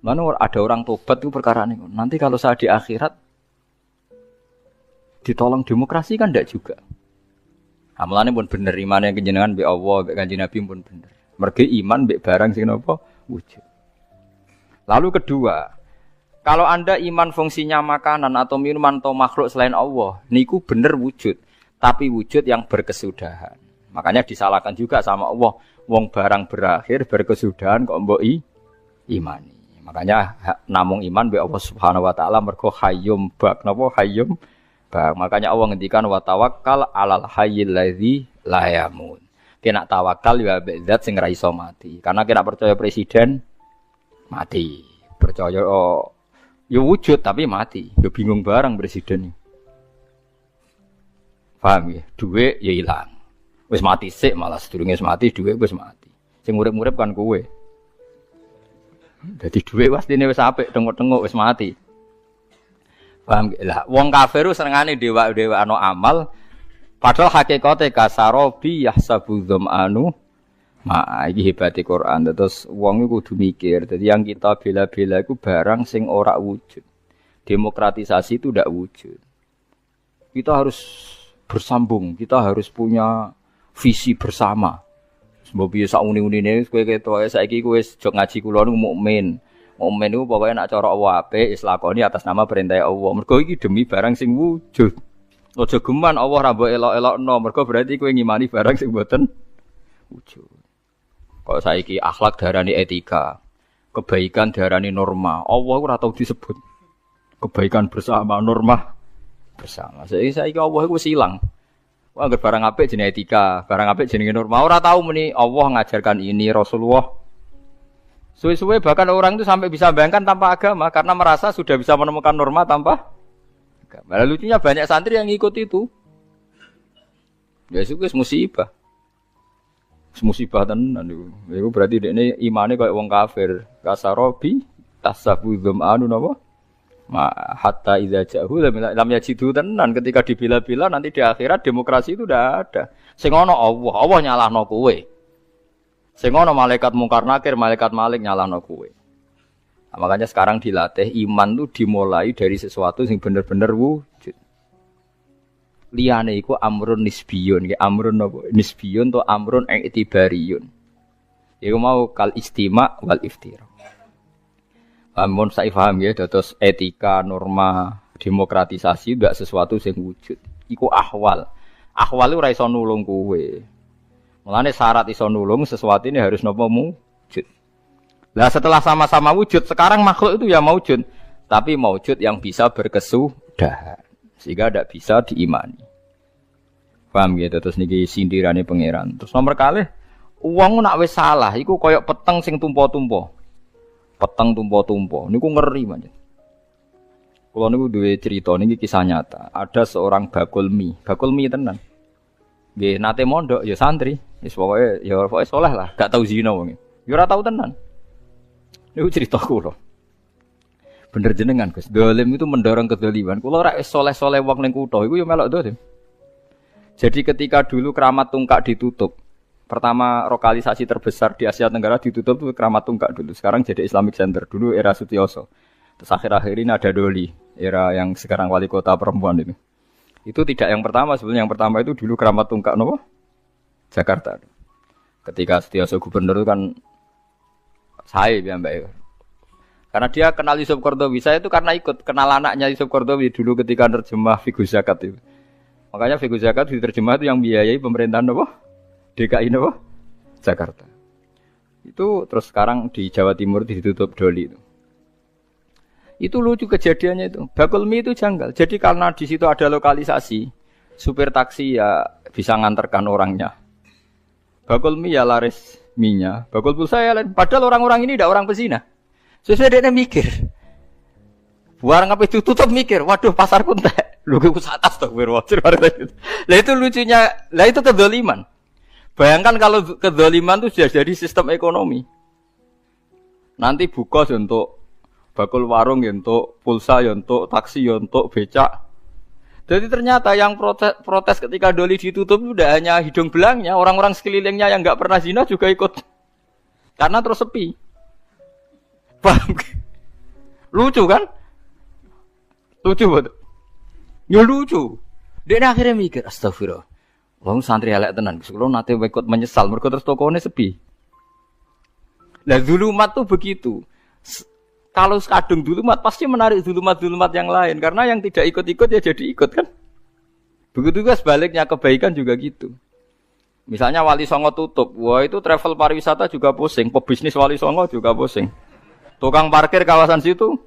Mana ada orang tobat itu perkara ini. Nanti kalau saya di akhirat ditolong demokrasi kan tidak juga. Amalannya pun bener, iman yang kejenengan be Allah, be Kanjeng Nabi pun bener. Mergi iman be barang sing napa wujud. Lalu kedua, Kalau Anda iman fungsinya makanan atau minuman atau makhluk selain Allah, niku bener wujud, tapi wujud yang berkesudahan. Makanya disalahkan juga sama Allah, wong barang berakhir berkesudahan kok mbok imani. Makanya namung iman be Allah Subhanahu wa taala mergo hayyum bak napa hayyum bak. Makanya Allah ngendikan wa tawakkal 'alal hayyil ladzi la yamut. Kena tawakal ya be zat sing ra iso mati. Karena kena percaya presiden mati. Percaya ya wujud tapi mati. Ya bingung barang presiden. Paham ya? Duit ya hilang. Wis mati sik malah sedurunge wis mati duit wis mati. Sing urip-urip kan kowe. Dadi duit pastine wis apik tengok-tengok wis mati. Paham ya? Lah wong kafir senengane dewa-dewa ana amal padahal hakikate kasarobi yahsabu dzam'anu iki hebate Quran. Terus wong iku kudu mikir. Dadi yang kita bela-bela iku barang sing ora wujud. Demokratisasi itu ndak wujud. Kita harus bersambung, kita harus punya visi bersama. Sebab biasa uni-unine kowe ketok saiki kowe wis jog ngaji kula niku mukmin. Mukmin niku pokoke nek cara Allah apik wis lakoni atas nama perintah Allah. Mergo iki demi barang sing wujud. Aja geman Allah ra mbok elok-elokno, mergo berarti kowe ngimani barang sing mboten wujud. Kok saiki akhlak darani etika, kebaikan darani norma. Allah ora tau disebut. Kebaikan bersama, norma bersama. Saiki Allah iku wis ilang. Wah, anggere barang apik jenenge etika, barang apik jenenge norma. Ora tau muni Allah ngajarkan ini Rasulullah. Suwe-suwe bahkan orang itu sampai bisa bayangkan tanpa agama karena merasa sudah bisa menemukan norma tanpa agama. Lucunya banyak santri yang ngikut itu. Ya itu musibah. Musibah tenan niku. Iku berarti dekne imane koyo wong kafir. Kasarobi tasabu dzam'anu napa? Hatta idza ja'u lam yajidu tenan ketika dibela-bela nanti di akhirat demokrasi itu udah ada. Sing ana Allah nyalahno kowe. Sing ana malaikat mungkar nakir, malaikat malik nyalahno kowe. Nah, makanya sekarang dilatih iman tuh dimulai dari sesuatu yang bener-bener wujud. Liyane iku amrun nisbiyun, nggih amrun napa? Nisbiyun to amrun i'tibariyun. Iku mau kal istima' wal iftira. Amun saya paham ya, terus etika, norma, demokratisasi tidak sesuatu yang wujud. Iku ahwal. Ahwal itu ora iso nulung kowe. Mulane syarat iso nulung sesuatu ini harus napa wujud. Lah setelah sama-sama wujud, sekarang makhluk itu ya wujud, tapi wujud yang bisa berkesudahan. Sehingga tidak bisa diimani. Paham gitu, terus niki sindirane pangeran. Terus nomor kalih, uang nak wis salah, iku koyok peteng sing tumpo-tumpo. Peteng tumpo-tumpo, niku ngeri banget. Kalau niku duwe cerita niki kisah nyata. Ada seorang bakul mie tenan. Nggih nate mondok ya santri, wis pokoke saleh lah, gak tau zina wong. Ya ora tau tenan. Niku cerita kula. Bener jenengan Gus, dolim itu mendorong kedzaliman. Kula ora soleh-soleh wong ning kutha iku ya melok dolim. Jadi ketika dulu Keramat Tungkak ditutup, pertama lokalisasi terbesar di Asia Tenggara ditutup itu Keramat Tungkak dulu. Sekarang jadi Islamic Center. Dulu era Sutioso. Terus akhir-akhir ini ada Doli, era yang sekarang wali kota perempuan itu. Itu tidak yang pertama, sebenarnya yang pertama itu dulu Keramat Tungkak nopo? Jakarta. Ketika Sutioso gubernur itu kan saya ya Mbak. Karena dia kenal Yusuf Qaradawi. Saya itu karena ikut kenal anaknya Yusuf Qaradawi dulu ketika nerjemah Fiqh Zakat itu. Makanya Fiqh Zakat diterjemah itu yang biayai pemerintahan apa? DKI apa? Jakarta. Itu terus sekarang di Jawa Timur ditutup Doli itu. Itu lucu kejadiannya itu. Bakul mie itu janggal. Jadi karena di situ ada lokalisasi, supir taksi ya bisa nganterkan orangnya. Bakul mie ya laris mie-nya. Bakul pulsa ya lain. Padahal orang-orang ini tidak orang pezina. Sesuai dia mikir. Barang apa itu tutup mikir. Waduh pasar kuntek. Lu ke atas tuh berwajib. Lah itu lucunya. Lah itu kedzaliman. Bayangkan kalau kedzaliman itu sudah jadi sistem ekonomi. Nanti buka untuk bakul warung, untuk pulsa, untuk taksi, untuk becak. Jadi ternyata yang protes ketika Doli ditutup itu tidak hanya hidung belangnya. Orang-orang sekelilingnya yang nggak pernah zina juga ikut. Karena terus sepi. Paham? Lucu kan? Lucu betul. Ya lucu. Dia akhirnya mikir, astagfirullah. Wong santri elek tenan. Kulo nate ikut menyesal mergo terus tokone sepi. Lah zulumat tuh begitu. Kalau kadung dulumat pasti menarik dulumat-dulumat yang lain karena yang tidak ikut-ikut ya jadi ikut kan. Begitu juga sebaliknya kebaikan juga gitu. Misalnya Wali Songo tutup, wah itu travel pariwisata juga pusing, pebisnis Wali Songo juga pusing. Tukang parkir kawasan situ.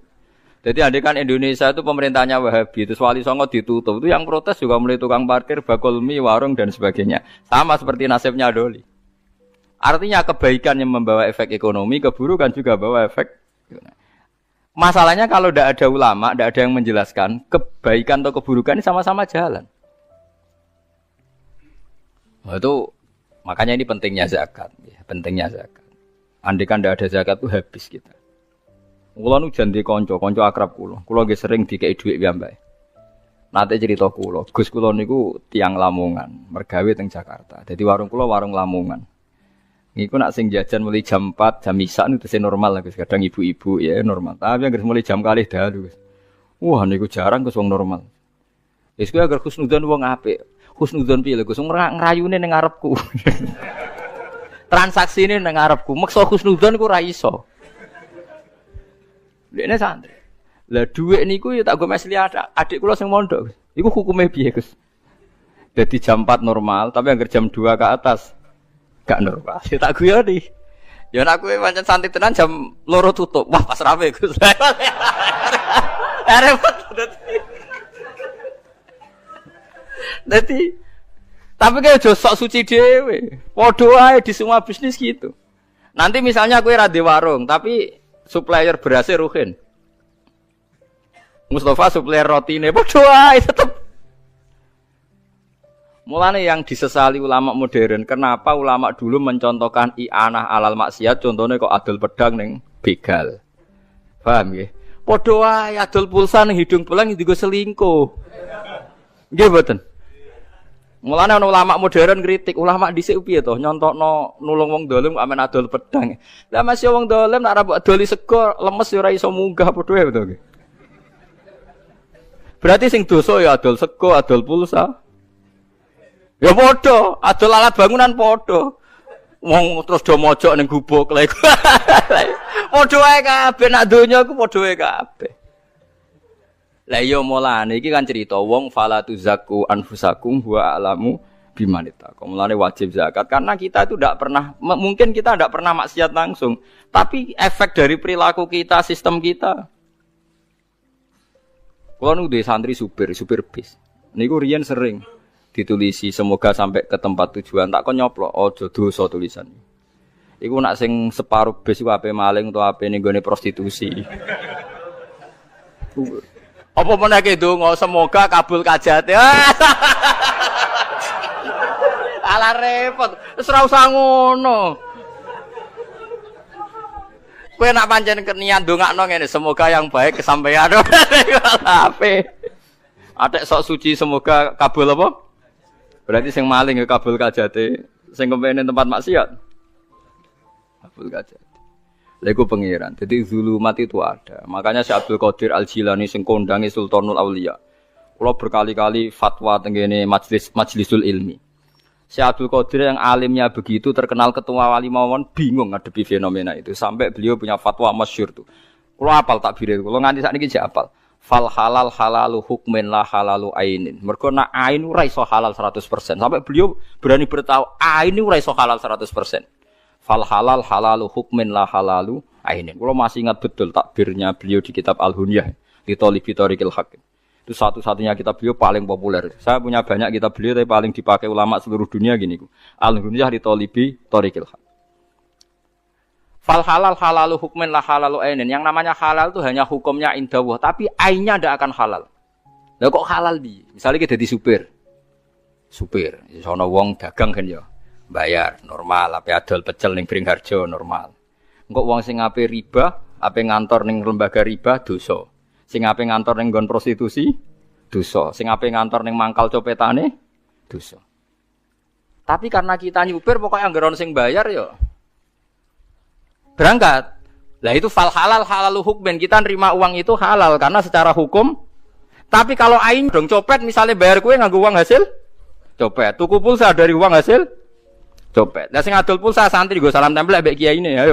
Jadi andai kan Indonesia itu pemerintahnya Wahabi, terus Wali Songo ditutup, itu yang protes juga mulai tukang parkir, bakul mie, warung dan sebagainya. Sama seperti nasibnya Doli. Artinya kebaikan yang membawa efek ekonomi, keburukan juga bawa efek. Masalahnya kalau tidak ada ulama, tidak ada yang menjelaskan, kebaikan atau keburukan ini sama-sama jalan. Nah, itu makanya ini pentingnya zakat, ya, pentingnya zakat. Andai kan tidak ada zakat itu habis kita. Kulo nu jandi konco akrab kulo nggih sering dikei dhuwit piyambake. Nate cerita kulo, Gus kulo niku tiyang Lamongan, mergawe teng Jakarta. Dadi warung kulo warung Lamongan. Niku nak sing jajan mulai jam 4, jam isak itu sing normal lah Gus. Kadang ibu-ibu ya normal. Tapi yang mulai jam kalih dalu Gus. Wah niku jarang Gus wong normal. Wis kuwi agar husnudzon wong apik. Husnudzon piye lho Gus ngrayune ning ngarepku. Transaksine ning ngarepku. Meksa husnudzon ku ora iso. Dekne santri. Lah dhuwit niku ya tak go mesli adik kula sing mondok. Iku hukume piye, Gus? Dadi jam 4 normal, tapi anggar jam 2 ke atas gak normal. Ya tak guyoni. Ya nek kowe pancen santri tenan jam 2 tutup. Wah, pas rawe, Gus. Repot dadi. Tapi kayak aja sok suci dhewe. Padha ae di semua bisnis gitu. Nanti misalnya kowe ra di warung, tapi supplier berasnya Ruhin. Mustafa supplier rotine padha ae tetep. Mulane yang disesali ulama modern, kenapa ulama dulu mencontohkan i'anah alal maksiat, contohnya kok adol pedang ning begal. Paham nggih? Padha ae adol pulsa ning hidung belang digo selingkuh. Nggih mboten? Mulane ana ulama modern kritik, ulama dhisik piye to nyontokno nulung wong dolim amen adol pedang. Lah masih wong dolim nek ora mbok adoli sego lemes ya ora iso munggah padha wae to nggih. Berarti sing dosa ya adol sego, adol pulsa. Ya padha, adol alat bangunan padha. Wong terus do mojok ning gubuk lha iku. Padha wae kabeh nek donya iku padha wae kabeh. Lah iya mulane iki kan cerita wong fala tuzakku anfusakum wa alamu bimanita. Mulane wajib zakat karena kita itu tidak pernah mungkin kita tidak pernah maksiat langsung, tapi efek dari perilaku kita, sistem kita. Kulo nu duwe santri supir bis. Niku riyen sering ditulisi semoga sampai ke tempat tujuan. Tak kon nyoplok aja dosa tulisan. Iku nak sing separuh bis iku ape maling utawa ape ning gone prostitusi. Apa menake donga semoga kabul kajate. Ala repot, wis ora usah ngono. Kowe nak pancen niat ndongakno ngene, semoga yang baik kesampaian. Ape? Atek sok suci semoga kabul apa? Berarti sing maling ya kabul kajate, sing kepengin tempat maksiat. Kabul kajate. Lego pengiran. Jadi zulumat itu ada. Makanya Syekh Abdul Qadir Al-Jilani sing kondangi Sultanul Auliya. Kula berkali-kali fatwa tengene majlisul ilmi. Syekh Abdul Qadir yang alimnya begitu terkenal ketua wali mawon bingung ngadepi fenomena itu sampai beliau punya fatwa masyhur tuh. Kula hafal takbir kula nganti sakniki jek hafal. Fal halal halalu hukmin la halalu ainin. Mergo nak ain ora iso halal 100%. Sampai beliau berani bertahu ain ora iso halal 100%. Fal halal halalu hukmin la halalu ainin. Kalau masih ingat betul takbirnya beliau di kitab Al-Hunyah di Thalibi Thariqil Haq. Itu satu-satunya kitab beliau paling populer. Saya punya banyak kitab beliau tapi paling dipakai ulama seluruh dunia gini. Al-Hunyah di Thalibi Thariqil Haq. Fal halal halalu hukmin la halalu ainin. Yang namanya halal itu hanya hukumnya indallah, tapi ainnya tidak akan halal. Lah kok halal di? Misalnya kita jadi supir. Supir, sono wong dagang kan ya. Bayar normal, ape adol pecel ning Bringharjo normal. Engko wong sing ape riba, ape ngantor ning lembaga riba dosa. Sing ape ngantor ning nggon prostitusi dosa. Sing ape ngantor ning mangkal copetane dosa. Tapi karena kita nyupir pokoknya anggaran sing bayar ya berangkat. Lah itu fal halal halalu hukmin, kita nerima uang itu halal karena secara hukum. Tapi kalau ain dong copet misalnya bayar kowe nganggo uang hasil copet, tuku pulsa dari uang hasil copet. Lah sing adol pulsa santri go salam tempel mbek kiai ini ayo.